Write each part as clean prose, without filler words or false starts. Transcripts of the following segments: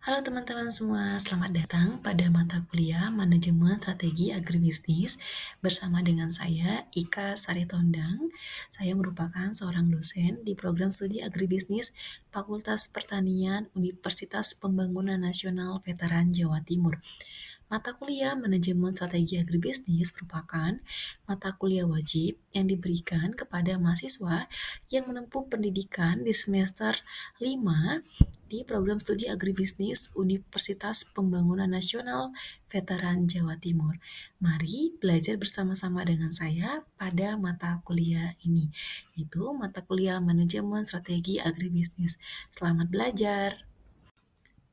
Halo teman-teman semua, selamat datang pada mata kuliah Manajemen Strategi Agribisnis bersama dengan saya, Ika Saritondang. Saya merupakan seorang dosen di program studi Agribisnis Fakultas Pertanian Universitas Pembangunan Nasional Veteran Jawa Timur. Mata kuliah Manajemen Strategi Agribisnis merupakan mata kuliah wajib yang diberikan kepada mahasiswa yang menempuh pendidikan di semester 5 di program studi Agribisnis Universitas Pembangunan Nasional Veteran Jawa Timur. Mari belajar bersama-sama dengan saya pada mata kuliah ini, yaitu mata kuliah Manajemen Strategi Agribisnis. Selamat belajar!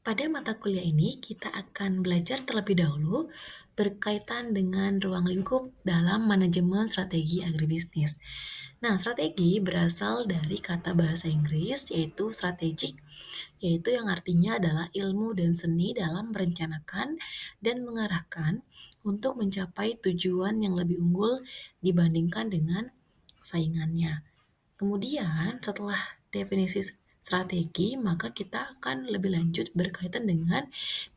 Pada mata kuliah ini, kita akan belajar terlebih dahulu berkaitan dengan ruang lingkup dalam manajemen strategi agribisnis. Nah, strategi berasal dari kata bahasa Inggris yaitu strategic, yaitu yang artinya adalah ilmu dan seni dalam merencanakan dan mengarahkan untuk mencapai tujuan yang lebih unggul dibandingkan dengan saingannya. Kemudian setelah definisi strategi, maka kita akan lebih lanjut berkaitan dengan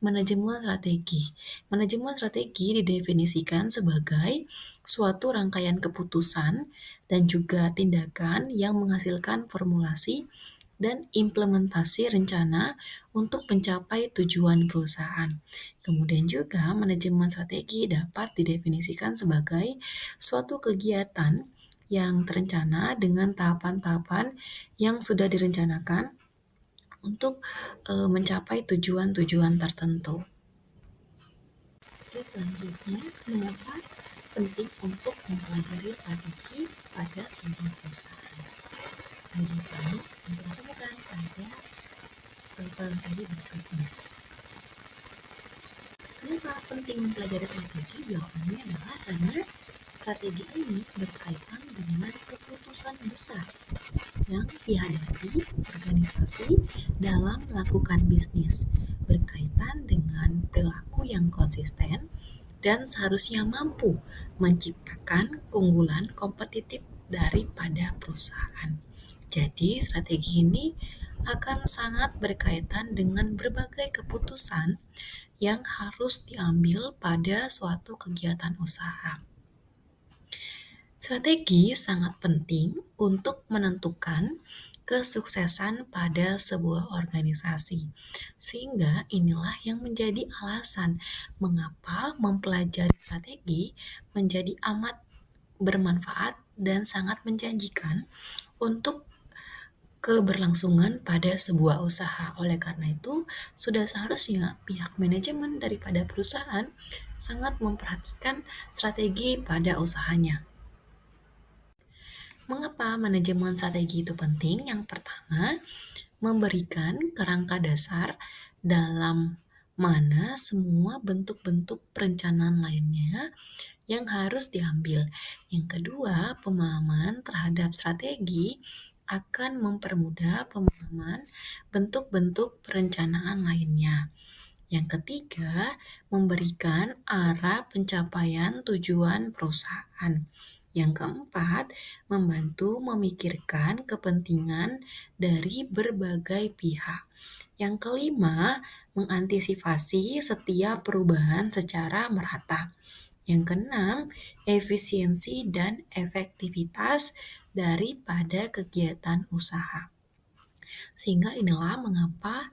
manajemen strategi. Manajemen strategi didefinisikan sebagai suatu rangkaian keputusan dan juga tindakan yang menghasilkan formulasi dan implementasi rencana untuk mencapai tujuan perusahaan. Kemudian juga manajemen strategi dapat didefinisikan sebagai suatu kegiatan yang terencana dengan tahapan-tahapan yang sudah direncanakan untuk mencapai tujuan-tujuan tertentu. Terus selanjutnya, mengapa penting untuk mempelajari strategi pada sebuah perusahaan? Jawabannya kita temukan pada tadi berikutnya. Kenapa penting mempelajari strategi? Jawabannya adalah karena strategi ini berkaitan dengan keputusan besar yang dihadapi organisasi dalam melakukan bisnis, berkaitan dengan perilaku yang konsisten dan seharusnya mampu menciptakan keunggulan kompetitif daripada perusahaan. Jadi, strategi ini akan sangat berkaitan dengan berbagai keputusan yang harus diambil pada suatu kegiatan usaha. Strategi sangat penting untuk menentukan kesuksesan pada sebuah organisasi. Sehingga inilah yang menjadi alasan mengapa mempelajari strategi menjadi amat bermanfaat dan sangat menjanjikan untuk keberlangsungan pada sebuah usaha. Oleh karena itu, sudah seharusnya pihak manajemen daripada perusahaan sangat memperhatikan strategi pada usahanya. Mengapa manajemen strategi itu penting? Yang pertama, memberikan kerangka dasar dalam mana semua bentuk-bentuk perencanaan lainnya yang harus diambil. Yang kedua, pemahaman terhadap strategi akan mempermudah pemahaman bentuk-bentuk perencanaan lainnya. Yang ketiga, memberikan arah pencapaian tujuan perusahaan. Yang keempat, membantu memikirkan kepentingan dari berbagai pihak. Yang kelima, mengantisipasi setiap perubahan secara merata. Yang keenam, efisiensi dan efektivitas daripada kegiatan usaha. Sehingga inilah mengapa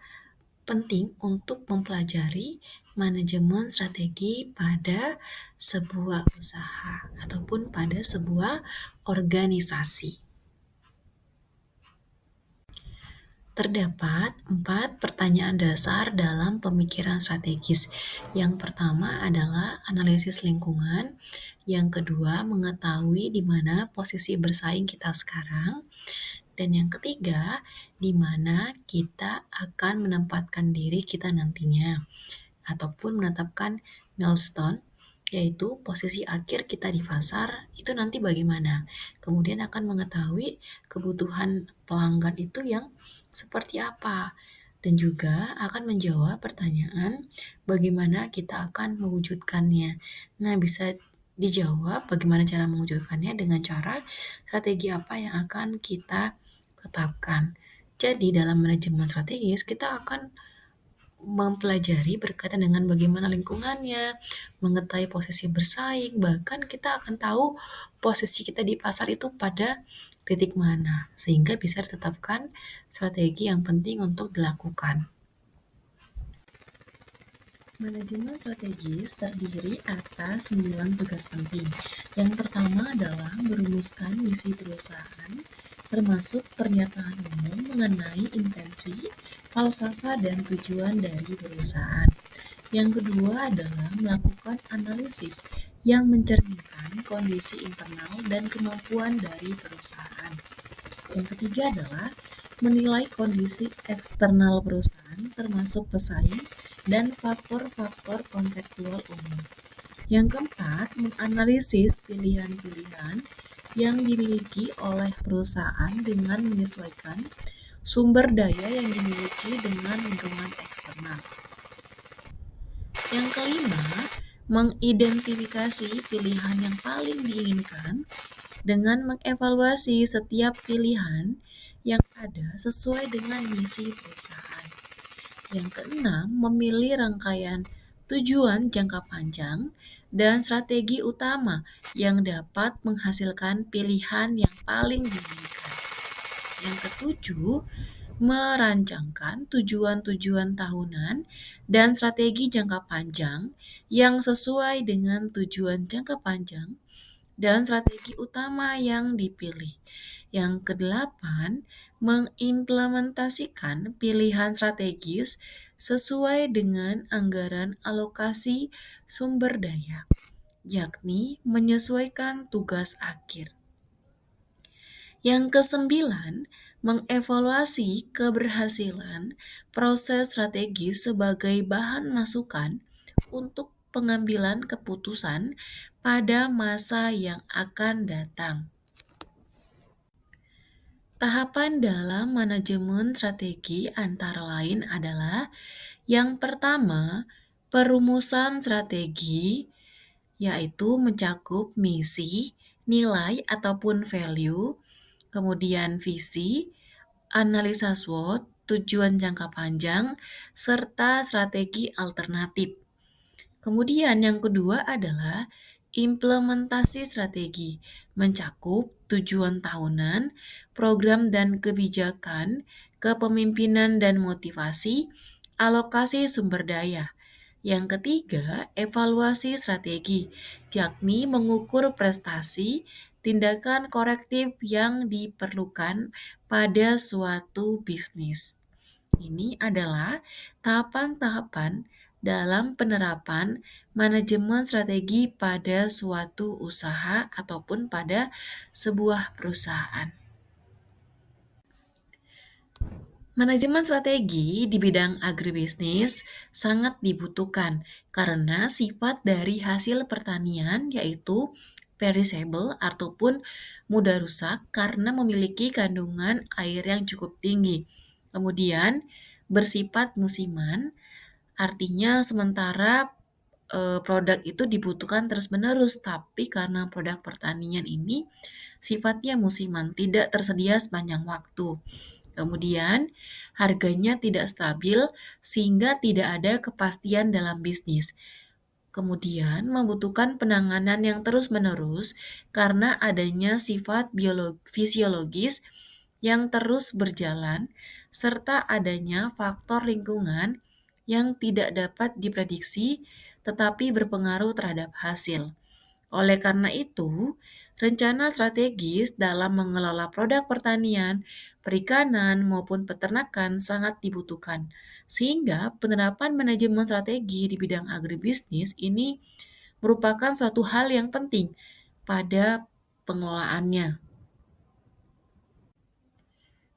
penting untuk mempelajari manajemen strategi pada sebuah usaha ataupun pada sebuah organisasi. Terdapat 4 pertanyaan dasar dalam pemikiran strategis. Yang pertama adalah analisis lingkungan, yang kedua mengetahui di mana posisi bersaing kita sekarang, dan yang ketiga di mana kita akan menempatkan diri kita nantinya, ataupun menetapkan milestone, yaitu posisi akhir kita di pasar itu nanti bagaimana. Kemudian akan mengetahui kebutuhan pelanggan itu yang seperti apa, dan juga akan menjawab pertanyaan bagaimana kita akan mewujudkannya. Nah, bisa dijawab bagaimana cara mewujudkannya dengan cara strategi apa yang akan kita tetapkan. Jadi dalam manajemen strategis kita akan mempelajari berkaitan dengan bagaimana lingkungannya, mengetahui posisi bersaing, bahkan kita akan tahu posisi kita di pasar itu pada titik mana, sehingga bisa ditetapkan strategi yang penting untuk dilakukan. Manajemen strategis terdiri atas 9 tugas penting. Yang pertama adalah merumuskan misi perusahaan, termasuk pernyataan umum mengenai intensi, falsafah, dan tujuan dari perusahaan. Yang kedua adalah melakukan analisis yang mencerminkan kondisi internal dan kemampuan dari perusahaan. Yang ketiga adalah menilai kondisi eksternal perusahaan termasuk pesaing dan faktor-faktor konseptual umum. Yang keempat, menganalisis pilihan-pilihan yang dimiliki oleh perusahaan dengan menyesuaikan sumber daya yang dimiliki dengan lingkungan eksternal. Yang kelima, mengidentifikasi pilihan yang paling diinginkan dengan mengevaluasi setiap pilihan yang ada sesuai dengan misi perusahaan. Yang keenam, memilih rangkaian tujuan jangka panjang dan strategi utama yang dapat menghasilkan pilihan yang paling diinginkan. Yang ketujuh, merancangkan tujuan-tujuan tahunan dan strategi jangka panjang yang sesuai dengan tujuan jangka panjang dan strategi utama yang dipilih. Yang kedelapan, mengimplementasikan pilihan strategis sesuai dengan anggaran alokasi sumber daya, yakni menyesuaikan tugas akhir. Yang kesembilan, mengevaluasi keberhasilan proses strategis sebagai bahan masukan untuk pengambilan keputusan pada masa yang akan datang. Tahapan dalam manajemen strategi antara lain adalah yang pertama, perumusan strategi, yaitu mencakup misi, nilai ataupun value, kemudian visi, analisa SWOT, tujuan jangka panjang, serta strategi alternatif. Kemudian yang kedua adalah implementasi strategi, mencakup tujuan tahunan, program dan kebijakan, kepemimpinan dan motivasi, alokasi sumber daya. Yang ketiga, evaluasi strategi, yakni mengukur prestasi, tindakan korektif yang diperlukan pada suatu bisnis. Ini adalah tahapan-tahapan dalam penerapan manajemen strategi pada suatu usaha ataupun pada sebuah perusahaan. Manajemen strategi di bidang agribisnis sangat dibutuhkan karena sifat dari hasil pertanian yaitu perishable ataupun mudah rusak karena memiliki kandungan air yang cukup tinggi. Kemudian bersifat musiman, artinya sementara produk itu dibutuhkan terus-menerus, tapi karena produk pertanian ini sifatnya musiman, tidak tersedia sepanjang waktu. Kemudian, harganya tidak stabil sehingga tidak ada kepastian dalam bisnis. Kemudian, membutuhkan penanganan yang terus-menerus karena adanya sifat fisiologis yang terus berjalan serta adanya faktor lingkungan yang tidak dapat diprediksi tetapi berpengaruh terhadap hasil. Oleh karena itu, rencana strategis dalam mengelola produk pertanian, perikanan, maupun peternakan sangat dibutuhkan. Sehingga penerapan manajemen strategi di bidang agribisnis ini merupakan suatu hal yang penting pada pengelolaannya.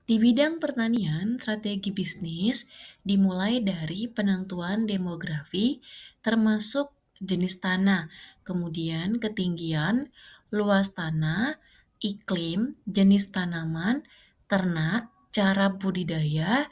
Di bidang pertanian, strategi bisnis dimulai dari penentuan demografi termasuk jenis tanah, kemudian ketinggian, luas tanah, iklim, jenis tanaman, ternak, cara budidaya,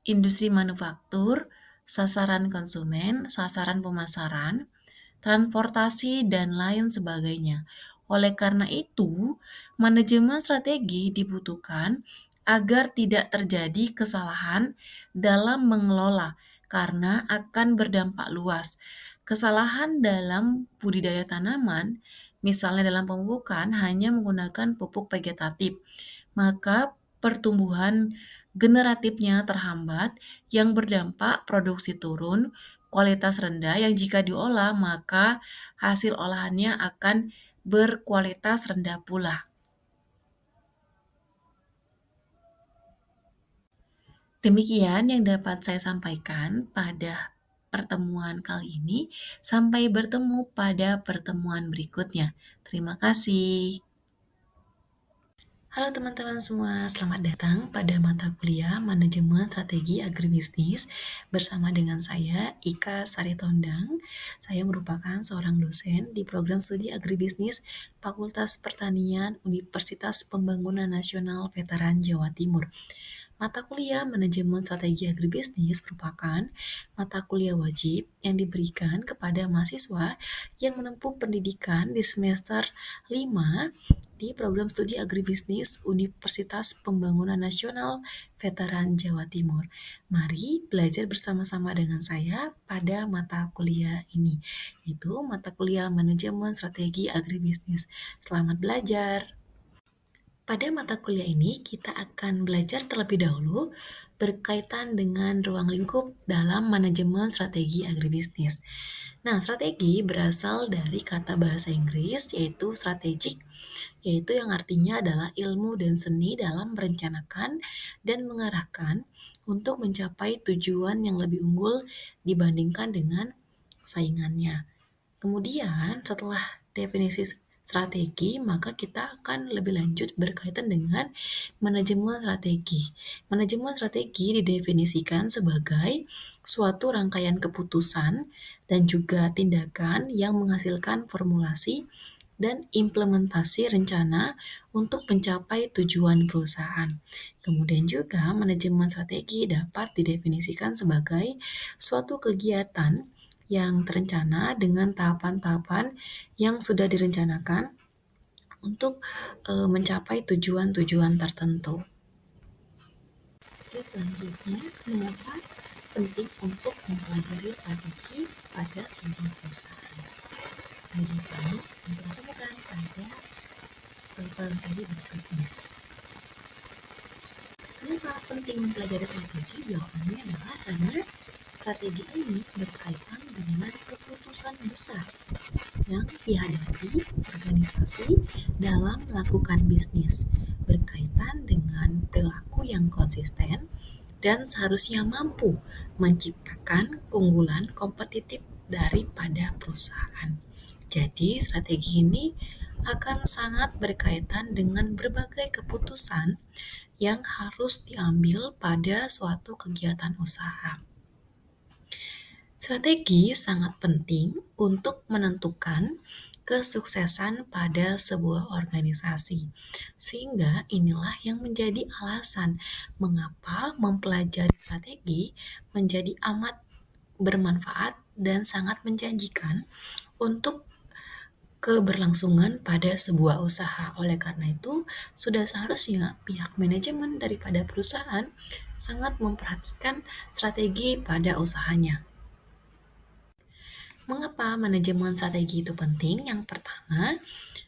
industri manufaktur, sasaran konsumen, sasaran pemasaran, transportasi, dan lain sebagainya. Oleh karena itu, manajemen strategi dibutuhkan agar tidak terjadi kesalahan dalam mengelola karena akan berdampak luas. Kesalahan dalam budidaya tanaman, misalnya dalam pemupukan, hanya menggunakan pupuk vegetatif, maka pertumbuhan generatifnya terhambat yang berdampak produksi turun, kualitas rendah yang jika diolah maka hasil olahannya akan berkualitas rendah pula. Demikian yang dapat saya sampaikan pada pertemuan kali ini. Sampai bertemu pada pertemuan berikutnya. Terima kasih. Halo teman-teman semua, selamat datang pada mata kuliah Manajemen Strategi Agribisnis bersama dengan saya, Ika Saritondang. Saya merupakan seorang dosen di program studi Agribisnis Fakultas Pertanian Universitas Pembangunan Nasional Veteran Jawa Timur. Mata kuliah Manajemen Strategi Agribisnis merupakan mata kuliah wajib yang diberikan kepada mahasiswa yang menempuh pendidikan di semester 5 di program studi Agribisnis Universitas Pembangunan Nasional Veteran Jawa Timur. Mari belajar bersama-sama dengan saya pada mata kuliah ini, yaitu mata kuliah Manajemen Strategi Agribisnis. Selamat belajar! Pada mata kuliah ini, kita akan belajar terlebih dahulu berkaitan dengan ruang lingkup dalam manajemen strategi agribisnis. Nah, strategi berasal dari kata bahasa Inggris yaitu strategic, yaitu yang artinya adalah ilmu dan seni dalam merencanakan dan mengarahkan untuk mencapai tujuan yang lebih unggul dibandingkan dengan saingannya. Kemudian setelah definisi strategi, maka kita akan lebih lanjut berkaitan dengan manajemen strategi. Manajemen strategi didefinisikan sebagai suatu rangkaian keputusan dan juga tindakan yang menghasilkan formulasi dan implementasi rencana untuk mencapai tujuan perusahaan. Kemudian juga manajemen strategi dapat didefinisikan sebagai suatu kegiatan yang terencana dengan tahapan-tahapan yang sudah direncanakan untuk mencapai tujuan-tujuan tertentu. Oke, selanjutnya, mengapa penting untuk mempelajari strategi pada sebuah perusahaan? Begitu yang kita temukan pada materi berikutnya. Kenapa penting mempelajari strategi? Jawabannya adalah karena strategi ini berkaitan dengan keputusan besar yang dihadapi organisasi dalam melakukan bisnis, berkaitan dengan perilaku yang konsisten dan seharusnya mampu menciptakan keunggulan kompetitif daripada perusahaan. Jadi, strategi ini akan sangat berkaitan dengan berbagai keputusan yang harus diambil pada suatu kegiatan usaha. Strategi sangat penting untuk menentukan kesuksesan pada sebuah organisasi. Sehingga inilah yang menjadi alasan mengapa mempelajari strategi menjadi amat bermanfaat dan sangat menjanjikan untuk keberlangsungan pada sebuah usaha. Oleh karena itu, sudah seharusnya pihak manajemen daripada perusahaan sangat memperhatikan strategi pada usahanya. Mengapa manajemen strategi itu penting? Yang pertama,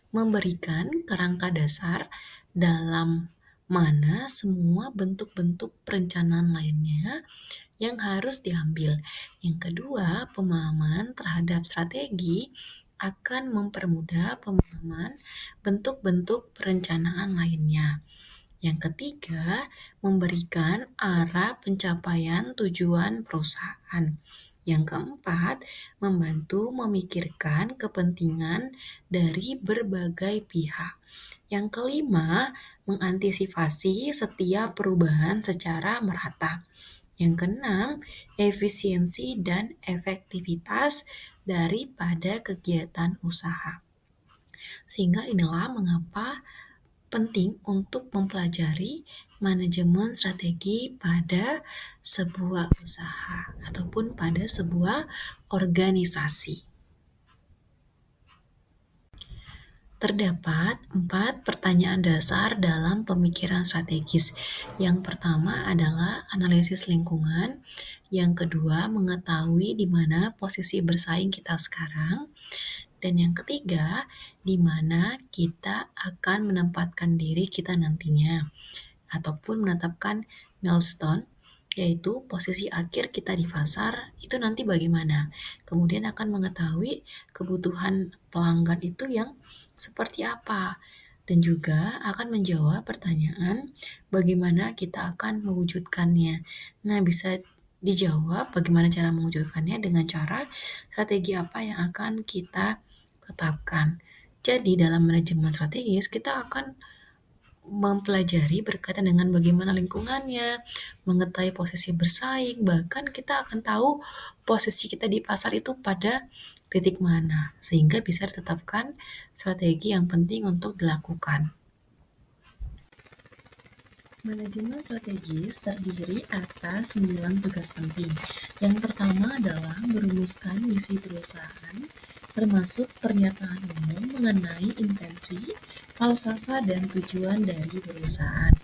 memberikan kerangka dasar dalam mana semua bentuk-bentuk perencanaan lainnya yang harus diambil. Yang kedua, pemahaman terhadap strategi akan mempermudah pemahaman bentuk-bentuk perencanaan lainnya. Yang ketiga, memberikan arah pencapaian tujuan perusahaan. Yang keempat, membantu memikirkan kepentingan dari berbagai pihak. Yang kelima, mengantisipasi setiap perubahan secara merata. Yang keenam, efisiensi dan efektivitas daripada kegiatan usaha. Sehingga inilah mengapa penting untuk mempelajari manajemen strategi pada sebuah usaha ataupun pada sebuah organisasi. Terdapat 4 pertanyaan pertanyaan dasar dalam pemikiran strategis. Yang pertama adalah analisis lingkungan, yang kedua mengetahui di mana posisi bersaing kita sekarang, dan yang ketiga di mana kita akan menempatkan diri kita nantinya, ataupun menetapkan milestone, yaitu posisi akhir kita di pasar itu nanti bagaimana. Kemudian akan mengetahui kebutuhan pelanggan itu yang seperti apa, dan juga akan menjawab pertanyaan bagaimana kita akan mewujudkannya. Nah, bisa dijawab bagaimana cara mewujudkannya dengan cara strategi apa yang akan kita tetapkan. Jadi dalam manajemen strategis kita akan mempelajari berkaitan dengan bagaimana lingkungannya, mengetahui posisi bersaing, bahkan kita akan tahu posisi kita di pasar itu pada titik mana, sehingga bisa ditetapkan strategi yang penting untuk dilakukan. Manajemen strategis terdiri atas 9 tugas penting. Yang pertama adalah merumuskan misi perusahaan, termasuk pernyataan umum mengenai intensi, falsafah, dan tujuan dari perusahaan.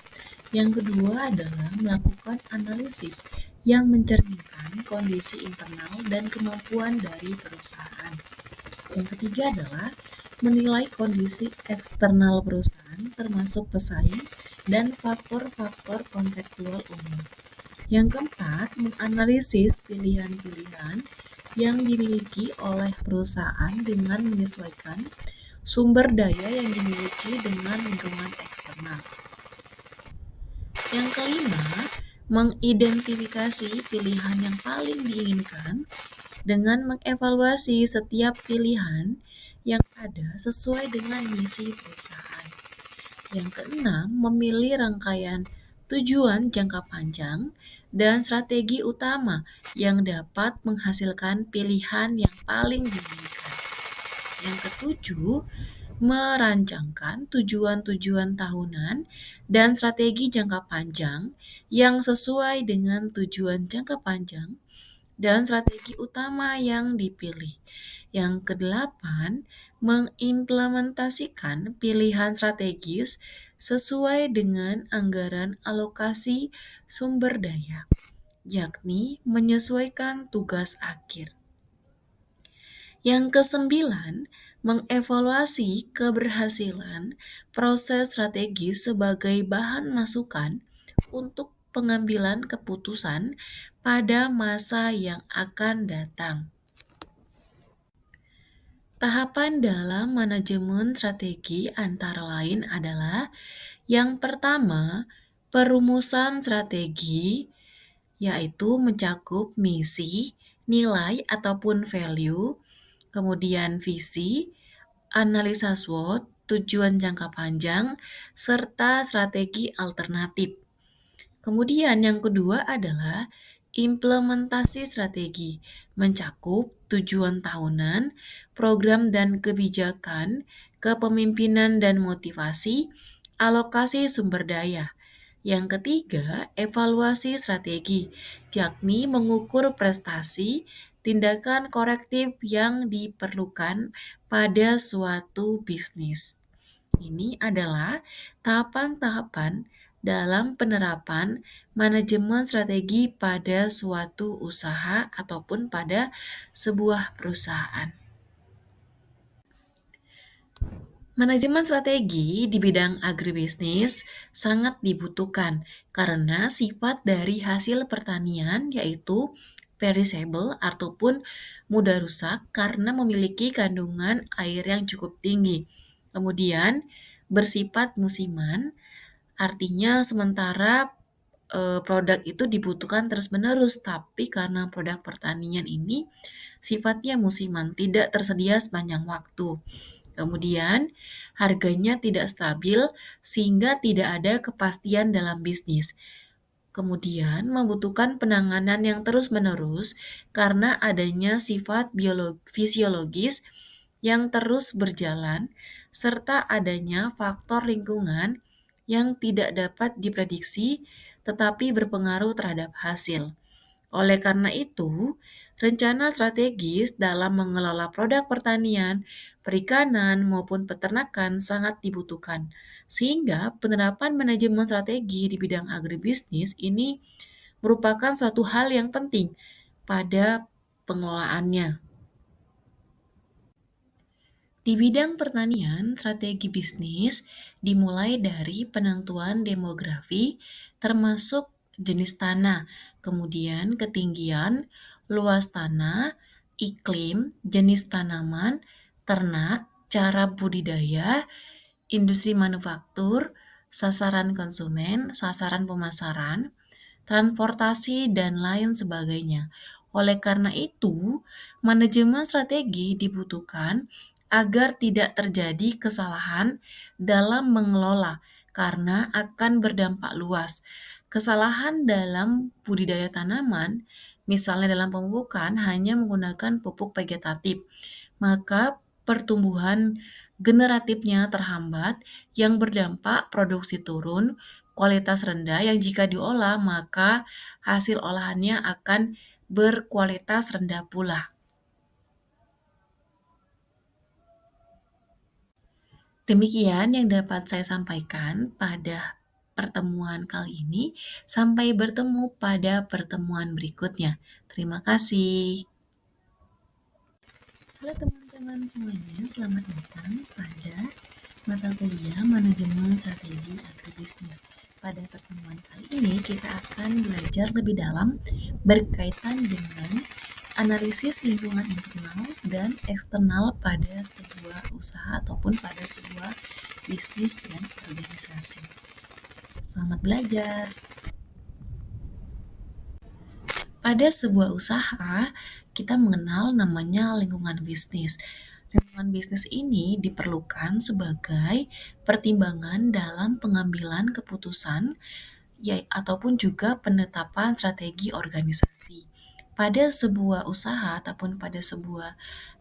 Yang kedua adalah melakukan analisis yang mencerminkan kondisi internal dan kemampuan dari perusahaan. Yang ketiga adalah menilai kondisi eksternal perusahaan, termasuk pesaing dan faktor-faktor konseptual umum. Yang keempat, menganalisis pilihan-pilihan yang dimiliki oleh perusahaan dengan menyesuaikan sumber daya yang dimiliki dengan lingkungan eksternal. Yang kelima, mengidentifikasi pilihan yang paling diinginkan dengan mengevaluasi setiap pilihan yang ada sesuai dengan misi perusahaan. Yang keenam, memilih rangkaian tujuan jangka panjang dan strategi utama yang dapat menghasilkan pilihan yang paling diinginkan. Yang ketujuh, merancangkan tujuan-tujuan tahunan dan strategi jangka panjang yang sesuai dengan tujuan jangka panjang dan strategi utama yang dipilih. Yang kedelapan, mengimplementasikan pilihan strategis sesuai dengan anggaran alokasi sumber daya, yakni menyesuaikan tugas akhir. Yang kesembilan, mengevaluasi keberhasilan proses strategis sebagai bahan masukan untuk pengambilan keputusan pada masa yang akan datang. Tahapan dalam manajemen strategi antara lain adalah yang pertama, perumusan strategi, yaitu mencakup misi, nilai ataupun value, kemudian visi, analisa SWOT, tujuan jangka panjang, serta strategi alternatif. Kemudian yang kedua adalah implementasi strategi, mencakup tujuan tahunan, program dan kebijakan, kepemimpinan dan motivasi, alokasi sumber daya. Yang ketiga, evaluasi strategi, yakni mengukur prestasi, tindakan korektif yang diperlukan pada suatu bisnis. Ini adalah tahapan-tahapan dalam penerapan manajemen strategi pada suatu usaha ataupun pada sebuah perusahaan. Manajemen strategi di bidang agribisnis sangat dibutuhkan karena sifat dari hasil pertanian yaitu perishable ataupun mudah rusak karena memiliki kandungan air yang cukup tinggi. Kemudian bersifat musiman, artinya sementara produk itu dibutuhkan terus-menerus, tapi karena produk pertanian ini sifatnya musiman, tidak tersedia sepanjang waktu. Kemudian, harganya tidak stabil sehingga tidak ada kepastian dalam bisnis. Kemudian, membutuhkan penanganan yang terus-menerus karena adanya sifat fisiologis yang terus berjalan serta adanya faktor lingkungan yang tidak dapat diprediksi tetapi berpengaruh terhadap hasil. Oleh karena itu, rencana strategis dalam mengelola produk pertanian, perikanan, maupun peternakan sangat dibutuhkan. Sehingga penerapan manajemen strategi di bidang agribisnis ini merupakan suatu hal yang penting pada pengelolaannya. Di bidang pertanian, strategi bisnis dimulai dari penentuan demografi, termasuk jenis tanah, kemudian ketinggian, luas tanah, iklim, jenis tanaman, ternak, cara budidaya, industri manufaktur, sasaran konsumen, sasaran pemasaran, transportasi, dan lain sebagainya. Oleh karena itu, manajemen strategi dibutuhkan agar tidak terjadi kesalahan dalam mengelola karena akan berdampak luas. Kesalahan dalam budidaya tanaman, misalnya dalam pemupukan hanya menggunakan pupuk vegetatif, maka pertumbuhan generatifnya terhambat yang berdampak produksi turun, kualitas rendah yang jika diolah maka hasil olahannya akan berkualitas rendah pula. Demikian yang dapat saya sampaikan pada pertemuan kali ini. Sampai bertemu pada pertemuan berikutnya. Terima kasih. Halo teman-teman semuanya, selamat datang pada mata kuliah Manajemen Strategi Agribisnis. Pada pertemuan kali ini kita akan belajar lebih dalam berkaitan dengan analisis lingkungan internal dan eksternal pada sebuah usaha ataupun pada sebuah bisnis dan organisasi. Selamat belajar. Pada sebuah usaha, kita mengenal namanya lingkungan bisnis. Lingkungan bisnis ini diperlukan sebagai pertimbangan dalam pengambilan keputusan ataupun juga penetapan strategi organisasi. Pada sebuah usaha ataupun pada sebuah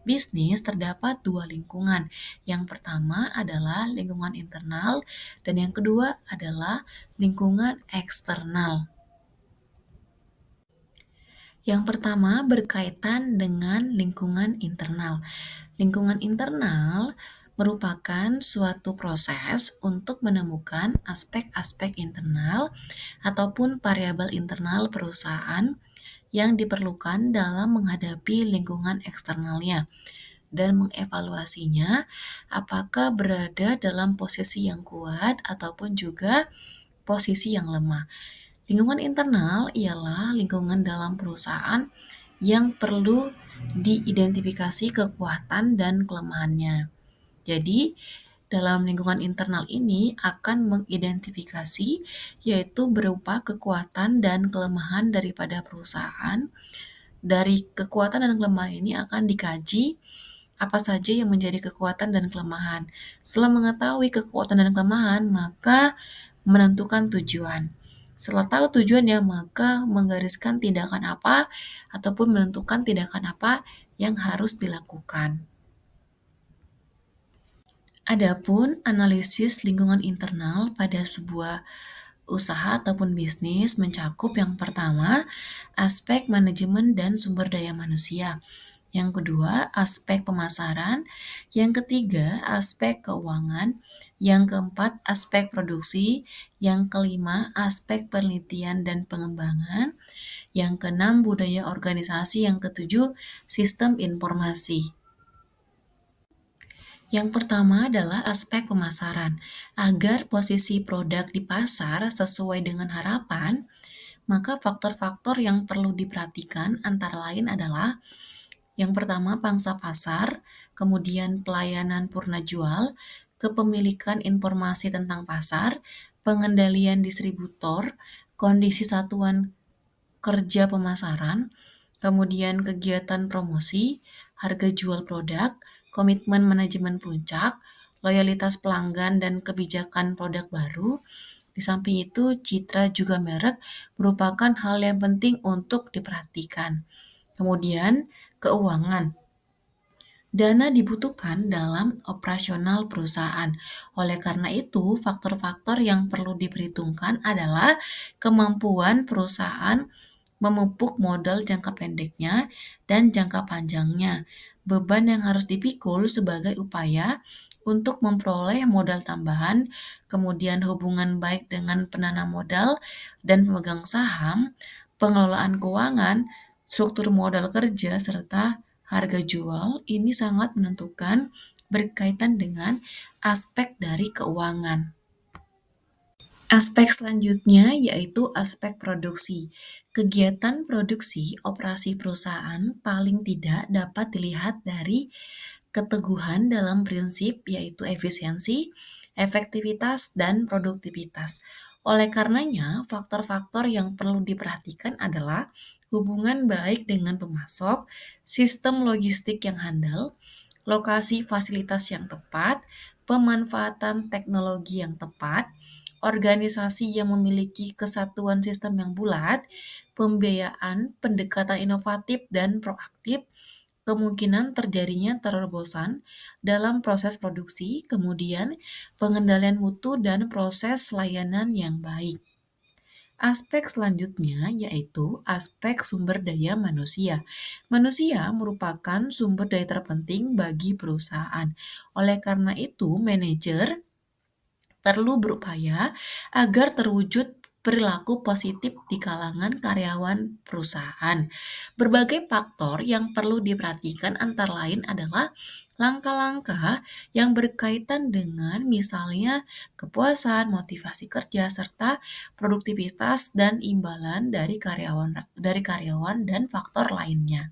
bisnis terdapat dua lingkungan. Yang pertama adalah lingkungan internal dan yang kedua adalah lingkungan eksternal. Yang pertama berkaitan dengan lingkungan internal. Lingkungan internal merupakan suatu proses untuk menemukan aspek-aspek internal ataupun variabel internal perusahaan yang diperlukan dalam menghadapi lingkungan eksternalnya dan mengevaluasinya apakah berada dalam posisi yang kuat ataupun juga posisi yang lemah. Lingkungan internal ialah lingkungan dalam perusahaan yang perlu diidentifikasi kekuatan dan kelemahannya. Jadi, dalam lingkungan internal ini akan mengidentifikasi yaitu berupa kekuatan dan kelemahan daripada perusahaan. Dari kekuatan dan kelemahan ini akan dikaji apa saja yang menjadi kekuatan dan kelemahan. Setelah mengetahui kekuatan dan kelemahan, maka menentukan tujuan. Setelah tahu tujuannya, maka menggariskan tindakan apa ataupun menentukan tindakan apa yang harus dilakukan. Adapun analisis lingkungan internal pada sebuah usaha ataupun bisnis mencakup yang pertama, aspek manajemen dan sumber daya manusia. Yang kedua, aspek pemasaran. Yang ketiga, aspek keuangan. Yang keempat, aspek produksi. Yang kelima, aspek penelitian dan pengembangan. Yang keenam, budaya organisasi. Yang ketujuh, sistem informasi. Yang pertama adalah aspek pemasaran. Agar posisi produk di pasar sesuai dengan harapan, maka faktor-faktor yang perlu diperhatikan antara lain adalah yang pertama pangsa pasar, kemudian pelayanan purna jual, kepemilikan informasi tentang pasar, pengendalian distributor, kondisi satuan kerja pemasaran, kemudian kegiatan promosi, harga jual produk, komitmen manajemen puncak, loyalitas pelanggan dan kebijakan produk baru. Di samping itu, citra juga merek merupakan hal yang penting untuk diperhatikan. Kemudian, keuangan. Dana dibutuhkan dalam operasional perusahaan. Oleh karena itu, faktor-faktor yang perlu diperhitungkan adalah kemampuan perusahaan memupuk modal jangka pendeknya dan jangka panjangnya. Beban yang harus dipikul sebagai upaya untuk memperoleh modal tambahan, kemudian hubungan baik dengan penanam modal dan pemegang saham, pengelolaan keuangan, struktur modal kerja, serta harga jual ini sangat menentukan berkaitan dengan aspek dari keuangan. Aspek selanjutnya yaitu aspek produksi. Kegiatan produksi operasi perusahaan paling tidak dapat dilihat dari keteguhan dalam prinsip yaitu efisiensi, efektivitas, dan produktivitas. Oleh karenanya, faktor-faktor yang perlu diperhatikan adalah hubungan baik dengan pemasok, sistem logistik yang handal, lokasi fasilitas yang tepat, pemanfaatan teknologi yang tepat, organisasi yang memiliki kesatuan sistem yang bulat, pembiayaan, pendekatan inovatif dan proaktif, kemungkinan terjadinya terobosan dalam proses produksi, kemudian pengendalian mutu dan proses layanan yang baik. Aspek selanjutnya yaitu aspek sumber daya manusia. Manusia merupakan sumber daya terpenting bagi perusahaan. Oleh karena itu, manajer perlu berupaya agar terwujud perilaku positif di kalangan karyawan perusahaan. Berbagai faktor yang perlu diperhatikan antara lain adalah langkah-langkah yang berkaitan dengan misalnya kepuasan, motivasi kerja, serta produktivitas dan imbalan dari karyawan dan faktor lainnya.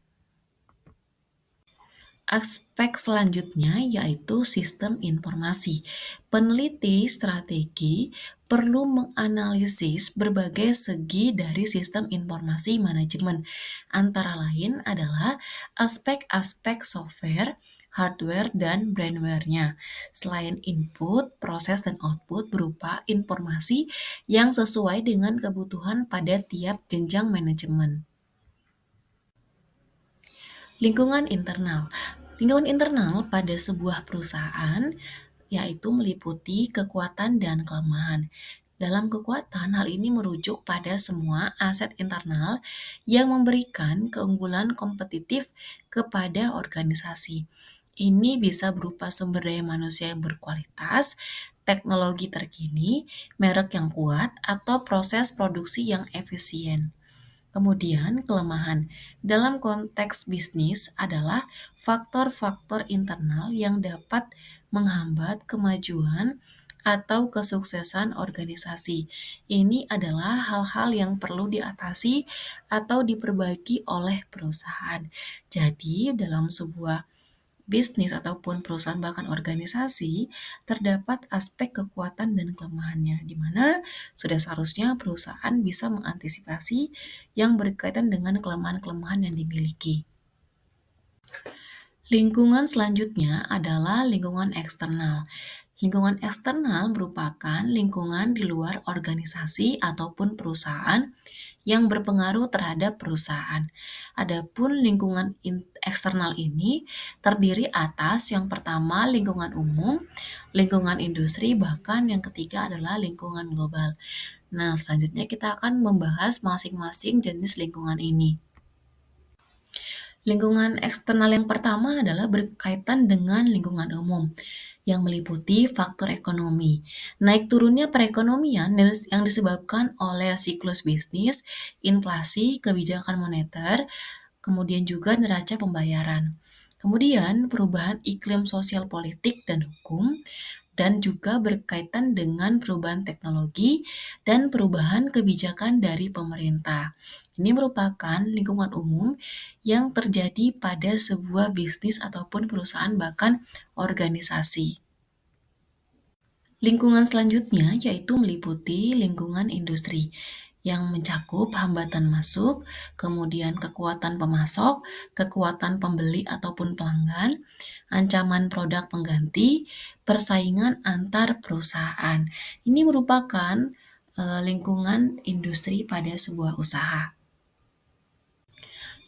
Aspek selanjutnya yaitu sistem informasi. Peneliti strategi perlu menganalisis berbagai segi dari sistem informasi manajemen. Antara lain adalah aspek-aspek software, hardware, dan brandware-nya. Selain input, proses dan output berupa informasi yang sesuai dengan kebutuhan pada tiap jenjang manajemen. Lingkungan internal. Lingkungan internal pada sebuah perusahaan yaitu meliputi kekuatan dan kelemahan. Dalam kekuatan, hal ini merujuk pada semua aset internal yang memberikan keunggulan kompetitif kepada organisasi. Ini bisa berupa sumber daya manusia yang berkualitas, teknologi terkini, merek yang kuat, atau proses produksi yang efisien. Kemudian, kelemahan dalam konteks bisnis adalah faktor-faktor internal yang dapat menghambat kemajuan atau kesuksesan organisasi. Ini adalah hal-hal yang perlu diatasi atau diperbaiki oleh perusahaan. Jadi, dalam sebuah bisnis ataupun perusahaan bahkan organisasi, terdapat aspek kekuatan dan kelemahannya, di mana sudah seharusnya perusahaan bisa mengantisipasi yang berkaitan dengan kelemahan-kelemahan yang dimiliki. Lingkungan selanjutnya adalah lingkungan eksternal. Lingkungan eksternal merupakan lingkungan di luar organisasi ataupun perusahaan yang berpengaruh terhadap perusahaan. Adapun lingkungan eksternal ini terdiri atas yang pertama lingkungan umum, lingkungan industri, bahkan yang ketiga adalah lingkungan global. Nah, selanjutnya kita akan membahas masing-masing jenis lingkungan ini. Lingkungan eksternal yang pertama adalah berkaitan dengan lingkungan umum yang meliputi faktor ekonomi. Naik turunnya perekonomian yang disebabkan oleh siklus bisnis, inflasi, kebijakan moneter, kemudian juga neraca pembayaran. Kemudian perubahan iklim sosial politik dan hukum, dan juga berkaitan dengan perubahan teknologi dan perubahan kebijakan dari pemerintah. Ini merupakan lingkungan umum yang terjadi pada sebuah bisnis ataupun perusahaan bahkan organisasi. Lingkungan selanjutnya yaitu meliputi lingkungan industri yang mencakup hambatan masuk, kemudian kekuatan pemasok, kekuatan pembeli ataupun pelanggan, ancaman produk pengganti, persaingan antar perusahaan. Ini merupakan lingkungan industri pada sebuah usaha.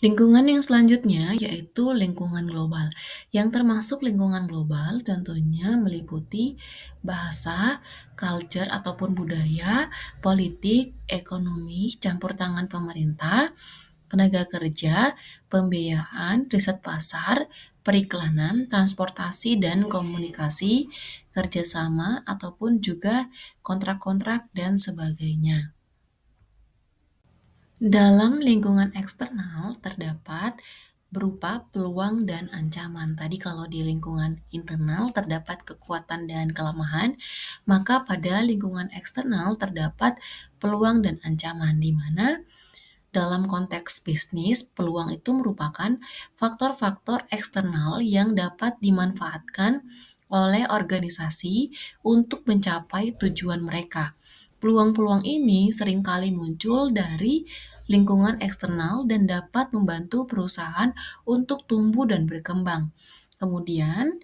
Lingkungan yang selanjutnya yaitu lingkungan global. Yang termasuk lingkungan global tentunya meliputi bahasa, culture ataupun budaya, politik, ekonomi, campur tangan pemerintah, tenaga kerja, pembiayaan, riset pasar, periklanan, transportasi dan komunikasi, kerjasama ataupun juga kontrak-kontrak dan sebagainya. Dalam lingkungan eksternal terdapat berupa peluang dan ancaman. Tadi kalau di lingkungan internal terdapat kekuatan dan kelemahan, maka pada lingkungan eksternal terdapat peluang dan ancaman, di mana dalam konteks bisnis, peluang itu merupakan faktor-faktor eksternal yang dapat dimanfaatkan oleh organisasi untuk mencapai tujuan mereka. Peluang-peluang ini seringkali muncul dari lingkungan eksternal dan dapat membantu perusahaan untuk tumbuh dan berkembang. Kemudian,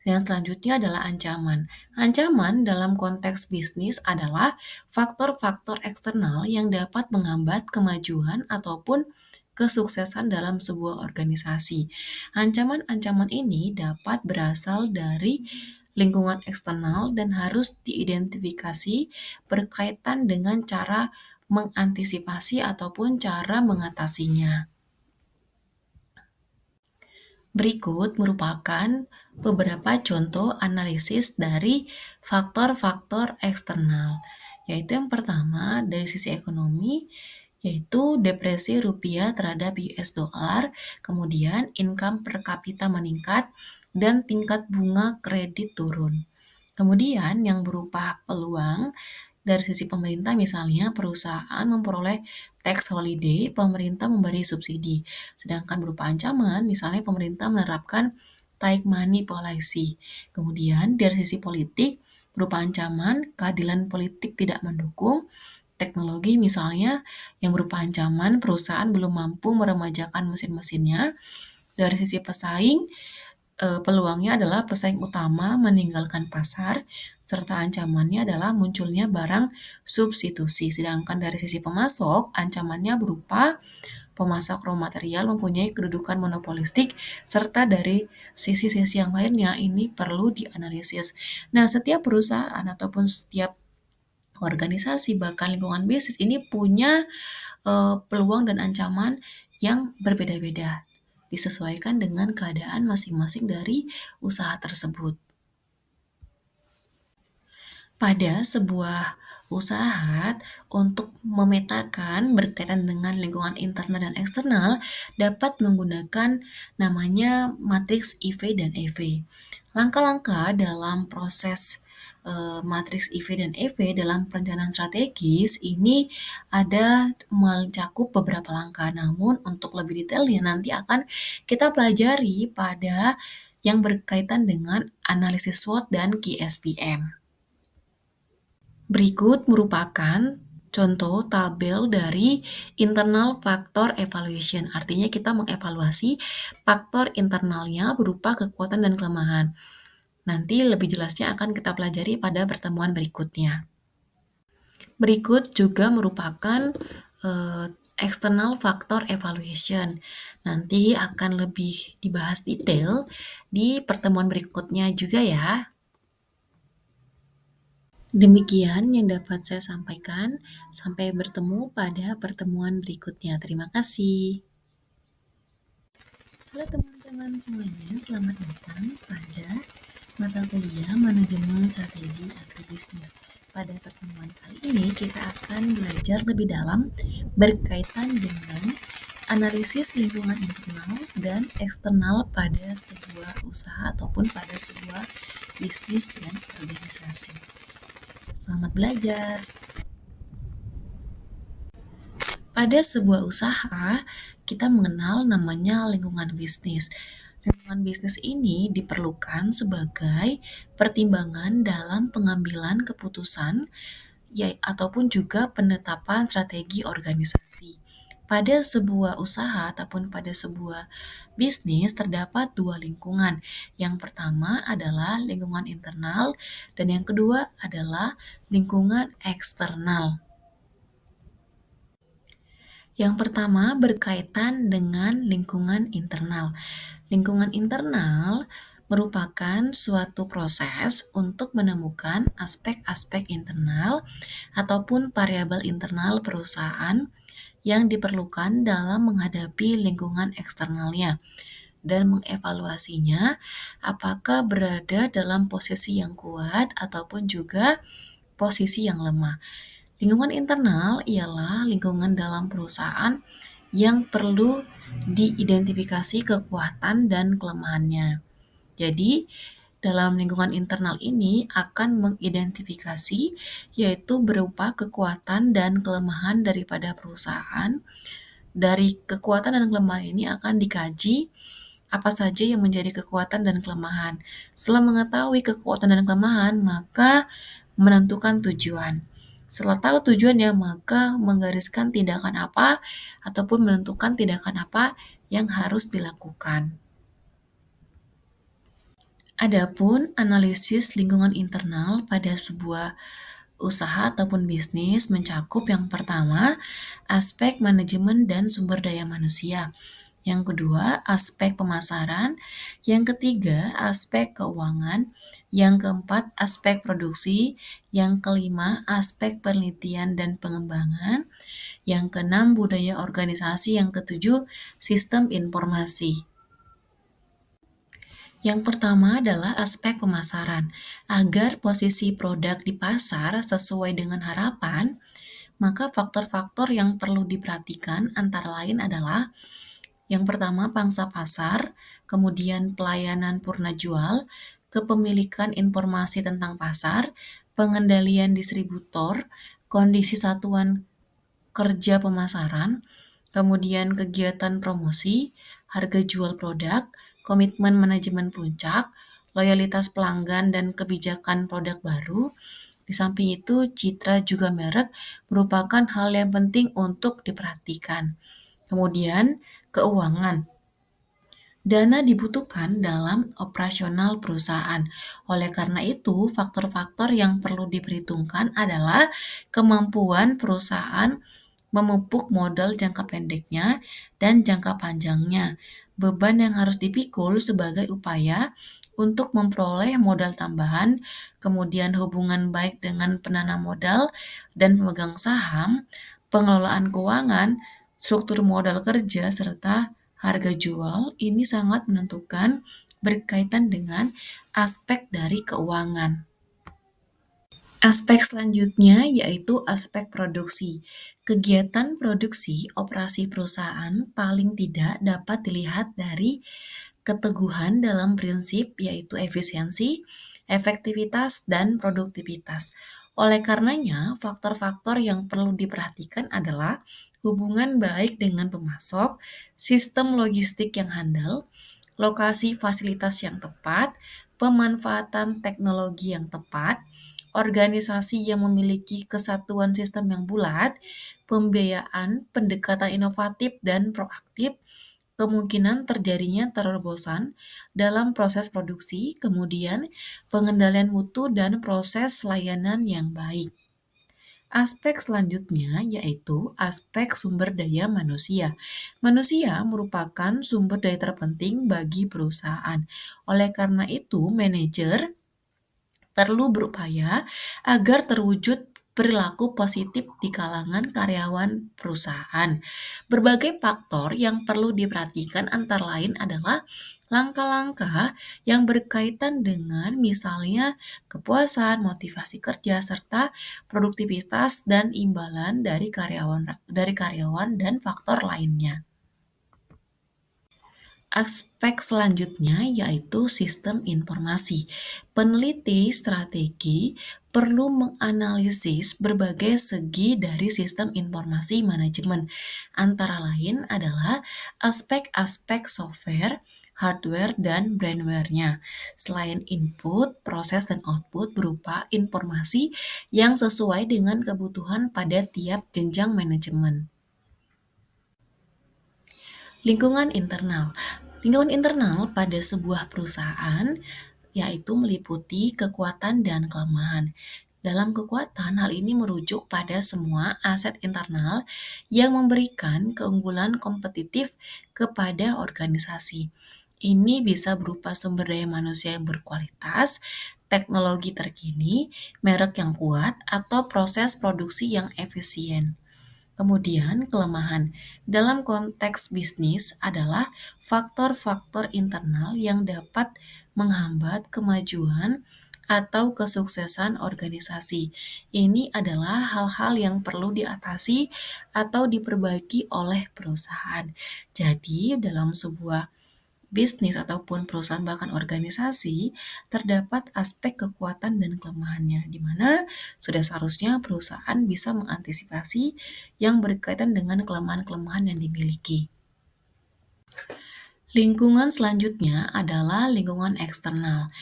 yang selanjutnya adalah ancaman. Ancaman dalam konteks bisnis adalah faktor-faktor eksternal yang dapat menghambat kemajuan ataupun kesuksesan dalam sebuah organisasi. Ancaman-ancaman ini dapat berasal dari lingkungan eksternal dan harus diidentifikasi berkaitan dengan cara mengantisipasi ataupun cara mengatasinya. Berikut merupakan beberapa contoh analisis dari faktor-faktor eksternal, yaitu yang pertama dari sisi ekonomi, yaitu depresi rupiah terhadap US dollar, kemudian income per kapita meningkat, dan tingkat bunga kredit turun. Kemudian yang berupa peluang dari sisi pemerintah misalnya perusahaan memperoleh tax holiday, pemerintah memberi subsidi. Sedangkan berupa ancaman, misalnya pemerintah menerapkan take money policy. Kemudian dari sisi politik, berupa ancaman, keadilan politik tidak mendukung, teknologi misalnya yang berupa ancaman perusahaan belum mampu meremajakan mesin-mesinnya. Dari sisi pesaing, peluangnya adalah pesaing utama meninggalkan pasar, serta ancamannya adalah munculnya barang substitusi. Sedangkan dari sisi pemasok, ancamannya berupa pemasok raw material mempunyai kedudukan monopolistik, serta dari sisi-sisi yang lainnya ini perlu dianalisis. Nah, setiap perusahaan ataupun setiap organisasi bahkan lingkungan bisnis ini punya peluang dan ancaman yang berbeda-beda, disesuaikan dengan keadaan masing-masing dari usaha tersebut. Pada sebuah usaha untuk memetakan berkaitan dengan lingkungan internal dan eksternal dapat menggunakan namanya matriks IV dan EV. Langkah-langkah dalam proses matriks IV dan EV dalam perencanaan strategis ini ada mencakup beberapa langkah. Namun untuk lebih detailnya nanti akan kita pelajari pada yang berkaitan dengan analisis SWOT dan KSPM. Berikut merupakan contoh tabel dari internal factor evaluation. Artinya kita mengevaluasi faktor internalnya berupa kekuatan dan kelemahan. Nanti lebih jelasnya akan kita pelajari pada pertemuan berikutnya. Berikut juga merupakan external factor evaluation. Nanti akan lebih dibahas detail di pertemuan berikutnya juga ya. Demikian yang dapat saya sampaikan. Sampai bertemu pada pertemuan berikutnya. Terima kasih. Halo teman-teman semuanya, selamat datang pada mata kuliah Manajemen Strategi Agribisnis. Pada pertemuan kali ini kita akan belajar lebih dalam berkaitan dengan analisis lingkungan internal dan eksternal pada sebuah usaha ataupun pada sebuah bisnis dan organisasi. Selamat belajar. Pada sebuah usaha, kita mengenal namanya lingkungan bisnis. Lingkungan bisnis ini diperlukan sebagai pertimbangan dalam pengambilan keputusan ataupun juga penetapan strategi organisasi. Pada sebuah usaha ataupun pada sebuah bisnis terdapat dua lingkungan. Yang pertama adalah lingkungan internal dan yang kedua adalah lingkungan eksternal. Yang pertama berkaitan dengan lingkungan internal. Lingkungan internal merupakan suatu proses untuk menemukan aspek-aspek internal ataupun variabel internal perusahaan yang diperlukan dalam menghadapi lingkungan eksternalnya dan mengevaluasinya apakah berada dalam posisi yang kuat ataupun juga posisi yang lemah. Lingkungan internal ialah lingkungan dalam perusahaan yang perlu diidentifikasi kekuatan dan kelemahannya. Jadi, dalam lingkungan internal ini akan mengidentifikasi yaitu berupa kekuatan dan kelemahan daripada perusahaan. Dari kekuatan dan kelemahan ini akan dikaji apa saja yang menjadi kekuatan dan kelemahan. Setelah mengetahui kekuatan dan kelemahan, maka menentukan tujuan. Setelah tahu tujuannya, maka menggariskan tindakan apa ataupun menentukan tindakan apa yang harus dilakukan. Adapun analisis lingkungan internal pada sebuah usaha ataupun bisnis mencakup yang pertama, aspek manajemen dan sumber daya manusia. Yang kedua, aspek pemasaran. Yang ketiga, aspek keuangan. Yang keempat, aspek produksi. Yang kelima, aspek penelitian dan pengembangan. Yang keenam, budaya organisasi. Yang ketujuh, sistem informasi. Yang pertama adalah aspek pemasaran. Agar posisi produk di pasar sesuai dengan harapan, maka faktor-faktor yang perlu diperhatikan antara lain adalah yang pertama pangsa pasar, kemudian pelayanan purna jual, kepemilikan informasi tentang pasar, pengendalian distributor, kondisi satuan kerja pemasaran, kemudian kegiatan promosi, harga jual produk, komitmen manajemen puncak, loyalitas pelanggan dan kebijakan produk baru. Di samping itu, citra juga merek merupakan hal yang penting untuk diperhatikan. Kemudian, keuangan. Dana dibutuhkan dalam operasional perusahaan. Oleh karena itu, faktor-faktor yang perlu diperhitungkan adalah kemampuan perusahaan memupuk modal jangka pendeknya dan jangka panjangnya. Beban yang harus dipikul sebagai upaya untuk memperoleh modal tambahan, kemudian hubungan baik dengan penanam modal dan pemegang saham, pengelolaan keuangan, struktur modal kerja, serta harga jual ini sangat menentukan berkaitan dengan aspek dari keuangan. Aspek selanjutnya yaitu aspek produksi. Kegiatan produksi operasi perusahaan paling tidak dapat dilihat dari keteguhan dalam prinsip yaitu efisiensi, efektivitas, dan produktivitas. Oleh karenanya, faktor-faktor yang perlu diperhatikan adalah hubungan baik dengan pemasok, sistem logistik yang handal, lokasi fasilitas yang tepat, pemanfaatan teknologi yang tepat, organisasi yang memiliki kesatuan sistem yang bulat, pembiayaan, pendekatan inovatif dan proaktif, kemungkinan terjadinya terobosan dalam proses produksi, kemudian pengendalian mutu dan proses layanan yang baik. Aspek selanjutnya yaitu aspek sumber daya manusia. Manusia merupakan sumber daya terpenting bagi perusahaan. Oleh karena itu, manajer perlu berupaya agar terwujud perilaku positif di kalangan karyawan perusahaan. Berbagai faktor yang perlu diperhatikan antara lain adalah langkah-langkah yang berkaitan dengan misalnya kepuasan, motivasi kerja, serta produktivitas dan imbalan dari karyawan dan faktor lainnya. Aspek selanjutnya yaitu sistem informasi. Peneliti strategi perlu menganalisis berbagai segi dari sistem informasi manajemen. Antara lain adalah aspek-aspek software, hardware, dan brandware-nya. Selain input, proses dan output berupa informasi yang sesuai dengan kebutuhan pada tiap jenjang manajemen. Lingkungan internal. Lingkungan internal pada sebuah perusahaan yaitu meliputi kekuatan dan kelemahan. Dalam kekuatan, hal ini merujuk pada semua aset internal yang memberikan keunggulan kompetitif kepada organisasi. Ini bisa berupa sumber daya manusia yang berkualitas, teknologi terkini, merek yang kuat, atau proses produksi yang efisien. Kemudian, kelemahan dalam konteks bisnis adalah faktor-faktor internal yang dapat menghambat kemajuan atau kesuksesan organisasi. Ini adalah hal-hal yang perlu diatasi atau diperbaiki oleh perusahaan. Jadi, dalam sebuah bisnis ataupun perusahaan bahkan organisasi, terdapat aspek kekuatan dan kelemahannya, di mana sudah seharusnya perusahaan bisa mengantisipasi yang berkaitan dengan kelemahan-kelemahan yang dimiliki. Lingkungan selanjutnya adalah lingkungan eksternal.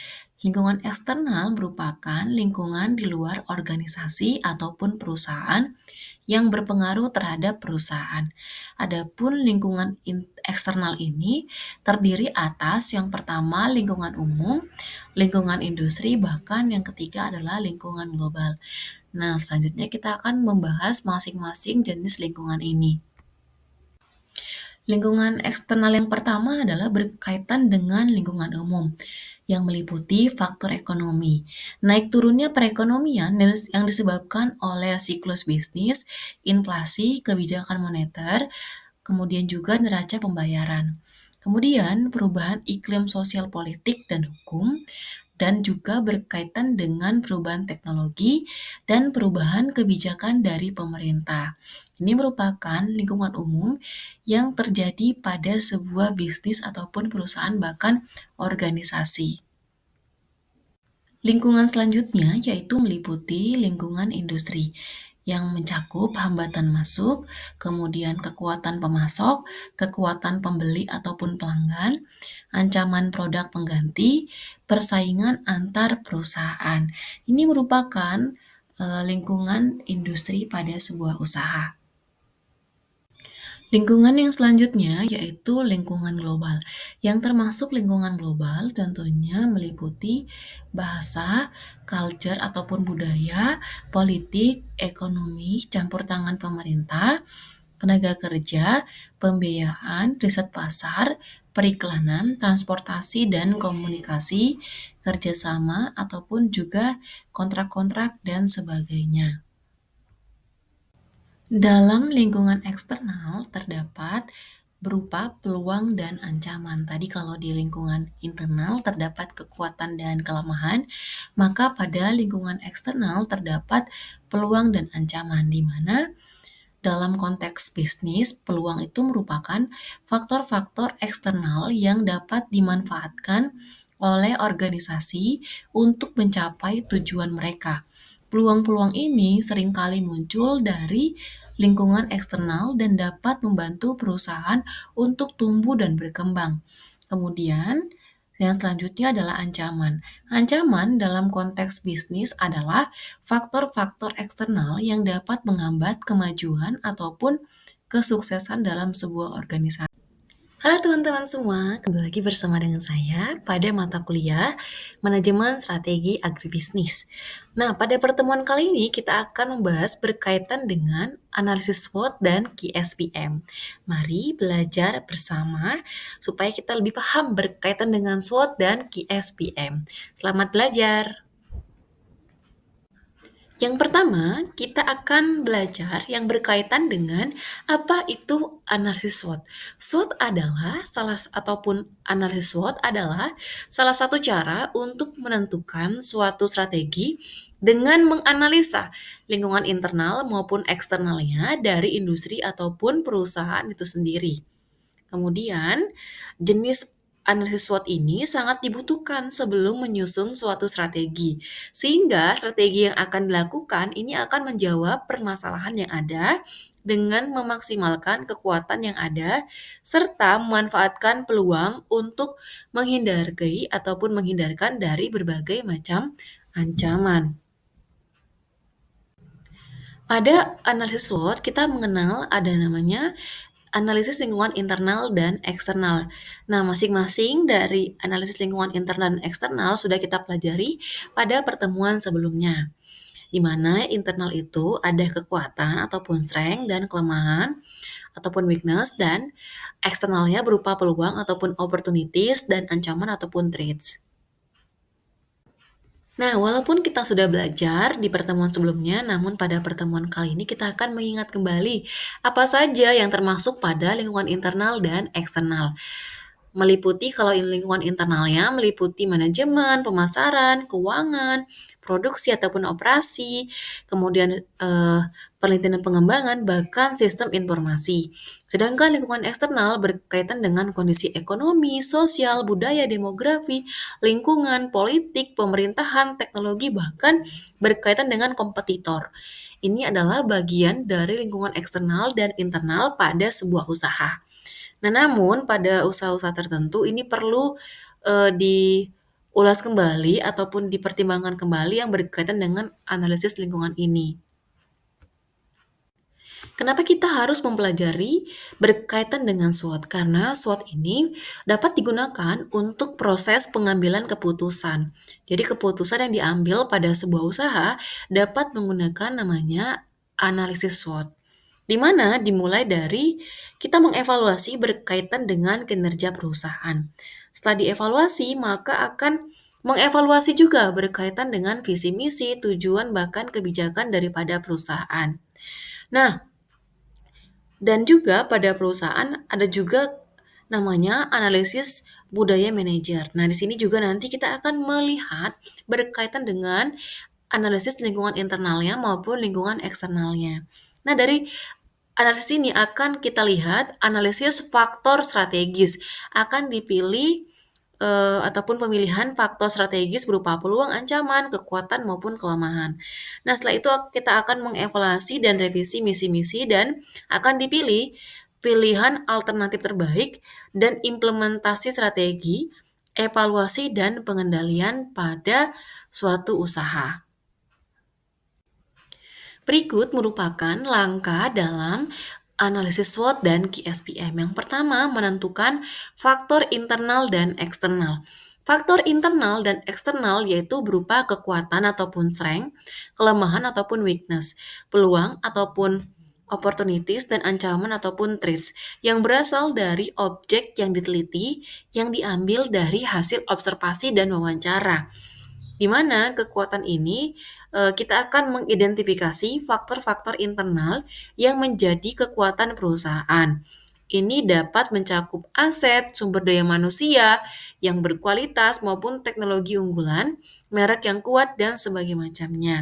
Lingkungan eksternal merupakan lingkungan di luar organisasi ataupun perusahaan yang berpengaruh terhadap perusahaan. Adapun lingkungan eksternal ini terdiri atas yang pertama lingkungan umum, lingkungan industri, bahkan yang ketiga adalah lingkungan global. Nah, selanjutnya kita akan membahas masing-masing jenis lingkungan ini. Lingkungan eksternal yang pertama adalah berkaitan dengan lingkungan umum yang meliputi faktor ekonomi. Naik turunnya perekonomian yang disebabkan oleh siklus bisnis, inflasi, kebijakan moneter, kemudian juga neraca pembayaran. Kemudian perubahan iklim sosial politik dan hukum, dan juga berkaitan dengan perubahan teknologi dan perubahan kebijakan dari pemerintah. Ini merupakan lingkungan umum yang terjadi pada sebuah bisnis ataupun perusahaan bahkan organisasi. Lingkungan selanjutnya yaitu meliputi lingkungan industri yang mencakup hambatan masuk, kemudian kekuatan pemasok, kekuatan pembeli ataupun pelanggan, ancaman produk pengganti, persaingan antar perusahaan. Ini merupakan lingkungan industri pada sebuah usaha. Lingkungan yang selanjutnya yaitu lingkungan global. Yang termasuk lingkungan global tentunya meliputi bahasa, culture ataupun budaya, politik, ekonomi, campur tangan pemerintah, tenaga kerja, pembiayaan, riset pasar, periklanan, transportasi dan komunikasi, kerjasama ataupun juga kontrak-kontrak dan sebagainya. Dalam lingkungan eksternal terdapat berupa peluang dan ancaman. Tadi kalau di lingkungan internal terdapat kekuatan dan kelemahan, maka pada lingkungan eksternal terdapat peluang dan ancaman, di mana dalam konteks bisnis, peluang itu merupakan faktor-faktor eksternal yang dapat dimanfaatkan oleh organisasi untuk mencapai tujuan mereka. Peluang-peluang ini seringkali muncul dari lingkungan eksternal dan dapat membantu perusahaan untuk tumbuh dan berkembang. Kemudian, yang selanjutnya adalah ancaman. Ancaman dalam konteks bisnis adalah faktor-faktor eksternal yang dapat menghambat kemajuan ataupun kesuksesan dalam sebuah organisasi. Halo teman-teman semua, kembali lagi bersama dengan saya pada mata kuliah Manajemen Strategi Agribisnis. Nah, pada pertemuan kali ini kita akan membahas berkaitan dengan analisis SWOT dan KSPM. Mari belajar bersama supaya kita lebih paham berkaitan dengan SWOT dan KSPM. Selamat belajar! Yang pertama, kita akan belajar yang berkaitan dengan apa itu analisis SWOT. SWOT adalah analisis SWOT adalah salah satu cara untuk menentukan suatu strategi dengan menganalisa lingkungan internal maupun eksternalnya dari industri ataupun perusahaan itu sendiri. Kemudian, jenis analisis SWOT ini sangat dibutuhkan sebelum menyusun suatu strategi, sehingga strategi yang akan dilakukan ini akan menjawab permasalahan yang ada dengan memaksimalkan kekuatan yang ada, serta memanfaatkan peluang untuk menghindarkan dari berbagai macam ancaman. Pada analisis SWOT, kita mengenal ada namanya analisis lingkungan internal dan eksternal. Nah, masing-masing dari analisis lingkungan internal dan eksternal sudah kita pelajari pada pertemuan sebelumnya. di mana internal itu ada kekuatan ataupun strength dan kelemahan ataupun weakness, dan eksternalnya berupa peluang ataupun opportunities dan ancaman ataupun threats. Nah, walaupun kita sudah belajar di pertemuan sebelumnya, namun pada pertemuan kali ini kita akan mengingat kembali apa saja yang termasuk pada lingkungan internal dan eksternal. Meliputi kalau lingkungan internalnya meliputi manajemen, pemasaran, keuangan, produksi ataupun operasi, kemudian penelitian dan pengembangan, bahkan sistem informasi. Sedangkan lingkungan eksternal berkaitan dengan kondisi ekonomi, sosial, budaya, demografi, lingkungan, politik, pemerintahan, teknologi, bahkan berkaitan dengan kompetitor. Ini adalah bagian dari lingkungan eksternal dan internal pada sebuah usaha. Nah, namun pada usaha-usaha tertentu ini perlu, diulas kembali ataupun dipertimbangkan kembali yang berkaitan dengan analisis lingkungan ini. Kenapa kita harus mempelajari berkaitan dengan SWOT? Karena SWOT ini dapat digunakan untuk proses pengambilan keputusan. Jadi keputusan yang diambil pada sebuah usaha dapat menggunakan namanya analisis SWOT. Di mana dimulai dari kita mengevaluasi berkaitan dengan kinerja perusahaan. Setelah dievaluasi, maka akan mengevaluasi juga berkaitan dengan visi misi, tujuan, bahkan kebijakan daripada perusahaan. Nah, dan juga pada perusahaan ada juga namanya analisis budaya manajer. Nah, di sini juga nanti kita akan melihat berkaitan dengan analisis lingkungan internalnya maupun lingkungan eksternalnya. Nah, dari analisis ini akan kita lihat analisis faktor strategis. Akan dipilih ataupun pemilihan faktor strategis berupa peluang, ancaman, kekuatan, maupun kelemahan. Nah, setelah itu kita akan mengevaluasi dan revisi misi-misi dan akan dipilih pilihan alternatif terbaik dan implementasi strategi, evaluasi, dan pengendalian pada suatu usaha. Berikut merupakan langkah dalam analisis SWOT dan KSPM. Yang pertama, menentukan faktor internal dan eksternal. Faktor internal dan eksternal yaitu berupa kekuatan ataupun strength, kelemahan ataupun weakness, peluang ataupun opportunities, dan ancaman ataupun threats yang berasal dari objek yang diteliti yang diambil dari hasil observasi dan wawancara. Di mana kekuatan ini kita akan mengidentifikasi faktor-faktor internal yang menjadi kekuatan perusahaan. Ini dapat mencakup aset, sumber daya manusia yang berkualitas maupun teknologi unggulan, merek yang kuat, dan sebagainya macamnya.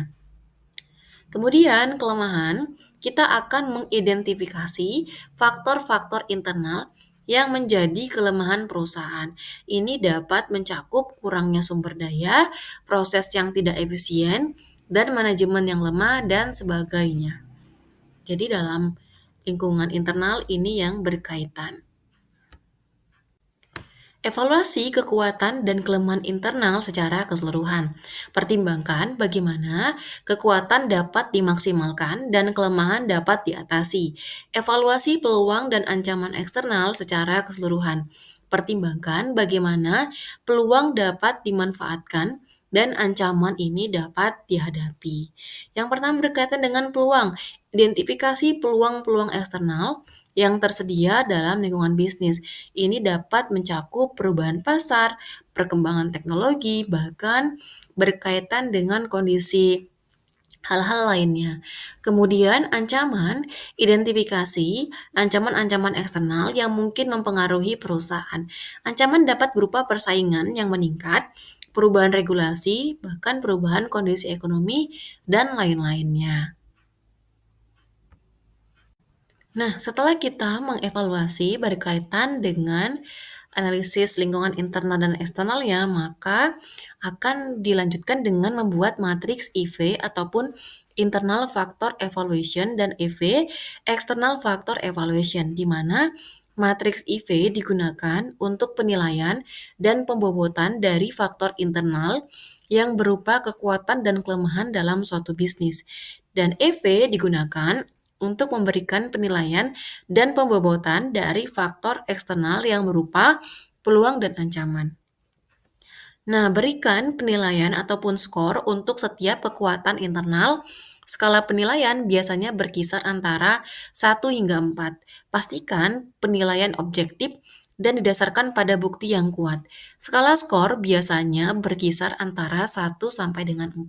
Kemudian kelemahan, kita akan mengidentifikasi faktor-faktor internal yang menjadi kelemahan perusahaan. Ini dapat mencakup kurangnya sumber daya, proses yang tidak efisien, dan manajemen yang lemah, dan sebagainya. Jadi dalam lingkungan internal ini yang berkaitan. Evaluasi kekuatan dan kelemahan internal secara keseluruhan. Pertimbangkan bagaimana kekuatan dapat dimaksimalkan dan kelemahan dapat diatasi. Evaluasi peluang dan ancaman eksternal secara keseluruhan. Pertimbangkan bagaimana peluang dapat dimanfaatkan dan ancaman ini dapat dihadapi. Yang pertama berkaitan dengan peluang. Identifikasi peluang-peluang eksternal yang tersedia dalam lingkungan bisnis. Ini dapat mencakup perubahan pasar, perkembangan teknologi, bahkan berkaitan dengan kondisi hal-hal lainnya. Kemudian ancaman, identifikasi ancaman-ancaman eksternal yang mungkin mempengaruhi perusahaan. Ancaman dapat berupa persaingan yang meningkat, perubahan regulasi, bahkan perubahan kondisi ekonomi, dan lain-lainnya. Nah, setelah kita mengevaluasi berkaitan dengan analisis lingkungan internal dan eksternalnya, maka akan dilanjutkan dengan membuat matriks IV ataupun internal factor evaluation dan EV external factor evaluation, di mana matriks IV digunakan untuk penilaian dan pembobotan dari faktor internal yang berupa kekuatan dan kelemahan dalam suatu bisnis. Dan EV digunakan untuk memberikan penilaian dan pembobotan dari faktor eksternal yang berupa peluang dan ancaman. Nah, berikan penilaian ataupun skor untuk setiap kekuatan internal. Skala penilaian biasanya berkisar antara 1 hingga 4. Pastikan penilaian objektif dan didasarkan pada bukti yang kuat. Skala skor biasanya berkisar antara 1 sampai dengan 4.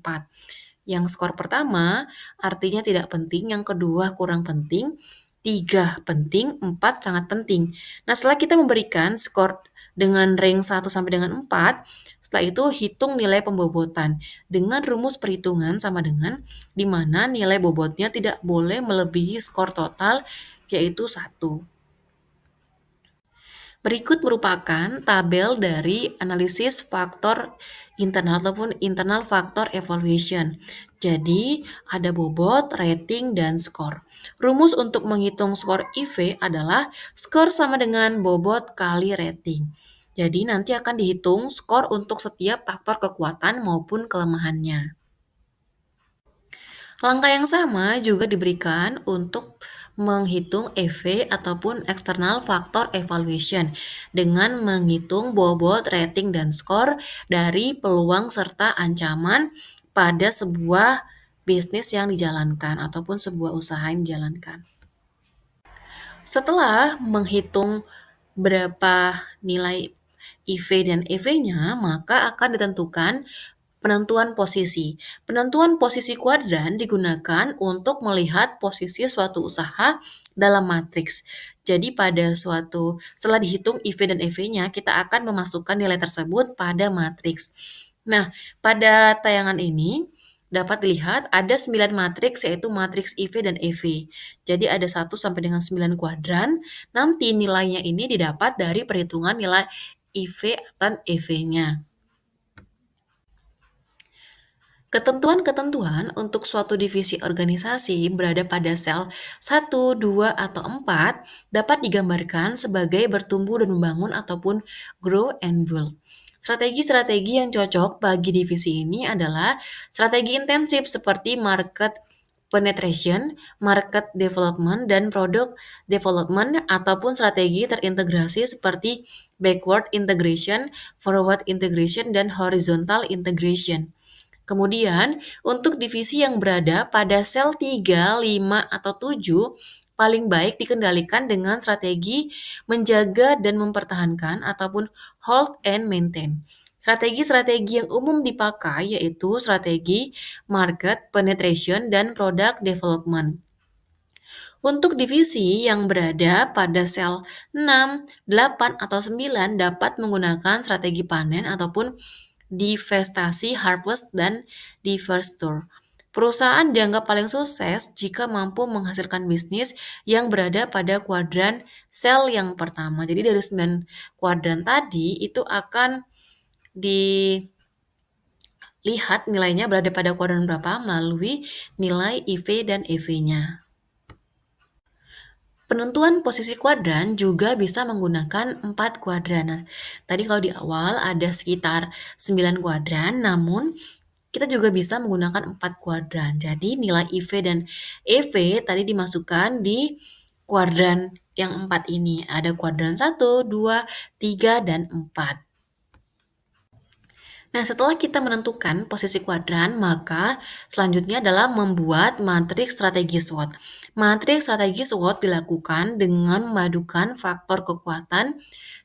Yang skor pertama artinya tidak penting, yang kedua kurang penting, 3 penting, 4 sangat penting. Nah, setelah kita memberikan skor dengan rank 1 sampai dengan 4, setelah itu hitung nilai pembobotan dengan rumus perhitungan sama dengan di mana nilai bobotnya tidak boleh melebihi skor total yaitu 1. Berikut merupakan tabel dari analisis faktor internal ataupun internal factor evaluation. Jadi, ada bobot, rating, dan skor. Rumus untuk menghitung skor IV adalah skor sama dengan bobot kali rating. Jadi, nanti akan dihitung skor untuk setiap faktor kekuatan maupun kelemahannya. Langkah yang sama juga diberikan untuk menghitung EV ataupun external factor evaluation dengan menghitung bobot, rating, dan skor dari peluang serta ancaman pada sebuah bisnis yang dijalankan ataupun sebuah usaha yang dijalankan. Setelah menghitung berapa nilai IV dan EV-nya, maka akan ditentukan penentuan posisi. Penentuan posisi kuadran digunakan untuk melihat posisi suatu usaha dalam matriks. Jadi setelah dihitung IV dan EV-nya, kita akan memasukkan nilai tersebut pada matriks. Nah, pada tayangan ini dapat dilihat ada 9 matriks yaitu matriks IV dan EV. Jadi ada 1 sampai dengan 9 kuadran. Nanti nilainya ini didapat dari perhitungan nilai IV dan EV-nya. Ketentuan-ketentuan untuk suatu divisi organisasi berada pada sel 1, 2, atau 4 dapat digambarkan sebagai bertumbuh dan membangun ataupun grow and build. Strategi-strategi yang cocok bagi divisi ini adalah strategi intensif seperti market penetration, market development, dan product development, ataupun strategi terintegrasi seperti backward integration, forward integration, dan horizontal integration. Kemudian, untuk divisi yang berada pada sel 3, 5, atau 7, paling baik dikendalikan dengan strategi menjaga dan mempertahankan ataupun hold and maintain. Strategi-strategi yang umum dipakai yaitu strategi market penetration dan product development. Untuk divisi yang berada pada sel 6, 8, atau 9 dapat menggunakan strategi panen ataupun divestasi, harvest, dan divestiture. Perusahaan dianggap paling sukses jika mampu menghasilkan bisnis yang berada pada kuadran sel yang pertama. Jadi dari 9 kuadran tadi itu akan dilihat nilainya berada pada kuadran berapa melalui nilai IV dan EV-nya. Penentuan posisi kuadran juga bisa menggunakan 4 kuadran. Nah, tadi kalau di awal ada sekitar 9 kuadran, namun kita juga bisa menggunakan 4 kuadran. Jadi nilai IV dan EV tadi dimasukkan di kuadran yang 4 ini. Ada kuadran 1, 2, 3, dan 4. Nah, setelah kita menentukan posisi kuadran, maka selanjutnya adalah membuat matriks strategi SWOT. Matriks strategi SWOT dilakukan dengan memadukan faktor kekuatan,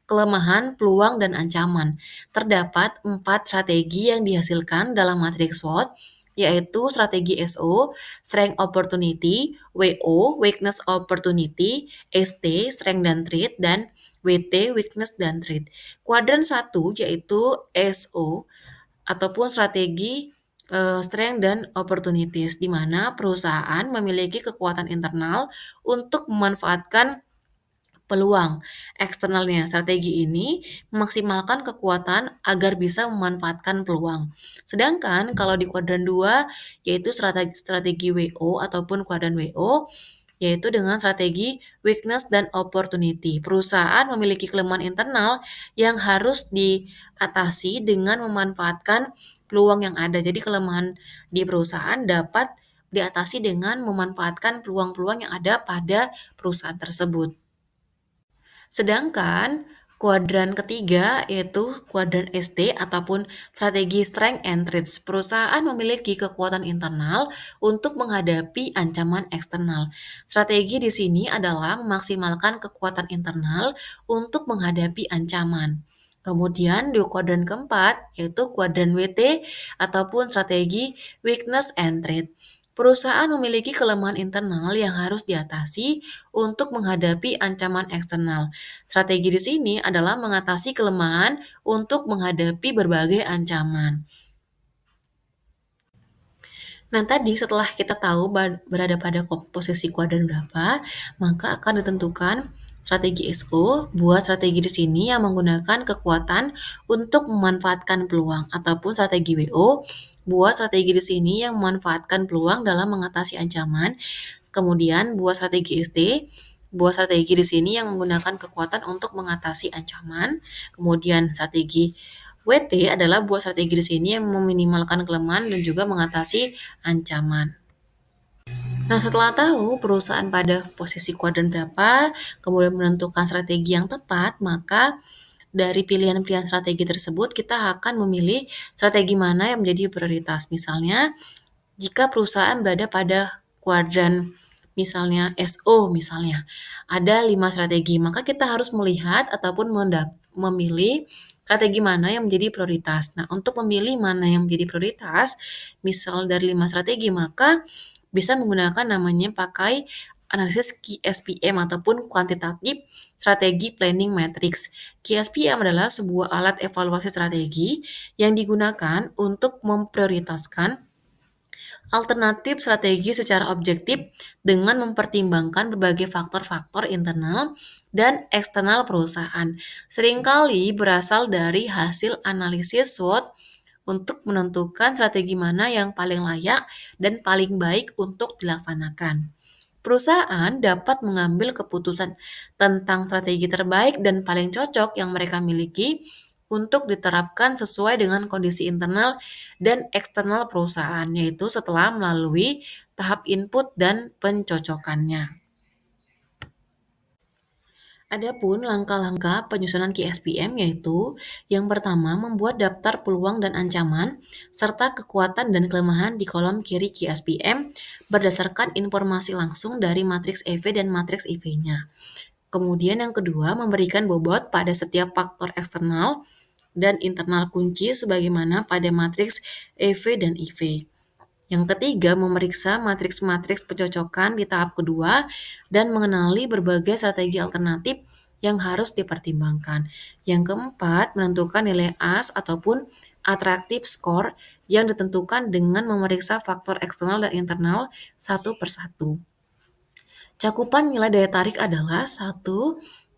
kelemahan, peluang, dan ancaman. Terdapat 4 strategi yang dihasilkan dalam matriks SWOT, yaitu strategi SO, Strength Opportunity, WO, Weakness Opportunity, ST, Strength dan Threat, dan WT, Weakness dan Threat. Kuadran 1 yaitu SO, ataupun strategi strength dan opportunities, di mana perusahaan memiliki kekuatan internal untuk memanfaatkan peluang eksternalnya. Strategi ini memaksimalkan kekuatan agar bisa memanfaatkan peluang. Sedangkan kalau di kuadran 2 yaitu strategi WO ataupun kuadran WO yaitu dengan strategi weakness dan opportunity. Perusahaan memiliki kelemahan internal yang harus diatasi dengan memanfaatkan peluang yang ada. Jadi kelemahan di perusahaan dapat diatasi dengan memanfaatkan peluang-peluang yang ada pada perusahaan tersebut. Sedangkan Kuadran ketiga yaitu kuadran ST ataupun strategi Strength and Threats. Perusahaan memiliki kekuatan internal untuk menghadapi ancaman eksternal. Strategi di sini adalah memaksimalkan kekuatan internal untuk menghadapi ancaman. Kemudian di kuadran keempat yaitu kuadran WT ataupun strategi Weakness and Threat. Perusahaan memiliki kelemahan internal yang harus diatasi untuk menghadapi ancaman eksternal. Strategi di sini adalah mengatasi kelemahan untuk menghadapi berbagai ancaman. Nah, tadi setelah kita tahu berada pada posisi kuadran berapa, maka akan ditentukan strategi SO. Buat strategi di sini yang menggunakan kekuatan untuk memanfaatkan peluang ataupun strategi WO. Buat strategi di sini yang memanfaatkan peluang dalam mengatasi ancaman. Kemudian buat strategi ST, buat strategi di sini yang menggunakan kekuatan untuk mengatasi ancaman. Kemudian strategi WT adalah buat strategi di sini yang meminimalkan kelemahan dan juga mengatasi ancaman. Nah, setelah tahu perusahaan pada posisi kuadran berapa, kemudian menentukan strategi yang tepat, maka dari pilihan-pilihan strategi tersebut kita akan memilih strategi mana yang menjadi prioritas. Misalnya, jika perusahaan berada pada kuadran misalnya SO misalnya, ada 5 strategi, maka kita harus melihat ataupun memilih strategi mana yang menjadi prioritas. Nah, untuk memilih mana yang menjadi prioritas, misal dari 5 strategi, maka bisa menggunakan namanya pakai analisis QSPM ataupun kuantitatif strategi planning matrix. QSPM adalah sebuah alat evaluasi strategi yang digunakan untuk memprioritaskan alternatif strategi secara objektif dengan mempertimbangkan berbagai faktor-faktor internal dan eksternal perusahaan. Seringkali berasal dari hasil analisis SWOT untuk menentukan strategi mana yang paling layak dan paling baik untuk dilaksanakan. Perusahaan dapat mengambil keputusan tentang strategi terbaik dan paling cocok yang mereka miliki untuk diterapkan sesuai dengan kondisi internal dan eksternal perusahaan, yaitu setelah melalui tahap input dan pencocokannya. Adapun langkah-langkah penyusunan KSPM yaitu yang pertama membuat daftar peluang dan ancaman serta kekuatan dan kelemahan di kolom kiri KSPM berdasarkan informasi langsung dari matriks EV dan matriks IV-nya. Kemudian yang kedua memberikan bobot pada setiap faktor eksternal dan internal kunci sebagaimana pada matriks EV dan IV. Yang ketiga, memeriksa matriks-matriks pencocokan di tahap kedua dan mengenali berbagai strategi alternatif yang harus dipertimbangkan. Yang keempat, menentukan nilai AS ataupun attractive score yang ditentukan dengan memeriksa faktor eksternal dan internal satu persatu. Cakupan nilai daya tarik adalah 1.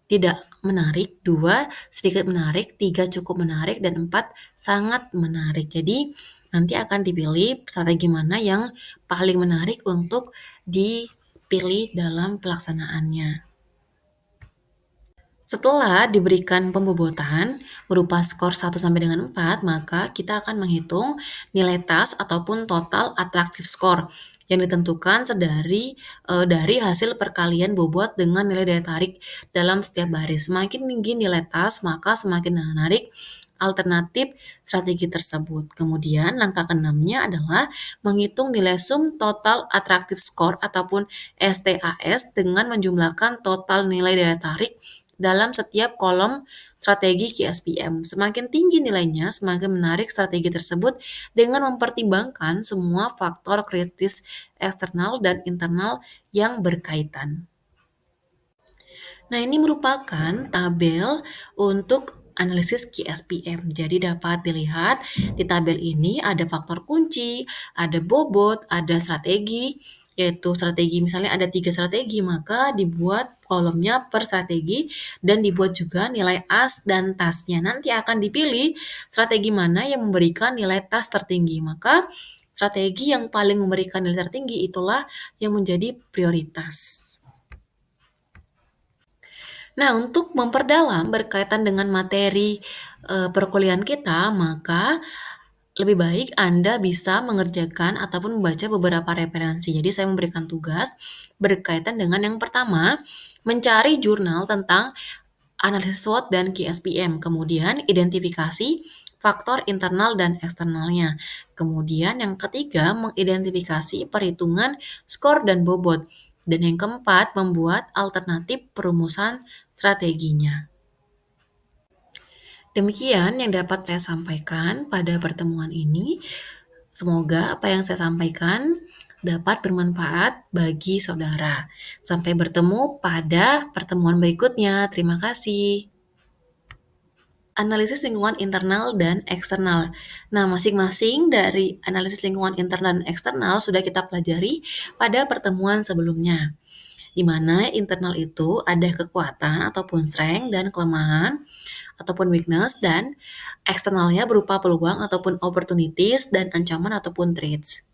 Tidak menarik, 2. Sedikit menarik, 3. Cukup menarik, dan 4. Sangat menarik. Jadi nanti akan dipilih strategi mana yang paling menarik untuk dipilih dalam pelaksanaannya. Setelah diberikan pembobotan berupa skor 1 sampai dengan 4, maka kita akan menghitung nilai TAS ataupun total attractive score yang ditentukan dari hasil perkalian bobot dengan nilai daya tarik dalam setiap baris. Semakin tinggi nilai TAS, maka semakin menarik alternatif strategi tersebut. Kemudian langkah keenamnya adalah menghitung nilai sum total attractive score ataupun STAS dengan menjumlahkan total nilai daya tarik dalam setiap kolom strategi KSPM. Semakin tinggi nilainya, semakin menarik strategi tersebut dengan mempertimbangkan semua faktor kritis eksternal dan internal yang berkaitan. Nah, ini merupakan tabel untuk analisis KSPM. Jadi dapat dilihat di tabel ini ada faktor kunci, ada bobot, ada strategi, yaitu strategi misalnya ada 3 strategi, maka dibuat kolomnya per strategi dan dibuat juga nilai AS dan TAS-nya. Nanti akan dipilih strategi mana yang memberikan nilai TAS tertinggi, maka strategi yang paling memberikan nilai tertinggi itulah yang menjadi prioritas. Nah, untuk memperdalam berkaitan dengan materi perkuliahan kita, maka lebih baik Anda bisa mengerjakan ataupun membaca beberapa referensi. Jadi saya memberikan tugas berkaitan dengan yang pertama, mencari jurnal tentang analisis SWOT dan KSPM, kemudian identifikasi faktor internal dan eksternalnya. Kemudian yang ketiga, mengidentifikasi perhitungan skor dan bobot. Dan yang keempat, membuat alternatif perumusan strateginya. Demikian yang dapat saya sampaikan pada pertemuan ini. Semoga apa yang saya sampaikan dapat bermanfaat bagi saudara. Sampai bertemu pada pertemuan berikutnya. Terima kasih. Analisis lingkungan internal dan eksternal. Nah, masing-masing dari analisis lingkungan internal dan eksternal sudah kita pelajari pada pertemuan sebelumnya, di mana internal itu ada kekuatan ataupun strength dan kelemahan ataupun weakness, dan eksternalnya berupa peluang ataupun opportunities dan ancaman ataupun threats.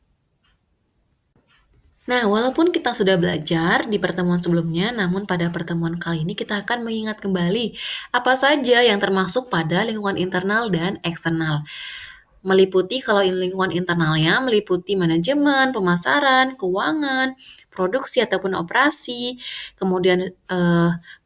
Nah, walaupun kita sudah belajar di pertemuan sebelumnya, namun pada pertemuan kali ini kita akan mengingat kembali apa saja yang termasuk pada lingkungan internal dan eksternal. Meliputi kalau lingkungan internalnya meliputi manajemen, pemasaran, keuangan, produksi ataupun operasi, kemudian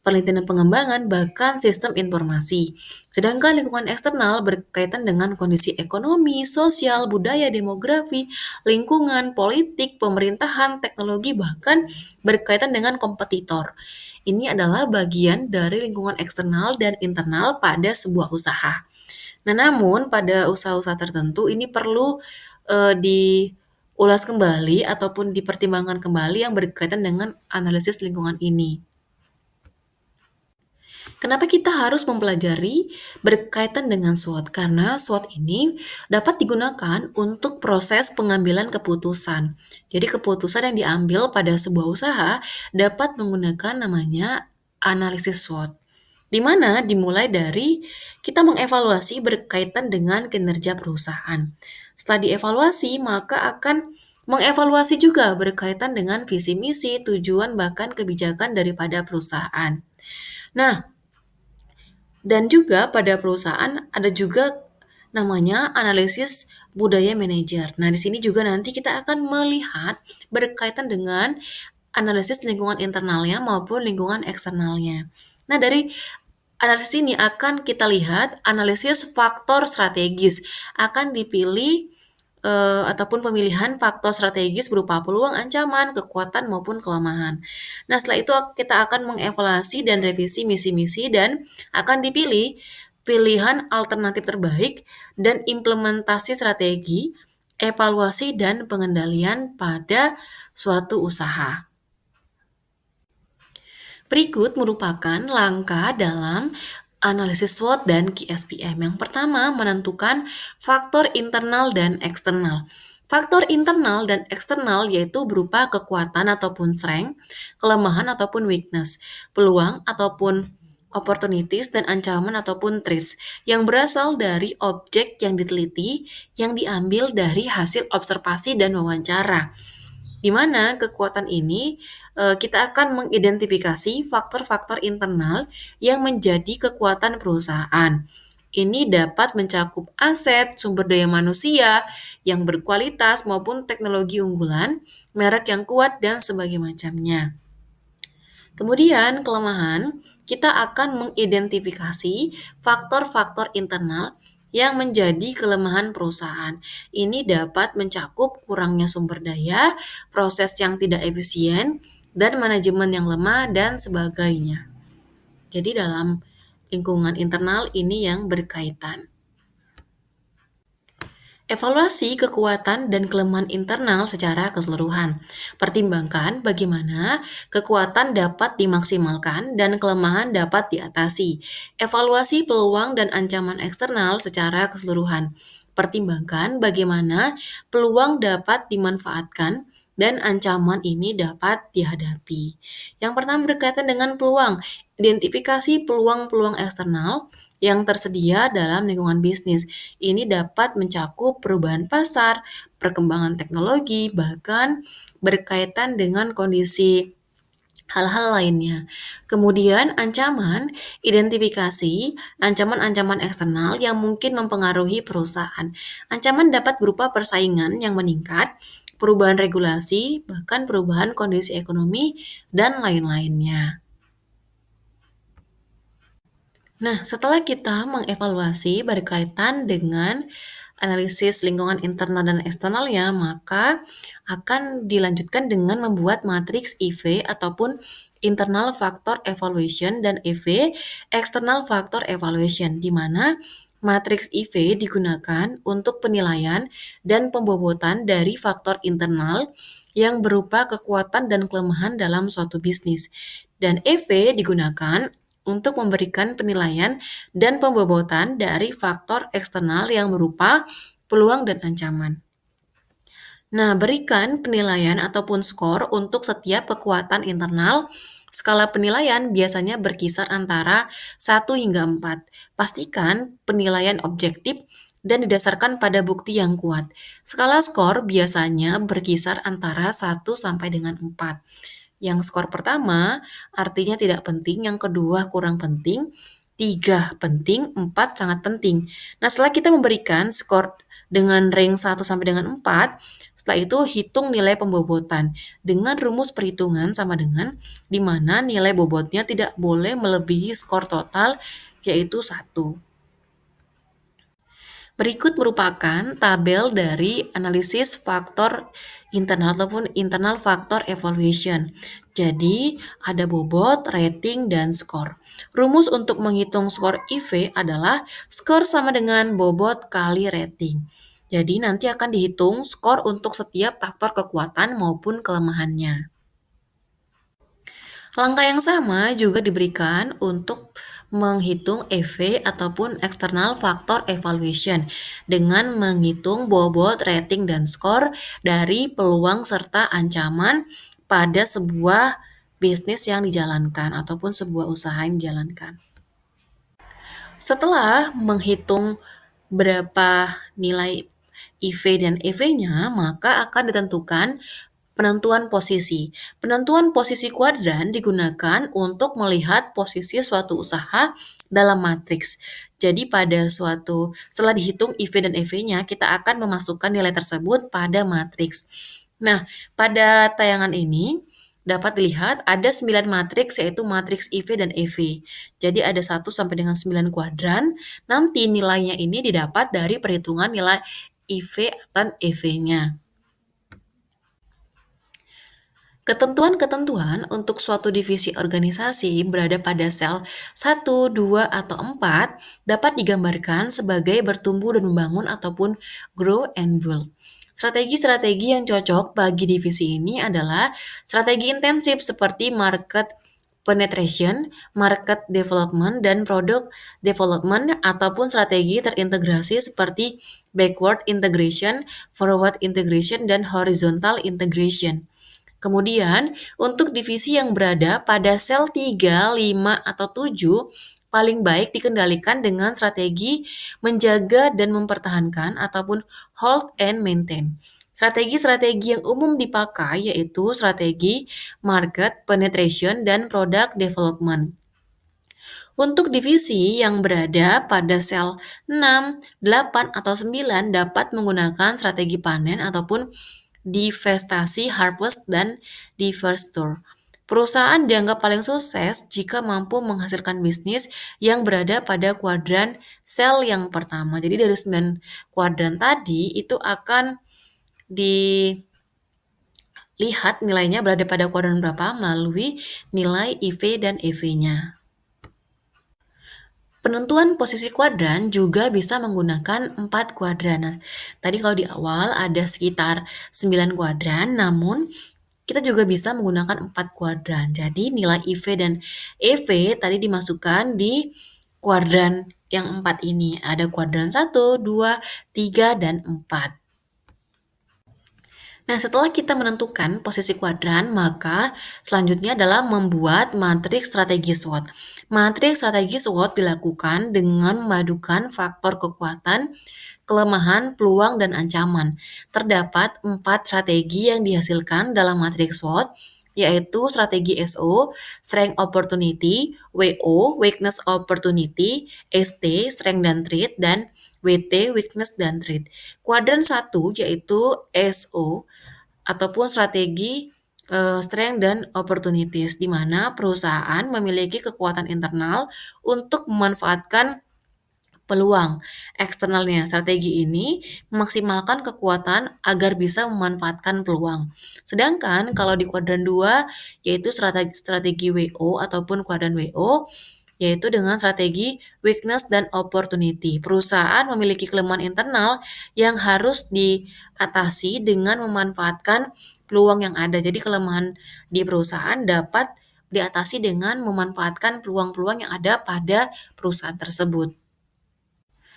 penelitian dan pengembangan, bahkan sistem informasi. Sedangkan lingkungan eksternal berkaitan dengan kondisi ekonomi, sosial, budaya, demografi, lingkungan, politik, pemerintahan, teknologi, bahkan berkaitan dengan kompetitor. Ini adalah bagian dari lingkungan eksternal dan internal pada sebuah usaha. Nah, namun pada usaha-usaha tertentu ini perlu diulas kembali ataupun dipertimbangkan kembali yang berkaitan dengan analisis lingkungan ini. Kenapa kita harus mempelajari berkaitan dengan SWOT? Karena SWOT ini dapat digunakan untuk proses pengambilan keputusan. Jadi keputusan yang diambil pada sebuah usaha dapat menggunakan namanya analisis SWOT. Di mana dimulai dari kita mengevaluasi berkaitan dengan kinerja perusahaan. Setelah dievaluasi, maka akan mengevaluasi juga berkaitan dengan visi misi, tujuan, bahkan kebijakan daripada perusahaan. Nah, dan juga pada perusahaan ada juga namanya analisis budaya manajer. Nah, di sini juga nanti kita akan melihat berkaitan dengan analisis lingkungan internalnya maupun lingkungan eksternalnya. Nah, dari analisis ini akan kita lihat analisis faktor strategis. Akan dipilih ataupun pemilihan faktor strategis berupa peluang, ancaman, kekuatan, maupun kelemahan. Nah, setelah itu kita akan mengevaluasi dan revisi misi-misi dan akan dipilih pilihan alternatif terbaik dan implementasi strategi, evaluasi, dan pengendalian pada suatu usaha. Berikut merupakan langkah dalam analisis SWOT dan KSPM. Yang pertama, menentukan faktor internal dan eksternal. Faktor internal dan eksternal yaitu berupa kekuatan ataupun strength, kelemahan ataupun weakness, peluang ataupun opportunities, dan ancaman ataupun threats yang berasal dari objek yang diteliti yang diambil dari hasil observasi dan wawancara. Di mana kekuatan ini kita akan mengidentifikasi faktor-faktor internal yang menjadi kekuatan perusahaan. Ini dapat mencakup aset, sumber daya manusia yang berkualitas maupun teknologi unggulan, merek yang kuat, dan sebagainya macamnya. Kemudian kelemahan, kita akan mengidentifikasi faktor-faktor internal yang menjadi kelemahan perusahaan. Ini dapat mencakup kurangnya sumber daya, proses yang tidak efisien, dan manajemen yang lemah, dan sebagainya. Jadi dalam lingkungan internal ini yang berkaitan. Evaluasi kekuatan dan kelemahan internal secara keseluruhan. Pertimbangkan bagaimana kekuatan dapat dimaksimalkan dan kelemahan dapat diatasi. Evaluasi peluang dan ancaman eksternal secara keseluruhan. Pertimbangkan bagaimana peluang dapat dimanfaatkan dan ancaman ini dapat dihadapi. Yang pertama berkaitan dengan peluang. Identifikasi peluang-peluang eksternal yang tersedia dalam lingkungan bisnis. Ini dapat mencakup perubahan pasar, perkembangan teknologi, bahkan berkaitan dengan kondisi hal-hal lainnya. Kemudian ancaman, identifikasi ancaman-ancaman eksternal yang mungkin mempengaruhi perusahaan. Ancaman dapat berupa persaingan yang meningkat, perubahan regulasi, bahkan perubahan kondisi ekonomi, dan lain-lainnya. Nah, setelah kita mengevaluasi berkaitan dengan analisis lingkungan internal dan eksternalnya, maka akan dilanjutkan dengan membuat matriks IV ataupun internal factor evaluation dan EV external factor evaluation, di mana matriks IV digunakan untuk penilaian dan pembobotan dari faktor internal yang berupa kekuatan dan kelemahan dalam suatu bisnis. Dan EV digunakan untuk memberikan penilaian dan pembobotan dari faktor eksternal yang berupa peluang dan ancaman. Nah, berikan penilaian ataupun skor untuk setiap kekuatan internal. Skala penilaian biasanya berkisar antara 1 hingga 4. Pastikan penilaian objektif dan didasarkan pada bukti yang kuat. Skala skor biasanya berkisar antara 1 sampai dengan 4. Yang skor pertama artinya tidak penting, yang kedua kurang penting, 3 penting, 4 sangat penting. Nah, setelah kita memberikan skor dengan rank 1 sampai dengan 4, setelah itu hitung nilai pembobotan dengan rumus perhitungan sama dengan di mana nilai bobotnya tidak boleh melebihi skor total yaitu 1. Berikut merupakan tabel dari analisis faktor internal ataupun internal factor evaluation. Jadi, ada bobot, rating, dan skor. Rumus untuk menghitung skor IV adalah skor sama dengan bobot kali rating. Jadi, nanti akan dihitung skor untuk setiap faktor kekuatan maupun kelemahannya. Langkah yang sama juga diberikan untuk menghitung EV ataupun external factor evaluation dengan menghitung bobot, rating, dan skor dari peluang serta ancaman pada sebuah bisnis yang dijalankan ataupun sebuah usaha yang dijalankan. Setelah menghitung berapa nilai IV dan EV-nya, maka akan ditentukan penentuan posisi. Penentuan posisi kuadran digunakan untuk melihat posisi suatu usaha dalam matriks. Jadi setelah dihitung IV dan EV-nya, kita akan memasukkan nilai tersebut pada matriks. Nah, pada tayangan ini dapat dilihat ada 9 matriks, yaitu matriks IV dan EV. Jadi ada 1 sampai dengan 9 kuadran. Nanti nilainya ini didapat dari perhitungan nilai IV dan EV-nya. Ketentuan-ketentuan untuk suatu divisi organisasi berada pada sel 1, 2, atau 4 dapat digambarkan sebagai bertumbuh dan membangun ataupun grow and build. Strategi-strategi yang cocok bagi divisi ini adalah strategi intensif seperti market penetration, market development, dan product development, ataupun strategi terintegrasi seperti backward integration, forward integration, dan horizontal integration. Kemudian, untuk divisi yang berada pada sel 3, 5, atau 7, paling baik dikendalikan dengan strategi menjaga dan mempertahankan ataupun hold and maintain. Strategi-strategi yang umum dipakai yaitu strategi market penetration dan product development. Untuk divisi yang berada pada sel 6, 8, atau 9 dapat menggunakan strategi panen ataupun divestasi, harvest, dan divestiture. Perusahaan dianggap paling sukses jika mampu menghasilkan bisnis yang berada pada kuadran sel yang pertama. Jadi dari 9 kuadran tadi itu akan dilihat nilainya berada pada kuadran berapa melalui nilai IV dan EV-nya. Penentuan posisi kuadran juga bisa menggunakan 4 kuadran. Nah, tadi kalau di awal ada sekitar 9 kuadran, namun kita juga bisa menggunakan 4 kuadran. Jadi nilai IV dan EV tadi dimasukkan di kuadran yang 4 ini. Ada kuadran 1, 2, 3, dan 4. Nah, setelah kita menentukan posisi kuadran, maka selanjutnya adalah membuat matriks strategi SWOT. Matriks strategi SWOT dilakukan dengan memadukan faktor kekuatan, kelemahan, peluang, dan ancaman. Terdapat 4 strategi yang dihasilkan dalam matriks SWOT, yaitu strategi SO, Strength Opportunity, WO, Weakness Opportunity, ST, Strength dan Threat, dan WT, Weakness dan Threat. Kuadran 1 yaitu SO, ataupun strategi strength dan opportunities, di mana perusahaan memiliki kekuatan internal untuk memanfaatkan peluang eksternalnya. Strategi ini memaksimalkan kekuatan agar bisa memanfaatkan peluang. Sedangkan kalau di kuadran 2 yaitu strategi WO ataupun kuadran WO yaitu dengan strategi weakness dan opportunity. Perusahaan memiliki kelemahan internal yang harus diatasi dengan memanfaatkan peluang yang ada. Jadi kelemahan di perusahaan dapat diatasi dengan memanfaatkan peluang-peluang yang ada pada perusahaan tersebut.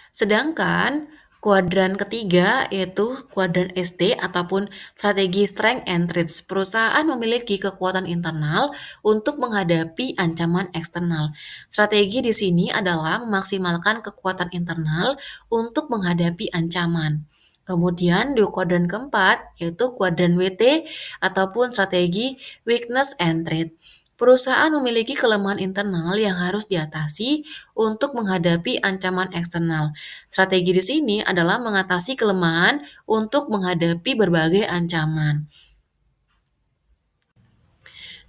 Sedangkan kuadran ketiga yaitu kuadran ST ataupun strategi strength and threats. Perusahaan memiliki kekuatan internal untuk menghadapi ancaman eksternal. Strategi di sini adalah memaksimalkan kekuatan internal untuk menghadapi ancaman. Kemudian di kuadran keempat yaitu kuadran WT ataupun strategi weakness and threat. Perusahaan memiliki kelemahan internal yang harus diatasi untuk menghadapi ancaman eksternal. Strategi di sini adalah mengatasi kelemahan untuk menghadapi berbagai ancaman.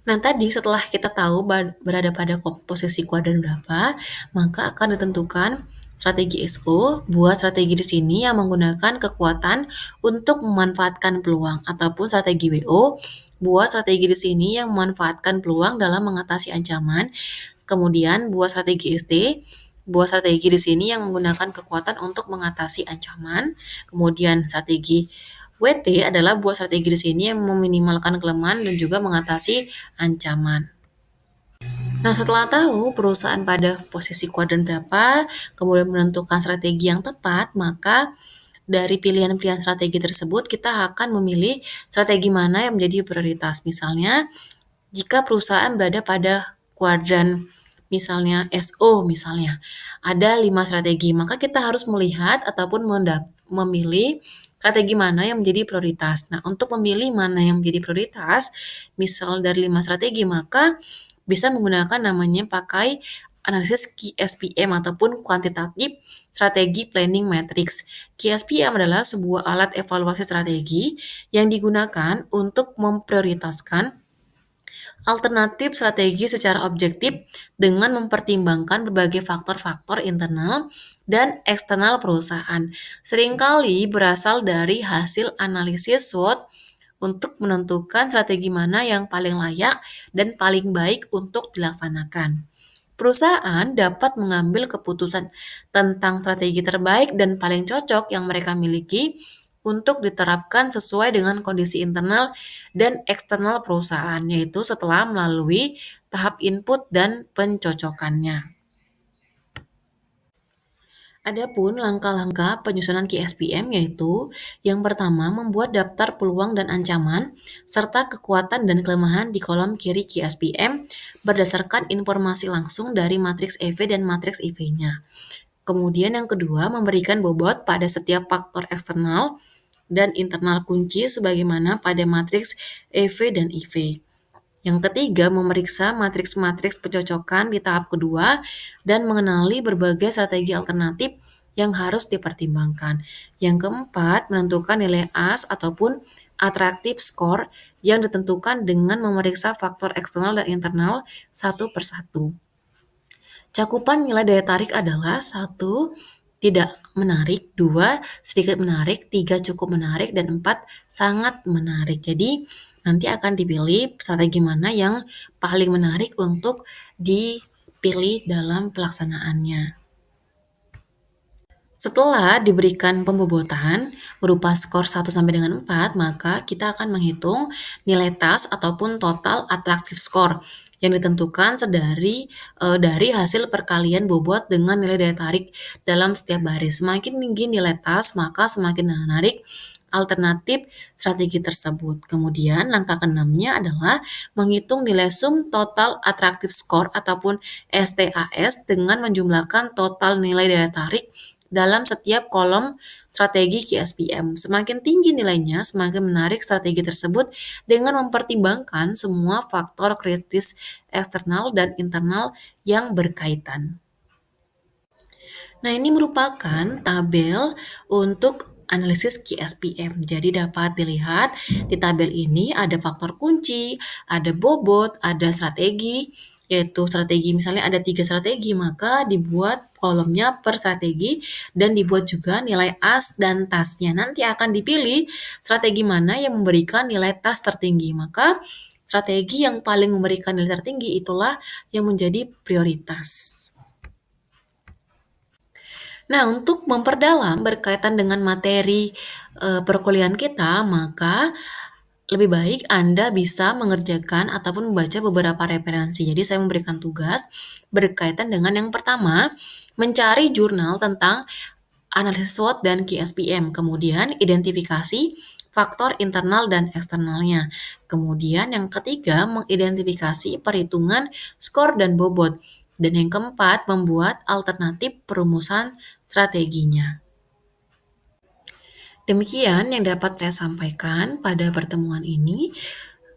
Nah, tadi setelah kita tahu berada pada posisi kuadran berapa, maka akan ditentukan strategi SO. Buat strategi di sini yang menggunakan kekuatan untuk memanfaatkan peluang, ataupun strategi WO. Buat strategi di sini yang memanfaatkan peluang dalam mengatasi ancaman. Kemudian buat strategi ST. Buat strategi di sini yang menggunakan kekuatan untuk mengatasi ancaman. Kemudian strategi WT adalah buat strategi di sini yang meminimalkan kelemahan dan juga mengatasi ancaman. Nah, setelah tahu perusahaan pada posisi kuadran berapa, kemudian menentukan strategi yang tepat, maka dari pilihan-pilihan strategi tersebut kita akan memilih strategi mana yang menjadi prioritas. Misalnya, jika perusahaan berada pada kuadran misalnya SO misalnya, ada 5 strategi, maka kita harus melihat ataupun memilih strategi mana yang menjadi prioritas. Nah, untuk memilih mana yang menjadi prioritas, misal dari 5 strategi, maka bisa menggunakan namanya pakai analisis QSPM ataupun kuantitatif strategi planning matrix. QSPM adalah sebuah alat evaluasi strategi yang digunakan untuk memprioritaskan alternatif strategi secara objektif dengan mempertimbangkan berbagai faktor-faktor internal dan eksternal perusahaan. Seringkali berasal dari hasil analisis SWOT untuk menentukan strategi mana yang paling layak dan paling baik untuk dilaksanakan. Perusahaan dapat mengambil keputusan tentang strategi terbaik dan paling cocok yang mereka miliki untuk diterapkan sesuai dengan kondisi internal dan eksternal perusahaan, yaitu setelah melalui tahap input dan pencocokannya. Adapun langkah-langkah penyusunan KSPM yaitu yang pertama membuat daftar peluang dan ancaman serta kekuatan dan kelemahan di kolom kiri KSPM berdasarkan informasi langsung dari matriks EV dan matriks IV-nya. Kemudian yang kedua memberikan bobot pada setiap faktor eksternal dan internal kunci sebagaimana pada matriks EV dan IV. Yang ketiga, memeriksa matriks-matriks pencocokan di tahap kedua dan mengenali berbagai strategi alternatif yang harus dipertimbangkan. Yang keempat, menentukan nilai AS ataupun attractive score yang ditentukan dengan memeriksa faktor eksternal dan internal satu persatu. Cakupan nilai daya tarik adalah 1. Tidak menarik, 2. Sedikit menarik, 3. Cukup menarik, dan 4. Sangat menarik. Jadi nanti akan dipilih strategi mana yang paling menarik untuk dipilih dalam pelaksanaannya. Setelah diberikan pembobotan berupa skor 1 sampai dengan 4, maka kita akan menghitung nilai TAS ataupun total attractive score yang ditentukan dari hasil perkalian bobot dengan nilai daya tarik dalam setiap baris. Semakin tinggi nilai TAS, maka semakin menarik alternatif strategi tersebut. Kemudian langkah keenamnya adalah menghitung nilai sum total attractive score ataupun STAS dengan menjumlahkan total nilai daya tarik dalam setiap kolom strategi KSPM. Semakin tinggi nilainya, semakin menarik strategi tersebut dengan mempertimbangkan semua faktor kritis eksternal dan internal yang berkaitan. Nah, ini merupakan tabel untuk analisis QSPM. Jadi dapat dilihat di tabel ini ada faktor kunci, ada bobot, ada strategi, yaitu strategi misalnya ada 3 strategi, maka dibuat kolomnya per strategi dan dibuat juga nilai as dan tasnya. Nanti akan dipilih strategi mana yang memberikan nilai tas tertinggi. Maka strategi yang paling memberikan nilai tertinggi itulah yang menjadi prioritas. Nah, untuk memperdalam berkaitan dengan materi perkuliahan kita, maka lebih baik Anda bisa mengerjakan ataupun membaca beberapa referensi. Jadi saya memberikan tugas berkaitan dengan yang pertama, mencari jurnal tentang analisis SWOT dan QSPM. Kemudian identifikasi faktor internal dan eksternalnya. Kemudian yang ketiga, mengidentifikasi perhitungan skor dan bobot. Dan yang keempat, membuat alternatif perumusan strateginya. Demikian yang dapat saya sampaikan pada pertemuan ini.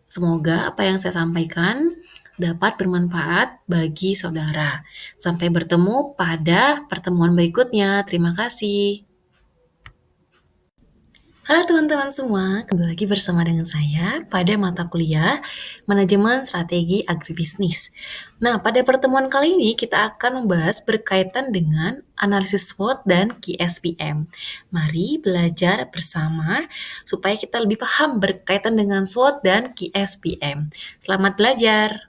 Semoga apa yang saya sampaikan dapat bermanfaat bagi saudara. Sampai bertemu pada pertemuan berikutnya. Terima kasih. Halo teman-teman semua, kembali lagi bersama dengan saya pada mata kuliah Manajemen Strategi Agribisnis. Nah, pada pertemuan kali ini kita akan membahas berkaitan dengan analisis SWOT dan QSPM. Mari belajar bersama supaya kita lebih paham berkaitan dengan SWOT dan QSPM. Selamat belajar!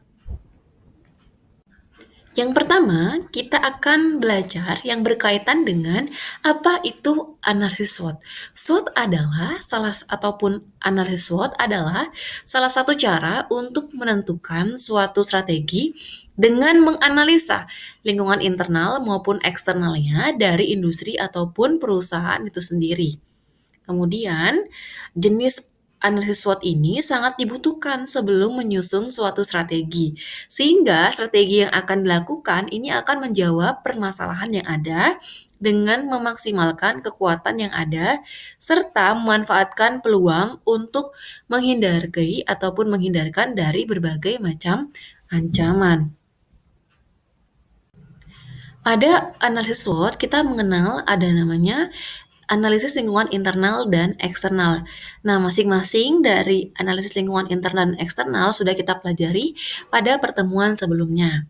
Yang pertama, kita akan belajar yang berkaitan dengan apa itu analisis SWOT. SWOT adalah analisis SWOT adalah salah satu cara untuk menentukan suatu strategi dengan menganalisa lingkungan internal maupun eksternalnya dari industri ataupun perusahaan itu sendiri. Kemudian, jenis analisis SWOT ini sangat dibutuhkan sebelum menyusun suatu strategi. Sehingga strategi yang akan dilakukan ini akan menjawab permasalahan yang ada dengan memaksimalkan kekuatan yang ada serta memanfaatkan peluang untuk menghindarkan dari berbagai macam ancaman. Pada analisis SWOT, kita mengenal ada namanya analisis lingkungan internal dan eksternal. Nah, masing-masing dari analisis lingkungan internal dan eksternal sudah kita pelajari pada pertemuan sebelumnya.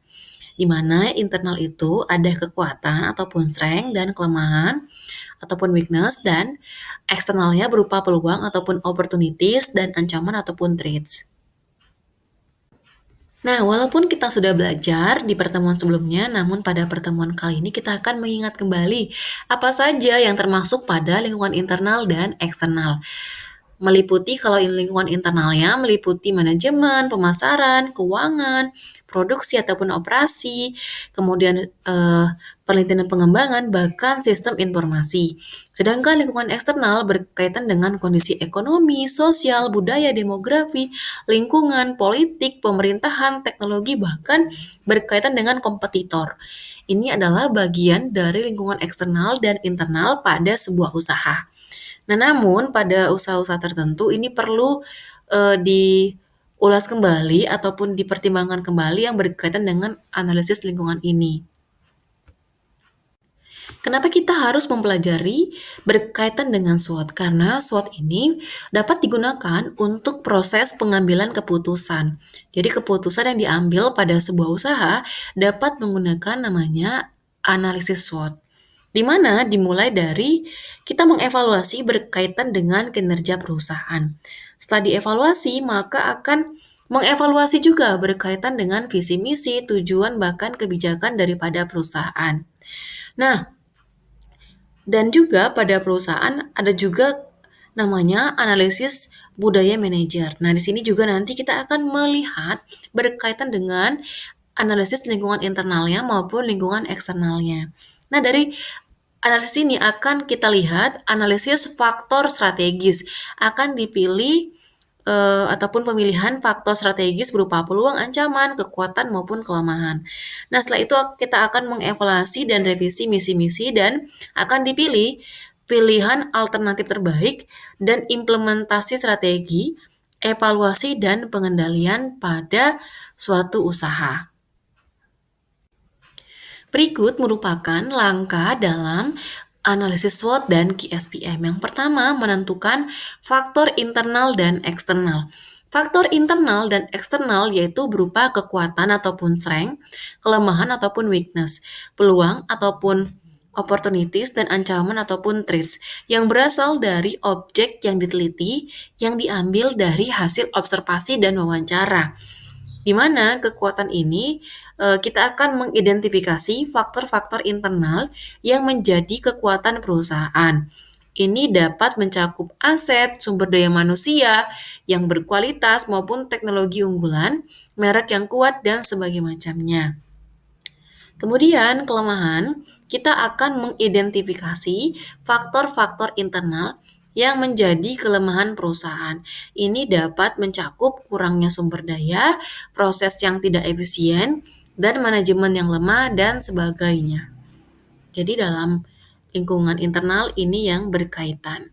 Di mana internal itu ada kekuatan ataupun strength dan kelemahan ataupun weakness, dan eksternalnya berupa peluang ataupun opportunities dan ancaman ataupun threats. Nah, walaupun kita sudah belajar di pertemuan sebelumnya, namun pada pertemuan kali ini kita akan mengingat kembali apa saja yang termasuk pada lingkungan internal dan eksternal. Meliputi kalau lingkungan internalnya meliputi manajemen, pemasaran, keuangan, produksi ataupun operasi, kemudian penelitian dan pengembangan, bahkan sistem informasi. Sedangkan lingkungan eksternal berkaitan dengan kondisi ekonomi, sosial, budaya, demografi, lingkungan, politik, pemerintahan, teknologi, bahkan berkaitan dengan kompetitor. Ini adalah bagian dari lingkungan eksternal dan internal pada sebuah usaha. Nah, namun pada usaha-usaha tertentu ini perlu diulas kembali ataupun dipertimbangkan kembali yang berkaitan dengan analisis lingkungan ini. Kenapa kita harus mempelajari berkaitan dengan SWOT? Karena SWOT ini dapat digunakan untuk proses pengambilan keputusan. Jadi keputusan yang diambil pada sebuah usaha dapat menggunakan namanya analisis SWOT. Di mana dimulai dari kita mengevaluasi berkaitan dengan kinerja perusahaan. Setelah dievaluasi, maka akan mengevaluasi juga berkaitan dengan visi misi, tujuan, bahkan kebijakan daripada perusahaan. Nah, dan juga pada perusahaan ada juga namanya analisis budaya manajer. Nah, di sini juga nanti kita akan melihat berkaitan dengan analisis lingkungan internalnya maupun lingkungan eksternalnya. Nah, dari analisis ini akan kita lihat analisis faktor strategis. Akan dipilih ataupun pemilihan faktor strategis berupa peluang, ancaman, kekuatan, maupun kelemahan. Nah, setelah itu kita akan mengevaluasi dan revisi misi-misi dan akan dipilih pilihan alternatif terbaik dan implementasi strategi, evaluasi, dan pengendalian pada suatu usaha. Berikut merupakan langkah dalam Analisis SWOT dan KSPM. Yang pertama, menentukan faktor internal dan eksternal. Faktor internal dan eksternal yaitu berupa kekuatan ataupun strength, kelemahan ataupun weakness, peluang ataupun opportunities, dan ancaman ataupun threats yang berasal dari objek yang diteliti yang diambil dari hasil observasi dan wawancara. Di mana kekuatan ini kita akan mengidentifikasi faktor-faktor internal yang menjadi kekuatan perusahaan. Ini dapat mencakup aset, sumber daya manusia yang berkualitas maupun teknologi unggulan, merek yang kuat, dan sebagainya macamnya. Kemudian kelemahan, kita akan mengidentifikasi faktor-faktor internal yang menjadi kelemahan perusahaan. Ini dapat mencakup kurangnya sumber daya, proses yang tidak efisien, dan manajemen yang lemah, dan sebagainya. Jadi dalam lingkungan internal ini yang berkaitan.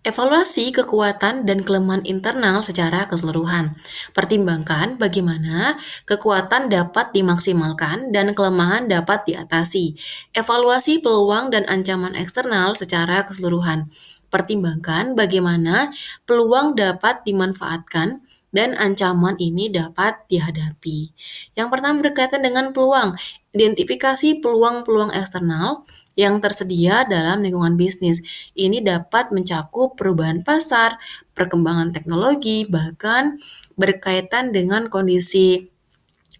Evaluasi kekuatan dan kelemahan internal secara keseluruhan. Pertimbangkan bagaimana kekuatan dapat dimaksimalkan dan kelemahan dapat diatasi. Evaluasi peluang dan ancaman eksternal secara keseluruhan. Pertimbangkan bagaimana peluang dapat dimanfaatkan dan ancaman ini dapat dihadapi. Yang pertama berkaitan dengan peluang. Identifikasi peluang-peluang eksternal yang tersedia dalam lingkungan bisnis. Ini dapat mencakup perubahan pasar, perkembangan teknologi, bahkan berkaitan dengan kondisi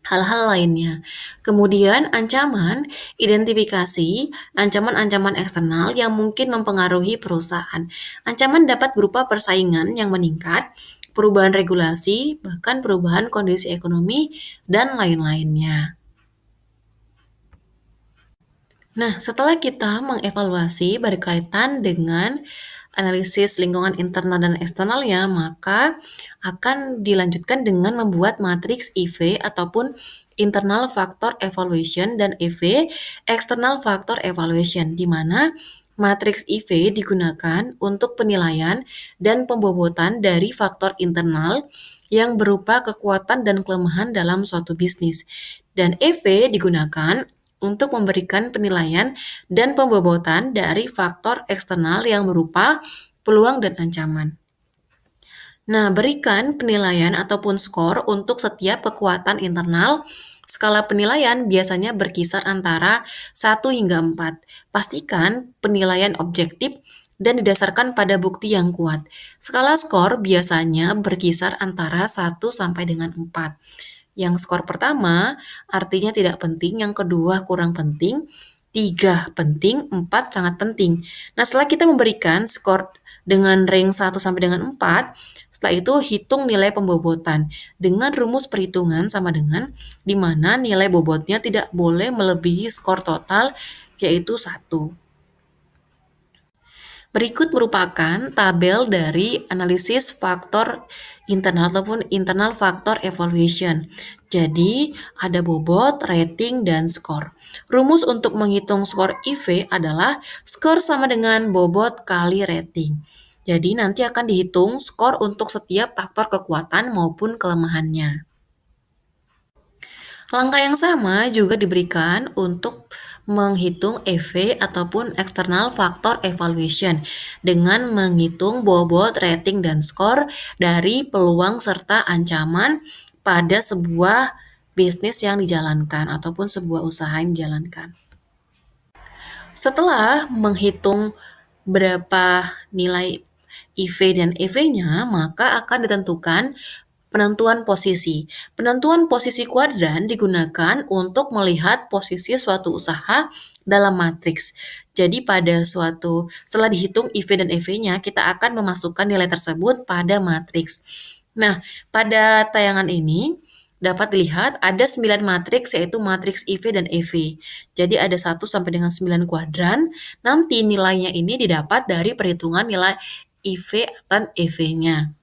hal-hal lainnya. Kemudian ancaman, identifikasi ancaman-ancaman eksternal yang mungkin mempengaruhi perusahaan. Ancaman dapat berupa persaingan yang meningkat, perubahan regulasi, bahkan perubahan kondisi ekonomi, dan lain-lainnya. Nah, setelah kita mengevaluasi berkaitan dengan analisis lingkungan internal dan eksternalnya, maka akan dilanjutkan dengan membuat matriks IV ataupun internal factor evaluation dan EV external factor evaluation, di mana matriks IV digunakan untuk penilaian dan pembobotan dari faktor internal yang berupa kekuatan dan kelemahan dalam suatu bisnis. Dan EV digunakan untuk memberikan penilaian dan pembobotan dari faktor eksternal yang berupa peluang dan ancaman. Nah, berikan penilaian ataupun skor untuk setiap kekuatan internal. Skala penilaian biasanya berkisar antara 1 hingga 4. Pastikan penilaian objektif dan didasarkan pada bukti yang kuat. Skala skor biasanya berkisar antara 1 sampai dengan 4. Yang skor pertama artinya tidak penting, yang kedua kurang penting, 3 penting, 4 sangat penting. Nah, setelah kita memberikan skor dengan range 1 sampai dengan 4, setelah itu hitung nilai pembobotan dengan rumus perhitungan sama dengan di mana nilai bobotnya tidak boleh melebihi skor total yaitu 1. Berikut merupakan tabel dari analisis faktor internal ataupun internal factor evaluation. Jadi, ada bobot, rating, dan skor. Rumus untuk menghitung skor IV adalah skor sama dengan bobot kali rating. Jadi, nanti akan dihitung skor untuk setiap faktor kekuatan maupun kelemahannya. Langkah yang sama juga diberikan untuk menghitung EV ataupun external factor evaluation dengan menghitung bobot, rating, dan skor dari peluang serta ancaman pada sebuah bisnis yang dijalankan ataupun sebuah usaha yang dijalankan. Setelah menghitung berapa nilai IV dan EV-nya, maka akan ditentukan penentuan posisi. Penentuan posisi kuadran digunakan untuk melihat posisi suatu usaha dalam matriks. Jadi setelah dihitung IV dan EV-nya, kita akan memasukkan nilai tersebut pada matriks. Nah, pada tayangan ini dapat dilihat ada 9 matriks yaitu matriks IV dan EV. Jadi ada 1 sampai dengan 9 kuadran. Nanti nilainya ini didapat dari perhitungan nilai IV dan EV-nya.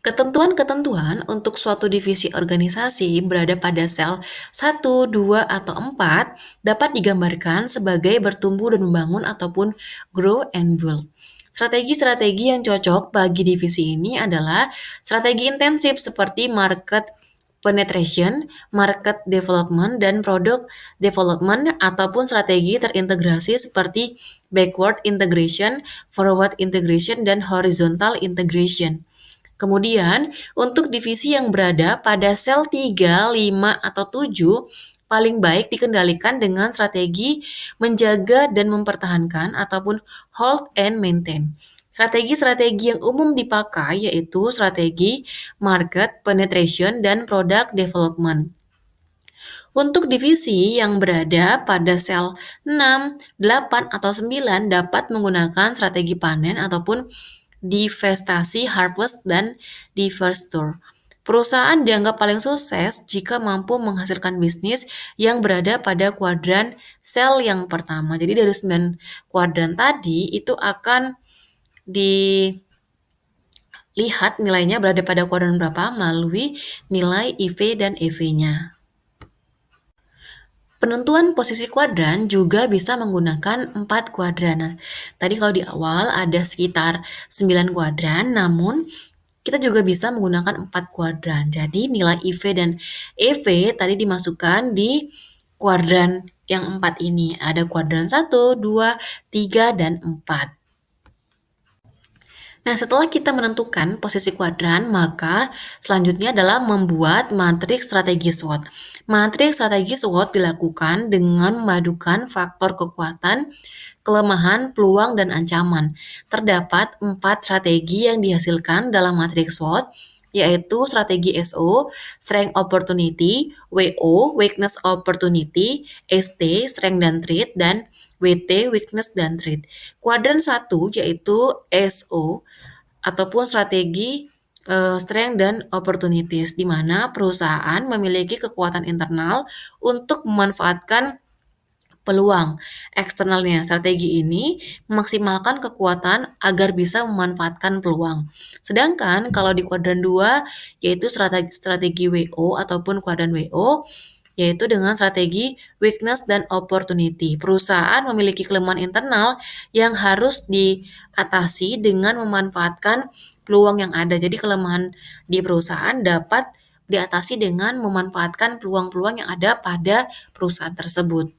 Ketentuan-ketentuan untuk suatu divisi organisasi berada pada sel 1, 2, atau 4 dapat digambarkan sebagai bertumbuh dan membangun ataupun grow and build. Strategi-strategi yang cocok bagi divisi ini adalah strategi intensif seperti market penetration, market development, dan product development ataupun strategi terintegrasi seperti backward integration, forward integration, dan horizontal integration. Kemudian, untuk divisi yang berada pada sel 3, 5, atau 7, paling baik dikendalikan dengan strategi menjaga dan mempertahankan ataupun hold and maintain. Strategi-strategi yang umum dipakai yaitu strategi market penetration dan product development. Untuk divisi yang berada pada sel 6, 8, atau 9 dapat menggunakan strategi panen ataupun divestasi, harvest, dan divestiture. Perusahaan dianggap paling sukses jika mampu menghasilkan bisnis yang berada pada kuadran sel yang pertama. Jadi dari 9 kuadran tadi itu akan dilihat nilainya berada pada kuadran berapa melalui nilai IV dan EV-nya. Penentuan posisi kuadran juga bisa menggunakan 4 kuadran. Nah, tadi kalau di awal ada sekitar 9 kuadran, namun kita juga bisa menggunakan 4 kuadran. Jadi nilai IV dan EV tadi dimasukkan di kuadran yang 4 ini. Ada kuadran 1, 2, 3, dan 4. Nah, setelah kita menentukan posisi kuadran, maka selanjutnya adalah membuat matriks strategi SWOT. Matriks strategi SWOT dilakukan dengan memadukan faktor kekuatan, kelemahan, peluang, dan ancaman. Terdapat 4 strategi yang dihasilkan dalam matriks SWOT, yaitu strategi SO, Strength Opportunity, WO, Weakness Opportunity, ST, Strength dan Threat, dan WT, Weakness dan Threat. Kuadran 1 yaitu SO, ataupun strategi strength dan opportunities, di mana perusahaan memiliki kekuatan internal untuk memanfaatkan peluang eksternalnya. Strategi ini memaksimalkan kekuatan agar bisa memanfaatkan peluang. Sedangkan kalau di kuadran 2 yaitu strategi WO ataupun kuadran WO, yaitu dengan strategi weakness dan opportunity. Perusahaan memiliki kelemahan internal yang harus diatasi dengan memanfaatkan peluang yang ada. Jadi kelemahan di perusahaan dapat diatasi dengan memanfaatkan peluang-peluang yang ada pada perusahaan tersebut.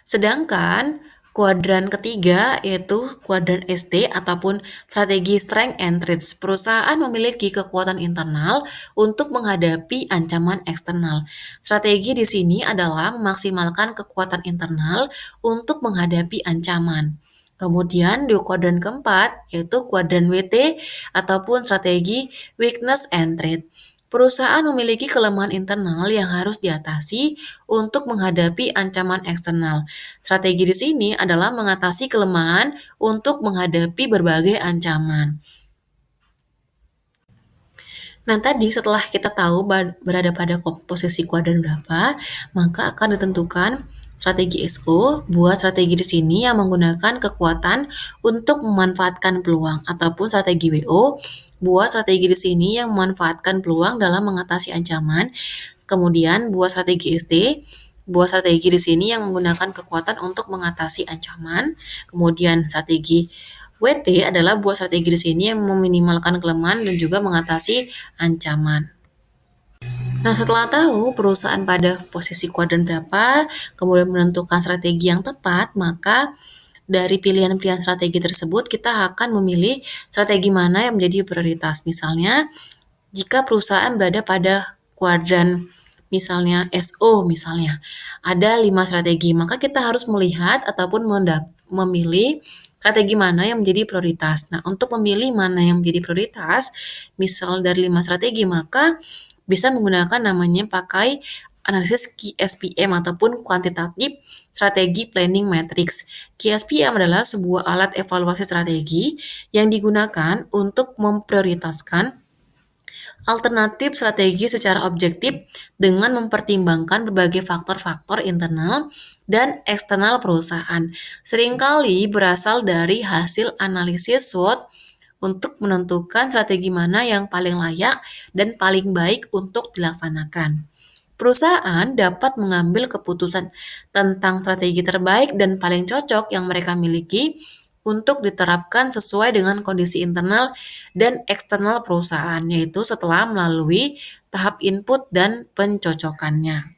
Sedangkan kuadran ketiga yaitu kuadran ST ataupun strategi strength and threats. Perusahaan memiliki kekuatan internal untuk menghadapi ancaman eksternal. Strategi di sini adalah memaksimalkan kekuatan internal untuk menghadapi ancaman. Kemudian di kuadran keempat yaitu kuadran WT ataupun strategi weakness and threat. Perusahaan memiliki kelemahan internal yang harus diatasi untuk menghadapi ancaman eksternal. Strategi di sini adalah mengatasi kelemahan untuk menghadapi berbagai ancaman. Nah, tadi setelah kita tahu berada pada posisi kuadran berapa, maka akan ditentukan strategi SO, buat strategi di sini yang menggunakan kekuatan untuk memanfaatkan peluang, ataupun strategi WO, buat strategi di sini yang memanfaatkan peluang dalam mengatasi ancaman. Kemudian buat strategi ST, buat strategi di sini yang menggunakan kekuatan untuk mengatasi ancaman. Kemudian strategi WT adalah buat strategi di sini yang meminimalkan kelemahan dan juga mengatasi ancaman. Nah, setelah tahu perusahaan pada posisi kuadran berapa, kemudian menentukan strategi yang tepat, maka dari pilihan-pilihan strategi tersebut kita akan memilih strategi mana yang menjadi prioritas. Misalnya, jika perusahaan berada pada kuadran misalnya SO misalnya, ada 5 strategi, maka kita harus melihat ataupun memilih strategi mana yang menjadi prioritas. Nah, untuk memilih mana yang menjadi prioritas, misal dari 5 strategi, maka bisa menggunakan namanya pakai analisis QSPM ataupun Quantitative Strategy Planning Matrix. QSPM adalah sebuah alat evaluasi strategi yang digunakan untuk memprioritaskan alternatif strategi secara objektif dengan mempertimbangkan berbagai faktor-faktor internal dan eksternal perusahaan. Seringkali berasal dari hasil analisis SWOT untuk menentukan strategi mana yang paling layak dan paling baik untuk dilaksanakan. Perusahaan dapat mengambil keputusan tentang strategi terbaik dan paling cocok yang mereka miliki untuk diterapkan sesuai dengan kondisi internal dan eksternal perusahaan, yaitu setelah melalui tahap input dan pencocokannya.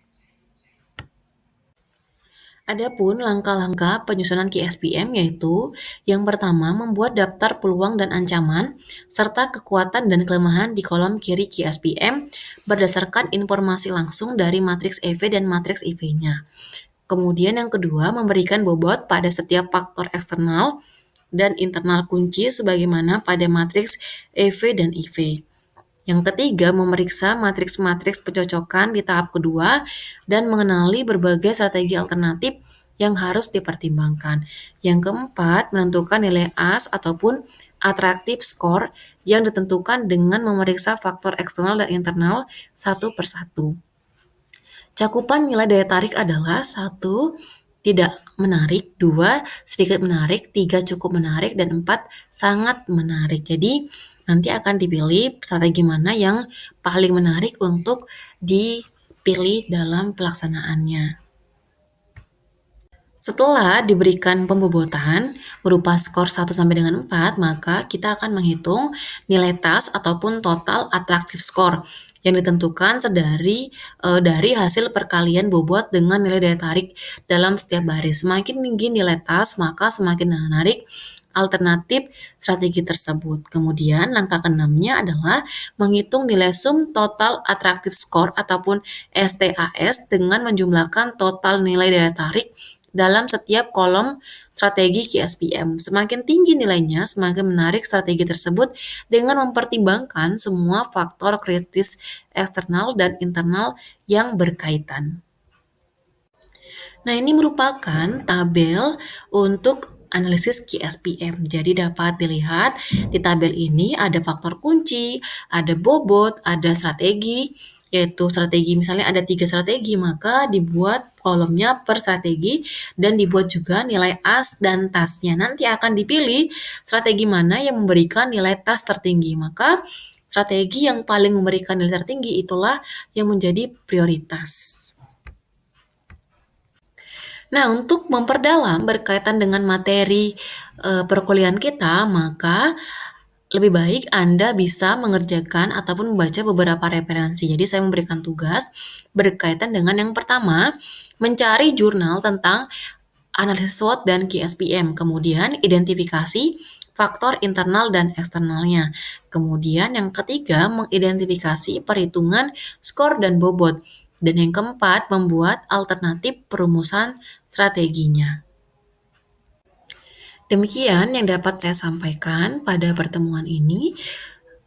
Adapun langkah-langkah penyusunan KSPM yaitu yang pertama membuat daftar peluang dan ancaman serta kekuatan dan kelemahan di kolom kiri KSPM berdasarkan informasi langsung dari matriks EV dan matriks IV-nya. Kemudian yang kedua memberikan bobot pada setiap faktor eksternal dan internal kunci sebagaimana pada matriks EV dan IV. Yang ketiga, memeriksa matriks-matriks pencocokan di tahap kedua dan mengenali berbagai strategi alternatif yang harus dipertimbangkan. Yang keempat, menentukan nilai AS ataupun attractive score yang ditentukan dengan memeriksa faktor eksternal dan internal satu persatu. Cakupan nilai daya tarik adalah 1. Tidak menarik, 2. Sedikit menarik, 3. Cukup menarik, dan 4. Sangat menarik. Jadi nanti akan dipilih strategi mana yang paling menarik untuk dipilih dalam pelaksanaannya. Setelah diberikan pembobotan berupa skor 1 sampai dengan 4, maka kita akan menghitung nilai TAS ataupun total attractive score yang ditentukan dari hasil perkalian bobot dengan nilai daya tarik dalam setiap baris. Semakin tinggi nilai TAS, maka semakin menarik alternatif strategi tersebut. Kemudian langkah keenamnya adalah menghitung nilai sum total attractive score ataupun STAS dengan menjumlahkan total nilai daya tarik dalam setiap kolom strategi KSPM. Semakin tinggi nilainya, semakin menarik strategi tersebut dengan mempertimbangkan semua faktor kritis eksternal dan internal yang berkaitan. Nah, ini merupakan tabel untuk analisis KSPM. Jadi dapat dilihat di tabel ini ada faktor kunci, ada bobot, ada strategi, yaitu strategi misalnya ada 3 strategi, maka dibuat kolomnya per strategi dan dibuat juga nilai AS dan TAS-nya. Nanti akan dipilih strategi mana yang memberikan nilai TAS tertinggi, maka strategi yang paling memberikan nilai tertinggi itulah yang menjadi prioritas. Nah, untuk memperdalam berkaitan dengan materi perkuliahan kita, maka lebih baik Anda bisa mengerjakan ataupun membaca beberapa referensi. Jadi saya memberikan tugas berkaitan dengan yang pertama, mencari jurnal tentang analisis SWOT dan KSPM. Kemudian identifikasi faktor internal dan eksternalnya. Kemudian yang ketiga, mengidentifikasi perhitungan skor dan bobot. Dan yang keempat, membuat alternatif perumusan strateginya. Demikian yang dapat saya sampaikan pada pertemuan ini.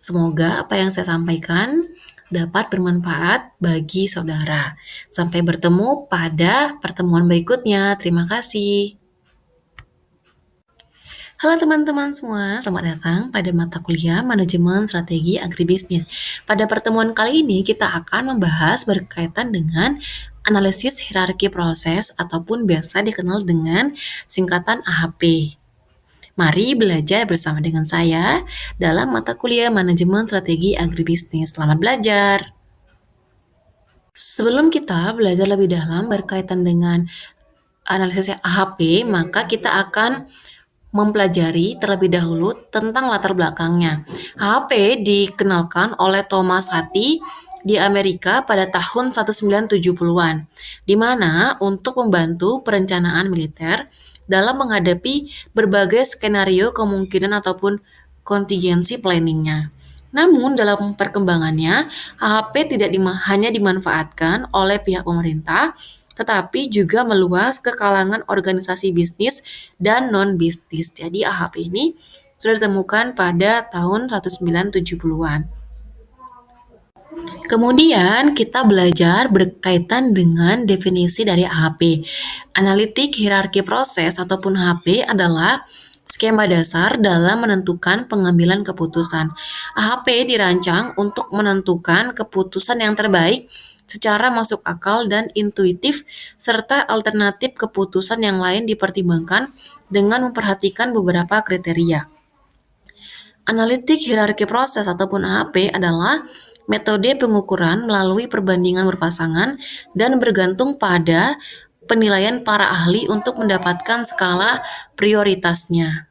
Semoga apa yang saya sampaikan dapat bermanfaat bagi saudara. Sampai bertemu pada pertemuan berikutnya. Terima kasih. Halo teman-teman semua, selamat datang pada mata kuliah Manajemen Strategi Agribisnis. Pada pertemuan kali ini kita akan membahas berkaitan dengan analisis hierarki proses ataupun biasa dikenal dengan singkatan AHP. Mari belajar bersama dengan saya dalam mata kuliah Manajemen Strategi Agribisnis. Selamat belajar! Sebelum kita belajar lebih dalam berkaitan dengan analisis AHP, maka kita akan mempelajari terlebih dahulu tentang latar belakangnya. AHP dikenalkan oleh Thomas Hattie di Amerika pada tahun 1970-an, di mana untuk membantu perencanaan militer dalam menghadapi berbagai skenario kemungkinan ataupun contingency planningnya. Namun dalam perkembangannya, AHP tidak hanya dimanfaatkan oleh pihak pemerintah, tetapi juga meluas ke kalangan organisasi bisnis dan non-bisnis. Jadi AHP ini sudah ditemukan pada tahun 1970-an. Kemudian kita belajar berkaitan dengan definisi dari AHP. Analitik hierarki proses ataupun AHP adalah skema dasar dalam menentukan pengambilan keputusan. AHP dirancang untuk menentukan keputusan yang terbaik secara masuk akal dan intuitif, serta alternatif keputusan yang lain dipertimbangkan dengan memperhatikan beberapa kriteria. Analitik hierarki proses ataupun AHP adalah metode pengukuran melalui perbandingan berpasangan dan bergantung pada penilaian para ahli untuk mendapatkan skala prioritasnya.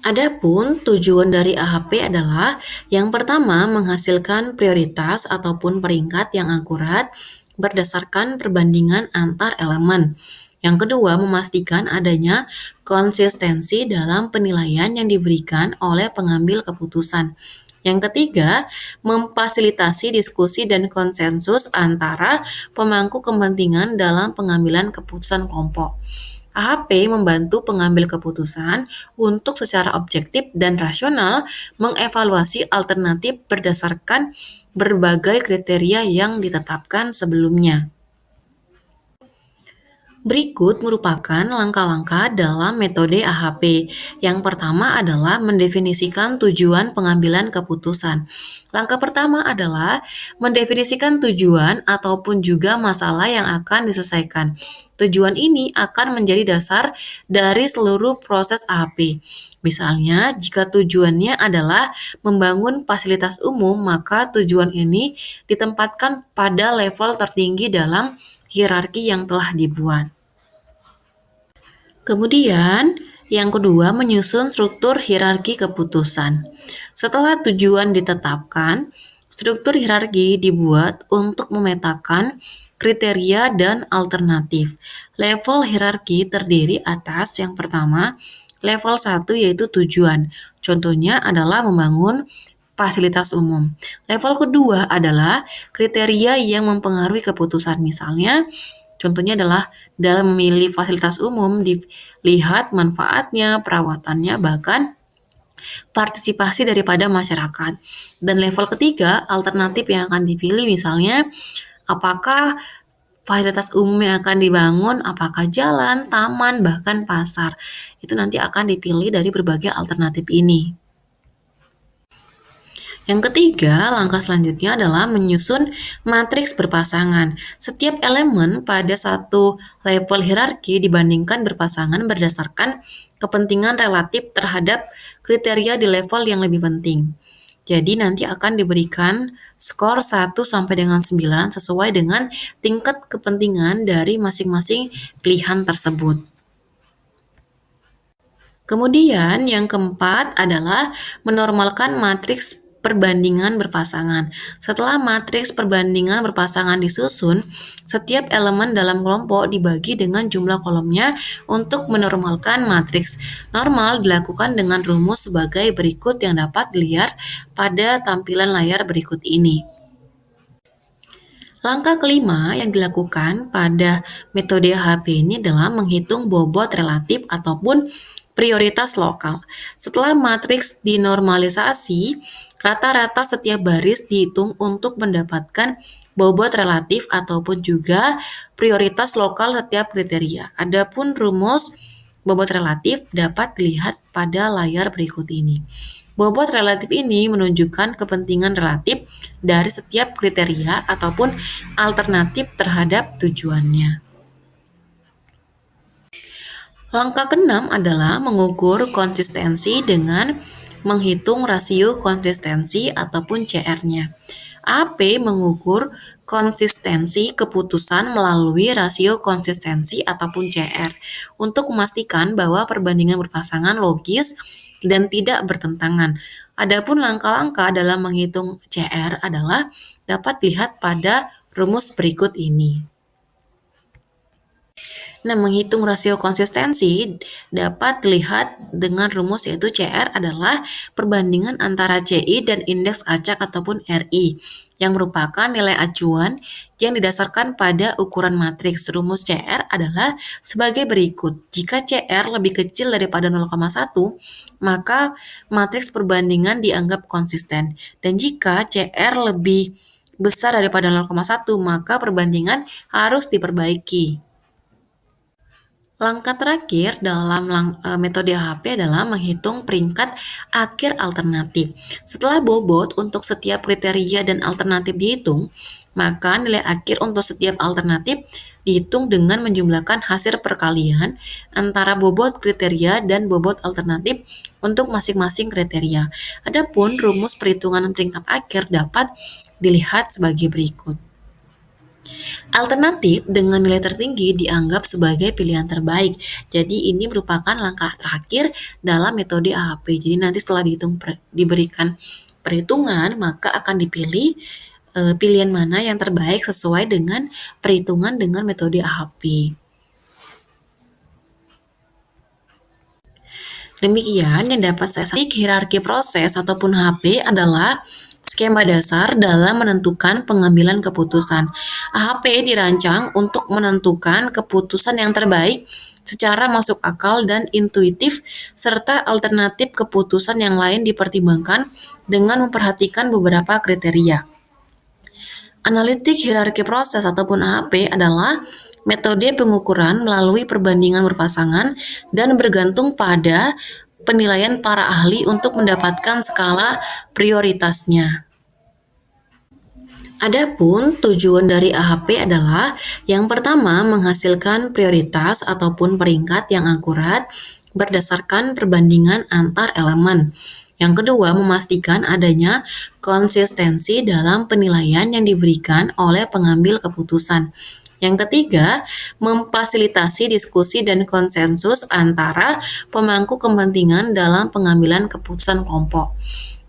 Adapun tujuan dari AHP adalah yang pertama menghasilkan prioritas ataupun peringkat yang akurat berdasarkan perbandingan antar elemen. Yang kedua, memastikan adanya konsistensi dalam penilaian yang diberikan oleh pengambil keputusan. Yang ketiga, memfasilitasi diskusi dan konsensus antara pemangku kepentingan dalam pengambilan keputusan kelompok. AHP membantu pengambil keputusan untuk secara objektif dan rasional mengevaluasi alternatif berdasarkan berbagai kriteria yang ditetapkan sebelumnya. Berikut merupakan langkah-langkah dalam metode AHP. Yang pertama adalah mendefinisikan tujuan pengambilan keputusan. Langkah pertama adalah mendefinisikan tujuan ataupun juga masalah yang akan diselesaikan. Tujuan ini akan menjadi dasar dari seluruh proses AHP. Misalnya, jika tujuannya adalah membangun fasilitas umum, maka tujuan ini ditempatkan pada level tertinggi dalam hierarki yang telah dibuat. Kemudian, yang kedua, menyusun struktur hierarki keputusan. Setelah tujuan ditetapkan, struktur hierarki dibuat untuk memetakan kriteria dan alternatif. Level hierarki terdiri atas yang pertama, level 1 yaitu tujuan. Contohnya adalah membangun fasilitas umum. Level kedua adalah kriteria yang mempengaruhi keputusan. Misalnya, contohnya adalah dalam memilih fasilitas umum dilihat manfaatnya, perawatannya, bahkan partisipasi daripada masyarakat. Dan level ketiga, alternatif yang akan dipilih misalnya apakah fasilitas umum yang akan dibangun, apakah jalan, taman, bahkan pasar. Itu nanti akan dipilih dari berbagai alternatif ini. Yang ketiga, langkah selanjutnya adalah menyusun matriks berpasangan. Setiap elemen pada satu level hierarki dibandingkan berpasangan berdasarkan kepentingan relatif terhadap kriteria di level yang lebih penting. Jadi nanti akan diberikan skor 1 sampai dengan 9 sesuai dengan tingkat kepentingan dari masing-masing pilihan tersebut. Kemudian yang keempat adalah menormalkan matriks perbandingan berpasangan. Setelah matriks perbandingan berpasangan disusun, setiap elemen dalam kelompok dibagi dengan jumlah kolomnya untuk menormalkan matriks. Normal dilakukan dengan rumus sebagai berikut yang dapat dilihat pada tampilan layar berikut ini. Langkah kelima yang dilakukan pada metode AHP ini adalah menghitung bobot relatif ataupun prioritas lokal. Setelah matriks dinormalisasi, rata-rata setiap baris dihitung untuk mendapatkan bobot relatif ataupun juga prioritas lokal setiap kriteria. Adapun rumus bobot relatif dapat dilihat pada layar berikut ini. Bobot relatif ini menunjukkan kepentingan relatif dari setiap kriteria ataupun alternatif terhadap tujuannya. Langkah keenam adalah mengukur konsistensi dengan menghitung rasio konsistensi ataupun CR-nya. AP mengukur konsistensi keputusan melalui rasio konsistensi ataupun CR untuk memastikan bahwa perbandingan berpasangan logis dan tidak bertentangan. Adapun langkah-langkah dalam menghitung CR adalah dapat dilihat pada rumus berikut ini. Nah, menghitung rasio konsistensi dapat dilihat dengan rumus yaitu CR adalah perbandingan antara CI dan indeks acak ataupun RI yang merupakan nilai acuan yang didasarkan pada ukuran matriks. Rumus CR adalah sebagai berikut. Jika CR lebih kecil daripada 0,1, maka matriks perbandingan dianggap konsisten. Dan jika CR lebih besar daripada 0,1, maka perbandingan harus diperbaiki. Langkah terakhir dalam metode AHP adalah menghitung peringkat akhir alternatif. Setelah bobot untuk setiap kriteria dan alternatif dihitung, maka nilai akhir untuk setiap alternatif dihitung dengan menjumlahkan hasil perkalian antara bobot kriteria dan bobot alternatif untuk masing-masing kriteria. Adapun rumus perhitungan peringkat akhir dapat dilihat sebagai berikut. Alternatif dengan nilai tertinggi dianggap sebagai pilihan terbaik. Jadi ini merupakan langkah terakhir dalam metode AHP. Jadi nanti setelah diberikan perhitungan, maka akan dipilih pilihan mana yang terbaik sesuai dengan perhitungan dengan metode AHP. Demikian yang dapat saya sampaikan. Hierarki proses ataupun HP adalah skema dasar dalam menentukan pengambilan keputusan. AHP dirancang untuk menentukan keputusan yang terbaik secara masuk akal dan intuitif, serta alternatif keputusan yang lain dipertimbangkan dengan memperhatikan beberapa kriteria. Analitik hierarki proses ataupun AHP adalah metode pengukuran melalui perbandingan berpasangan dan bergantung pada penilaian para ahli untuk mendapatkan skala prioritasnya. Adapun tujuan dari AHP adalah yang pertama menghasilkan prioritas ataupun peringkat yang akurat berdasarkan perbandingan antar elemen. Yang kedua, memastikan adanya konsistensi dalam penilaian yang diberikan oleh pengambil keputusan. Yang ketiga, memfasilitasi diskusi dan konsensus antara pemangku kepentingan dalam pengambilan keputusan kelompok.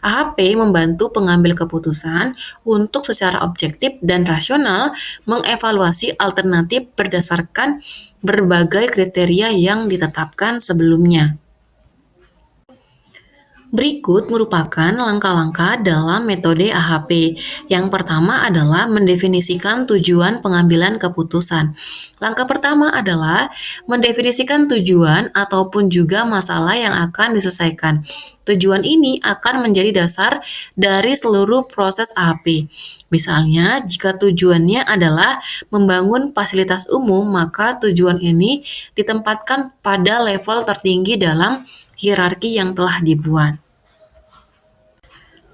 AHP membantu pengambil keputusan untuk secara objektif dan rasional mengevaluasi alternatif berdasarkan berbagai kriteria yang ditetapkan sebelumnya. Berikut merupakan langkah-langkah dalam metode AHP. Yang pertama adalah mendefinisikan tujuan pengambilan keputusan. Langkah pertama adalah mendefinisikan tujuan ataupun juga masalah yang akan diselesaikan. Tujuan ini akan menjadi dasar dari seluruh proses AHP. Misalnya, jika tujuannya adalah membangun fasilitas umum, maka tujuan ini ditempatkan pada level tertinggi dalam hierarki yang telah dibuat.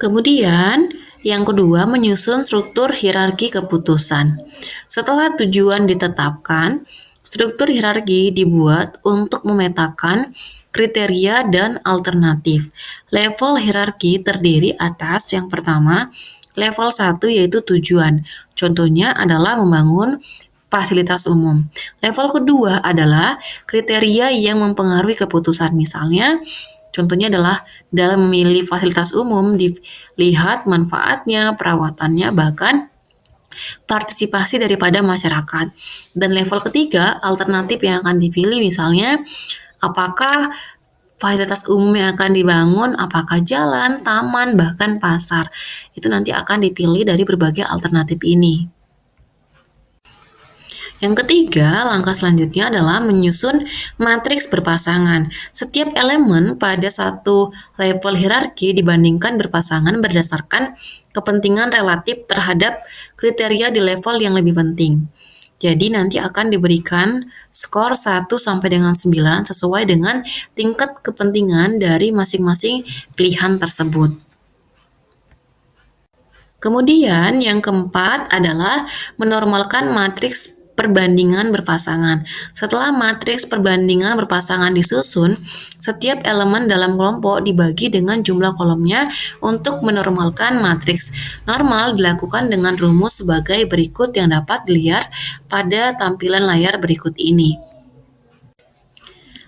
Kemudian, yang kedua, menyusun struktur hierarki keputusan. Setelah tujuan ditetapkan, struktur hierarki dibuat untuk memetakan kriteria dan alternatif. Level hierarki terdiri atas yang pertama, level 1 yaitu tujuan. Contohnya adalah membangun fasilitas umum. Level kedua adalah kriteria yang mempengaruhi keputusan. Misalnya, contohnya adalah dalam memilih fasilitas umum dilihat manfaatnya, perawatannya, bahkan partisipasi daripada masyarakat. Dan level ketiga, alternatif yang akan dipilih misalnya apakah fasilitas umum yang akan dibangun, apakah jalan, taman, bahkan pasar. Itu nanti akan dipilih dari berbagai alternatif ini. Yang ketiga, langkah selanjutnya adalah menyusun matriks berpasangan. Setiap elemen pada satu level hierarki dibandingkan berpasangan berdasarkan kepentingan relatif terhadap kriteria di level yang lebih penting. Jadi nanti akan diberikan skor 1 sampai dengan 9 sesuai dengan tingkat kepentingan dari masing-masing pilihan tersebut. Kemudian yang keempat adalah menormalkan matriks perbandingan berpasangan. Setelah matriks perbandingan berpasangan disusun, setiap elemen dalam kelompok dibagi dengan jumlah kolomnya untuk menormalkan matriks. Normal dilakukan dengan rumus sebagai berikut yang dapat dilihat pada tampilan layar berikut ini.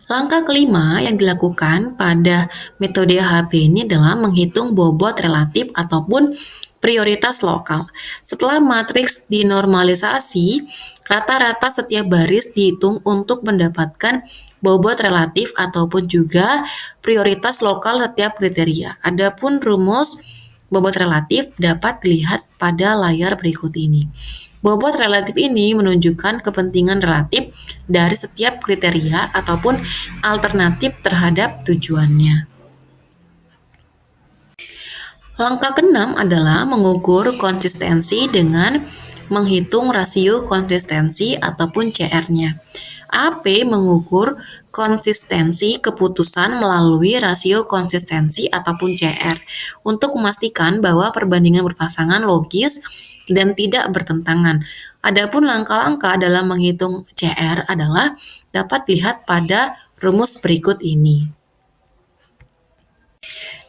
Langkah kelima yang dilakukan pada metode AHP ini adalah menghitung bobot relatif ataupun prioritas lokal. Setelah matriks dinormalisasi, rata-rata setiap baris dihitung untuk mendapatkan bobot relatif ataupun juga prioritas lokal setiap kriteria. Adapun rumus bobot relatif dapat dilihat pada layar berikut ini. Bobot relatif ini menunjukkan kepentingan relatif dari setiap kriteria ataupun alternatif terhadap tujuannya. Langkah keenam adalah mengukur konsistensi dengan menghitung rasio konsistensi ataupun CR-nya. AHP mengukur konsistensi keputusan melalui rasio konsistensi ataupun CR untuk memastikan bahwa perbandingan berpasangan logis dan tidak bertentangan. Adapun langkah-langkah dalam menghitung CR adalah dapat dilihat pada rumus berikut ini.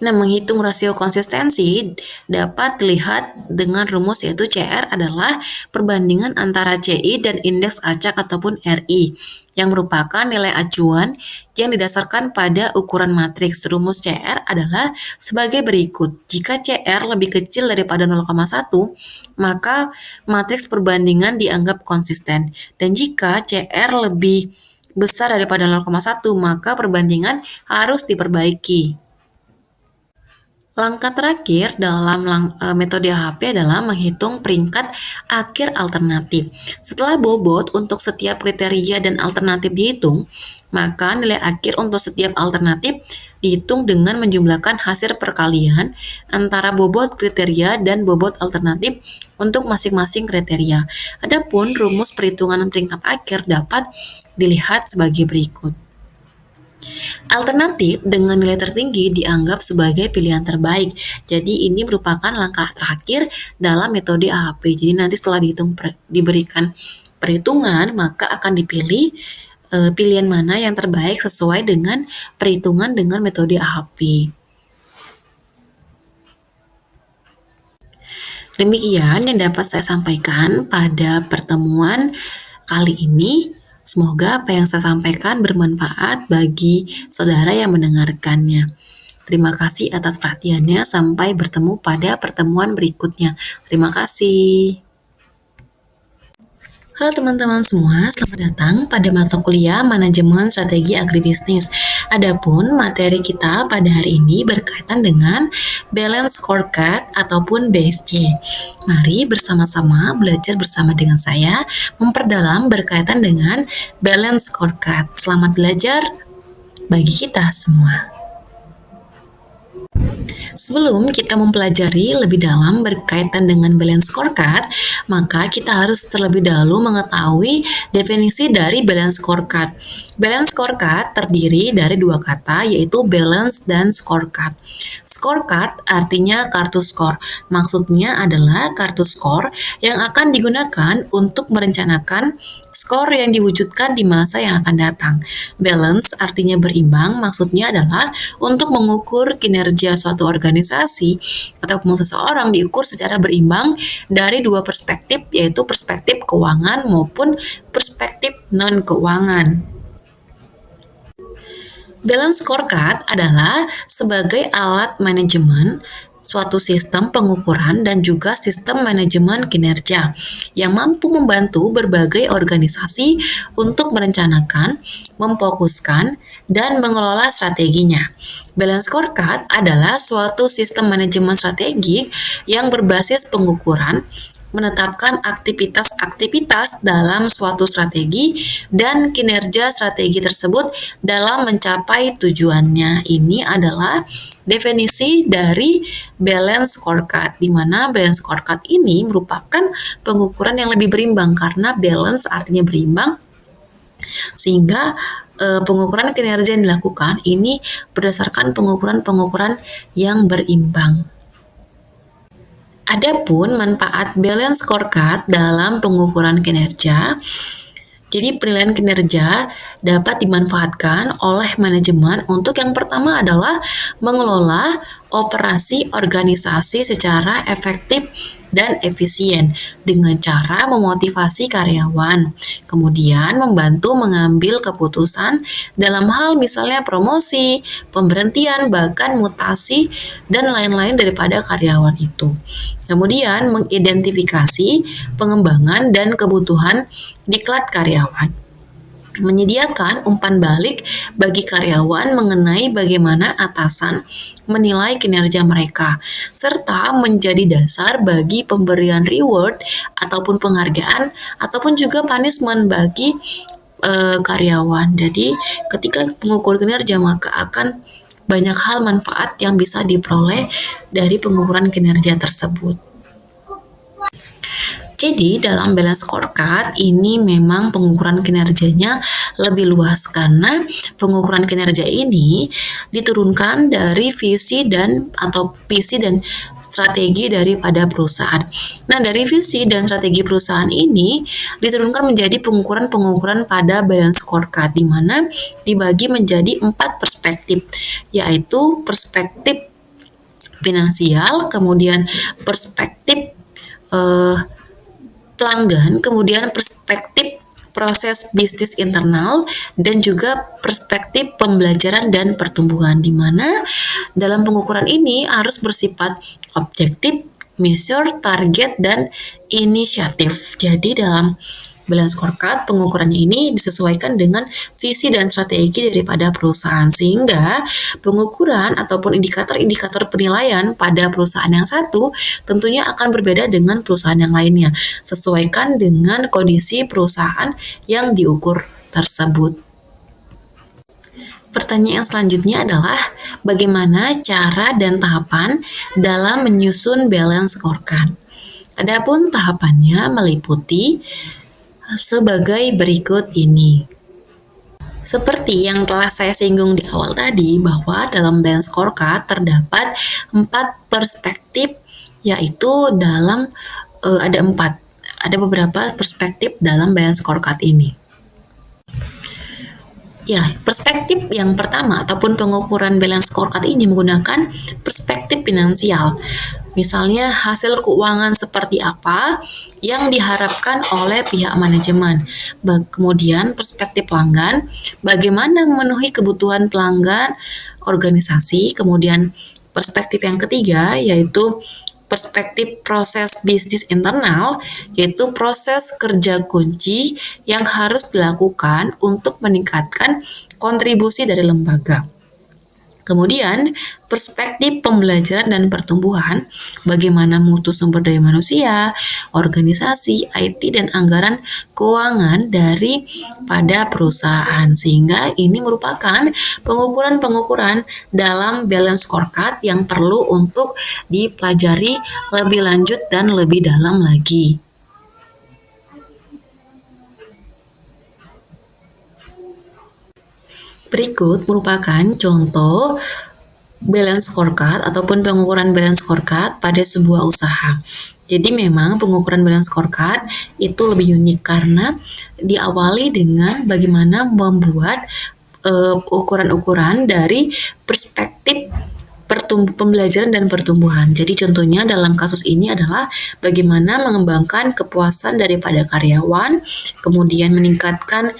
Nah, menghitung rasio konsistensi dapat dilihat dengan rumus, yaitu CR adalah perbandingan antara CI dan indeks acak ataupun RI yang merupakan nilai acuan yang didasarkan pada ukuran matriks. Rumus CR adalah sebagai berikut. Jika CR lebih kecil daripada 0,1, maka matriks perbandingan dianggap konsisten. Dan jika CR lebih besar daripada 0,1, maka perbandingan harus diperbaiki. Langkah terakhir dalam metode AHP adalah menghitung peringkat akhir alternatif. Setelah bobot untuk setiap kriteria dan alternatif dihitung, maka nilai akhir untuk setiap alternatif dihitung dengan menjumlahkan hasil perkalian antara bobot kriteria dan bobot alternatif untuk masing-masing kriteria. Adapun rumus perhitungan peringkat akhir dapat dilihat sebagai berikut. Alternatif dengan nilai tertinggi dianggap sebagai pilihan terbaik. Jadi ini merupakan langkah terakhir dalam metode AHP. Jadi nanti setelah diberikan perhitungan, maka akan dipilih pilihan mana yang terbaik sesuai dengan perhitungan dengan metode AHP. Demikian yang dapat saya sampaikan pada pertemuan kali ini. Semoga apa yang saya sampaikan bermanfaat bagi saudara yang mendengarkannya. Terima kasih atas perhatiannya. Sampai bertemu pada pertemuan berikutnya. Terima kasih. Halo teman-teman semua, selamat datang pada mata kuliah Manajemen Strategi Agribisnis. Adapun materi kita pada hari ini berkaitan dengan Balance Scorecard ataupun BSC. Mari bersama-sama belajar bersama dengan saya memperdalam berkaitan dengan Balance Scorecard. Selamat belajar bagi kita semua. Sebelum kita mempelajari lebih dalam berkaitan dengan balance scorecard, maka kita harus terlebih dahulu mengetahui definisi dari balance scorecard. Balance scorecard terdiri dari dua kata, yaitu balance dan scorecard. Scorecard artinya kartu skor. Maksudnya adalah kartu skor yang akan digunakan untuk merencanakan skor yang diwujudkan di masa yang akan datang. Balance artinya berimbang, maksudnya adalah untuk mengukur kinerja suatu organisasi ataupun seseorang diukur secara berimbang dari dua perspektif, yaitu perspektif keuangan maupun perspektif non-keuangan. Balance scorecard adalah sebagai alat manajemen suatu sistem pengukuran dan juga sistem manajemen kinerja yang mampu membantu berbagai organisasi untuk merencanakan, memfokuskan, dan mengelola strateginya. Balance scorecard adalah suatu sistem manajemen strategik yang berbasis pengukuran, menetapkan aktivitas-aktivitas dalam suatu strategi dan kinerja strategi tersebut dalam mencapai tujuannya. Ini adalah definisi dari balance scorecard, di mana balance scorecard ini merupakan pengukuran yang lebih berimbang karena balance artinya berimbang, sehingga pengukuran kinerja yang dilakukan ini berdasarkan pengukuran-pengukuran yang berimbang. Adapun manfaat balance scorecard dalam pengukuran kinerja, jadi penilaian kinerja dapat dimanfaatkan oleh manajemen untuk yang pertama adalah mengelola operasi organisasi secara efektif dan efisien dengan cara memotivasi karyawan, kemudian membantu mengambil keputusan dalam hal misalnya promosi, pemberhentian, bahkan mutasi, dan lain-lain daripada karyawan itu. Kemudian mengidentifikasi pengembangan dan kebutuhan diklat karyawan, menyediakan umpan balik bagi karyawan mengenai bagaimana atasan menilai kinerja mereka, serta menjadi dasar bagi pemberian reward ataupun penghargaan ataupun juga punishment bagi karyawan. Jadi ketika mengukur kinerja maka akan banyak hal manfaat yang bisa diperoleh dari pengukuran kinerja tersebut. Jadi dalam balance scorecard ini memang pengukuran kinerjanya lebih luas karena pengukuran kinerja ini diturunkan dari visi dan strategi daripada perusahaan. Nah, dari visi dan strategi perusahaan ini diturunkan menjadi pengukuran-pengukuran pada balance scorecard, di mana dibagi menjadi 4 perspektif, yaitu perspektif finansial, kemudian perspektif pelanggan, kemudian perspektif proses bisnis internal, dan juga perspektif pembelajaran dan pertumbuhan, di mana dalam pengukuran ini harus bersifat objektif, measure, target, dan inisiatif. Jadi dalam balance scorecard, pengukurannya ini disesuaikan dengan visi dan strategi daripada perusahaan, sehingga pengukuran ataupun indikator-indikator penilaian pada perusahaan yang satu tentunya akan berbeda dengan perusahaan yang lainnya, sesuaikan dengan kondisi perusahaan yang diukur tersebut. Pertanyaan selanjutnya adalah bagaimana cara dan tahapan dalam menyusun balance scorecard. Adapun tahapannya meliputi sebagai berikut ini. Seperti yang telah saya singgung di awal tadi, bahwa dalam balance scorecard terdapat 4 perspektif, yaitu ada beberapa perspektif dalam balance scorecard ini. Ya, perspektif yang pertama ataupun pengukuran balance scorecard ini menggunakan perspektif finansial. Misalnya hasil keuangan seperti apa yang diharapkan oleh pihak manajemen. Kemudian perspektif pelanggan, bagaimana memenuhi kebutuhan pelanggan organisasi. Kemudian perspektif yang ketiga yaitu perspektif proses bisnis internal, yaitu proses kerja kunci yang harus dilakukan untuk meningkatkan kontribusi dari lembaga. Kemudian, perspektif pembelajaran dan pertumbuhan, bagaimana mutu sumber daya manusia, organisasi, IT, dan anggaran keuangan pada perusahaan. Sehingga ini merupakan pengukuran-pengukuran dalam balance scorecard yang perlu untuk dipelajari lebih lanjut dan lebih dalam lagi. Berikut merupakan contoh balance scorecard ataupun pengukuran balance scorecard pada sebuah usaha. Jadi memang pengukuran balance scorecard itu lebih unik karena diawali dengan bagaimana membuat ukuran-ukuran dari perspektif pembelajaran dan pertumbuhan. Jadi contohnya dalam kasus ini adalah bagaimana mengembangkan kepuasan daripada karyawan, kemudian meningkatkan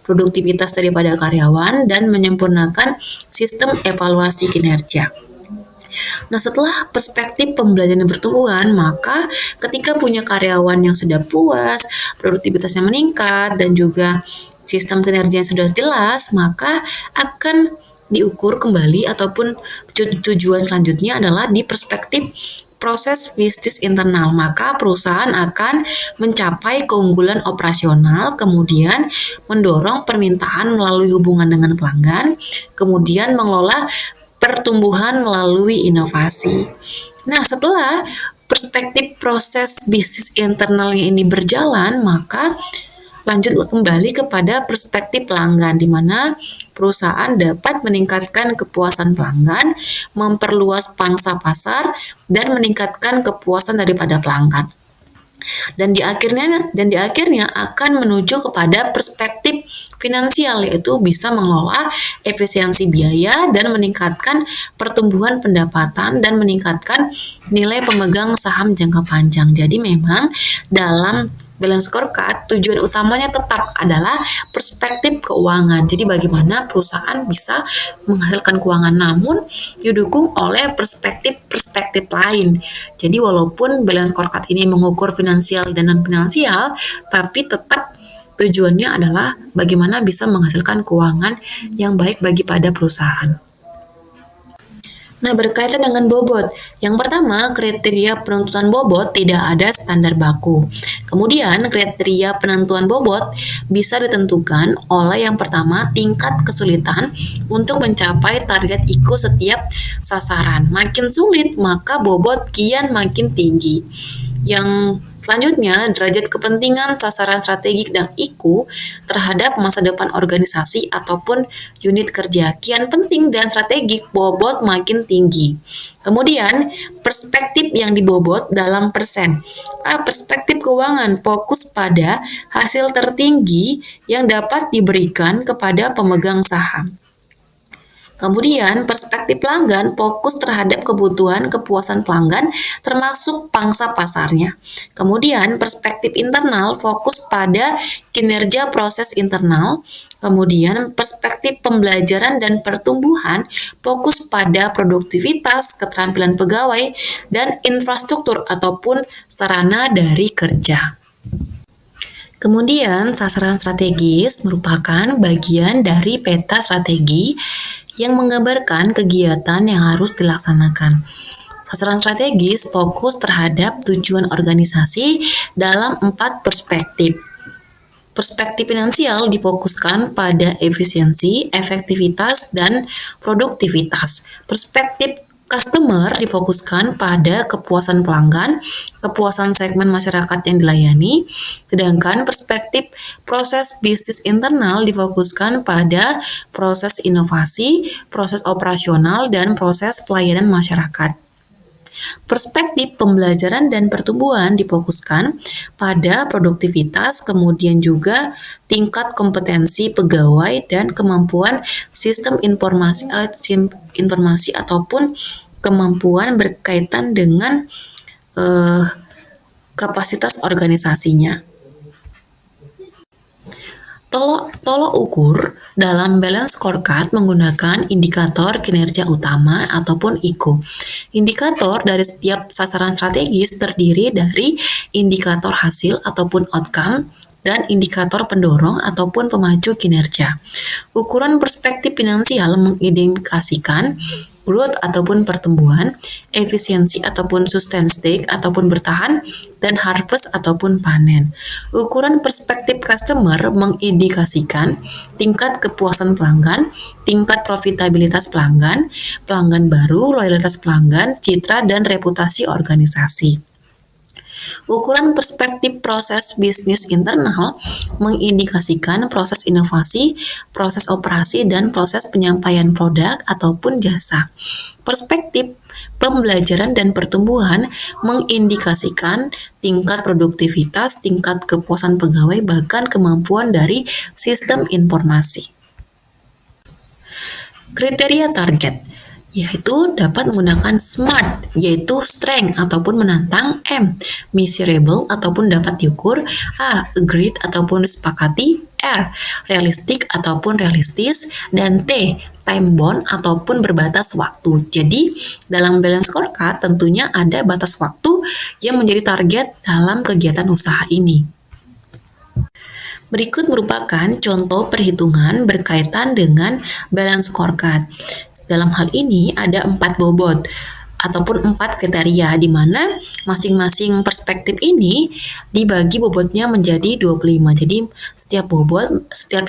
produktivitas daripada karyawan, dan menyempurnakan sistem evaluasi kinerja. Nah, setelah perspektif pembelajaran dan pertumbuhan, maka ketika punya karyawan yang sudah puas, produktivitasnya meningkat, dan juga sistem kinerja yang sudah jelas, maka akan diukur kembali ataupun tujuan selanjutnya adalah di perspektif proses bisnis internal, maka perusahaan akan mencapai keunggulan operasional, kemudian mendorong permintaan melalui hubungan dengan pelanggan, kemudian mengelola pertumbuhan melalui inovasi. Nah, setelah perspektif proses bisnis internalnya ini berjalan, maka lanjut kembali kepada perspektif pelanggan, di mana perusahaan dapat meningkatkan kepuasan pelanggan, memperluas pangsa pasar, dan meningkatkan kepuasan daripada pelanggan. Dan di akhirnya akan menuju kepada perspektif finansial, yaitu bisa mengelola efisiensi biaya dan meningkatkan pertumbuhan pendapatan dan meningkatkan nilai pemegang saham jangka panjang. Jadi memang dalam balance scorecard tujuan utamanya tetap adalah perspektif keuangan. Jadi bagaimana perusahaan bisa menghasilkan keuangan namun didukung oleh perspektif lain. Jadi walaupun balance scorecard ini mengukur finansial dan non finansial, tapi tetap tujuannya adalah bagaimana bisa menghasilkan keuangan yang baik bagi pada perusahaan. Nah, berkaitan dengan bobot. Yang pertama, kriteria penentuan bobot tidak ada standar baku. Kemudian, kriteria penentuan bobot bisa ditentukan oleh yang pertama, tingkat kesulitan untuk mencapai target IKO setiap sasaran. Makin sulit, maka bobot kian makin tinggi. Yang selanjutnya, derajat kepentingan, sasaran strategik, dan IQ terhadap masa depan organisasi ataupun unit kerja kian penting dan strategik bobot makin tinggi. Kemudian, perspektif yang dibobot dalam persen. Perspektif keuangan fokus pada hasil tertinggi yang dapat diberikan kepada pemegang saham. Kemudian, perspektif pelanggan fokus terhadap kebutuhan kepuasan pelanggan termasuk pangsa pasarnya. Kemudian, perspektif internal fokus pada kinerja proses internal. Kemudian, perspektif pembelajaran dan pertumbuhan fokus pada produktivitas, keterampilan pegawai, dan infrastruktur ataupun sarana dari kerja. Kemudian, sasaran strategis merupakan bagian dari peta strategi yang menggambarkan kegiatan yang harus dilaksanakan. Sasaran strategis fokus terhadap tujuan organisasi dalam 4 perspektif. Perspektif finansial difokuskan pada efisiensi, efektivitas, dan produktivitas. Perspektif customer difokuskan pada kepuasan pelanggan, kepuasan segmen masyarakat yang dilayani, sedangkan perspektif proses bisnis internal difokuskan pada proses inovasi, proses operasional, dan proses pelayanan masyarakat. Perspektif pembelajaran dan pertumbuhan difokuskan pada produktivitas, kemudian juga tingkat kompetensi pegawai dan kemampuan sistem informasi ataupun kemampuan berkaitan dengan kapasitas organisasinya. Tolok ukur dalam balance scorecard menggunakan indikator kinerja utama ataupun IKO. Indikator dari setiap sasaran strategis terdiri dari indikator hasil ataupun outcome dan indikator pendorong ataupun pemacu kinerja. Ukuran perspektif finansial mengindikasikan growth ataupun pertumbuhan, efisiensi ataupun sustain state ataupun bertahan, dan harvest ataupun panen. Ukuran perspektif customer mengindikasikan tingkat kepuasan pelanggan, tingkat profitabilitas pelanggan, pelanggan baru, loyalitas pelanggan, citra dan reputasi organisasi. Ukuran perspektif proses bisnis internal mengindikasikan proses inovasi, proses operasi, dan proses penyampaian produk ataupun jasa. Perspektif pembelajaran dan pertumbuhan mengindikasikan tingkat produktivitas, tingkat kepuasan pegawai, bahkan kemampuan dari sistem informasi. Kriteria target yaitu dapat menggunakan SMART, yaitu strength ataupun menantang, M, measurable ataupun dapat diukur, A, agreed ataupun disepakati, R, realistic ataupun realistis, dan T, time bound ataupun berbatas waktu. Jadi, dalam balance scorecard tentunya ada batas waktu yang menjadi target dalam kegiatan usaha ini. Berikut merupakan contoh perhitungan berkaitan dengan balance scorecard. Dalam hal ini ada 4 bobot ataupun 4 kriteria di mana masing-masing perspektif ini dibagi bobotnya menjadi 25. Jadi setiap bobot, setiap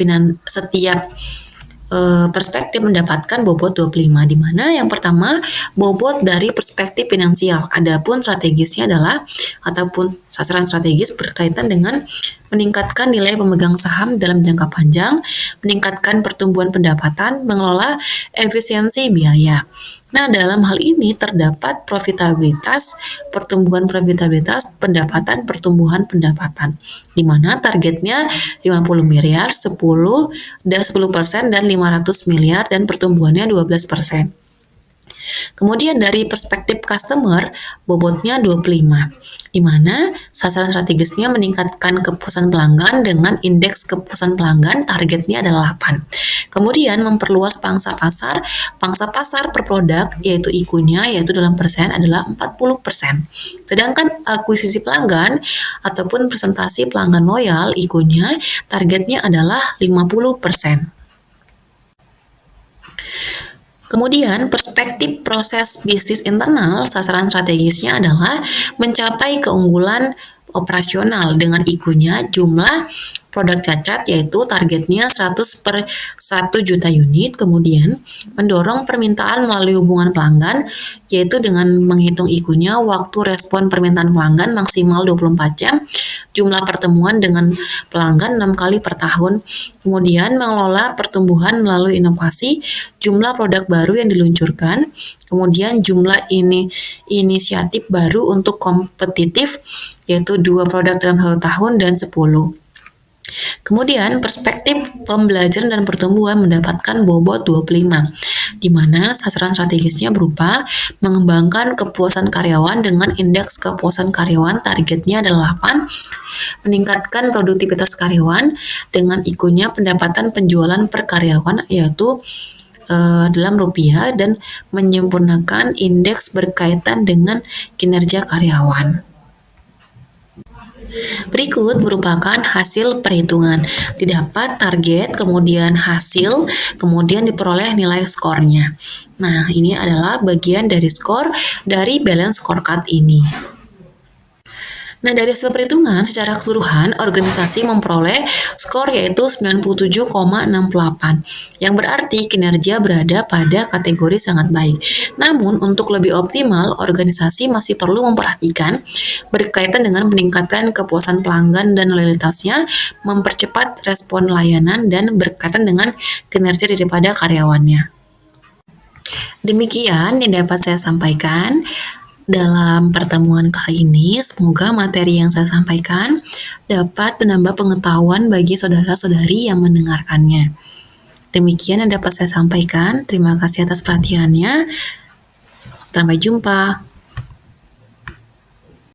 perspektif mendapatkan bobot 25, di mana yang pertama bobot dari perspektif finansial. Adapun strategisnya adalah ataupun sasaran strategis berkaitan dengan meningkatkan nilai pemegang saham dalam jangka panjang, meningkatkan pertumbuhan pendapatan, mengelola efisiensi biaya. Nah, dalam hal ini terdapat profitabilitas, pertumbuhan profitabilitas, pendapatan, pertumbuhan pendapatan, di mana targetnya 50 miliar, 10 dan 10% dan 500 miliar dan pertumbuhannya 12%. Kemudian dari perspektif customer, bobotnya 25, di mana sasaran strategisnya meningkatkan kepuasan pelanggan dengan indeks kepuasan pelanggan targetnya adalah 8. Kemudian memperluas pangsa pasar per produk yaitu IQ-nya yaitu dalam persen adalah 40%. Sedangkan akuisisi pelanggan ataupun presentasi pelanggan loyal IQ-nya targetnya adalah 50%. Kemudian perspektif proses bisnis internal, sasaran strategisnya adalah mencapai keunggulan operasional dengan IQ-nya jumlah produk cacat, yaitu targetnya 100 per 1 juta unit. Kemudian mendorong permintaan melalui hubungan pelanggan, yaitu dengan menghitung IQ-nya, waktu respon permintaan pelanggan maksimal 24 jam, jumlah pertemuan dengan pelanggan 6 kali per tahun. Kemudian mengelola pertumbuhan melalui inovasi, jumlah produk baru yang diluncurkan, kemudian jumlah inisiatif baru untuk kompetitif, yaitu 2 produk dalam 1 tahun dan 10. Kemudian perspektif pembelajaran dan pertumbuhan mendapatkan bobot 25, di mana sasaran strategisnya berupa mengembangkan kepuasan karyawan dengan indeks kepuasan karyawan targetnya adalah 8, meningkatkan produktivitas karyawan dengan IQ-nya pendapatan penjualan per karyawan yaitu dalam rupiah, dan menyempurnakan indeks berkaitan dengan kinerja karyawan. Berikut merupakan hasil perhitungan. Didapat target, kemudian hasil, kemudian diperoleh nilai skornya. Nah, ini adalah bagian dari skor dari balance scorecard ini. Nah, dari hasil perhitungan secara keseluruhan, organisasi memperoleh skor yaitu 97,68, yang berarti kinerja berada pada kategori sangat baik. Namun, untuk lebih optimal, organisasi masih perlu memperhatikan berkaitan dengan meningkatkan kepuasan pelanggan dan loyalitasnya, mempercepat respon layanan, dan berkaitan dengan kinerja daripada karyawannya. Demikian yang dapat saya sampaikan dalam pertemuan kali ini. Semoga materi yang saya sampaikan dapat menambah pengetahuan bagi saudara-saudari yang mendengarkannya. Demikian yang dapat saya sampaikan. Terima kasih atas perhatiannya. Sampai jumpa.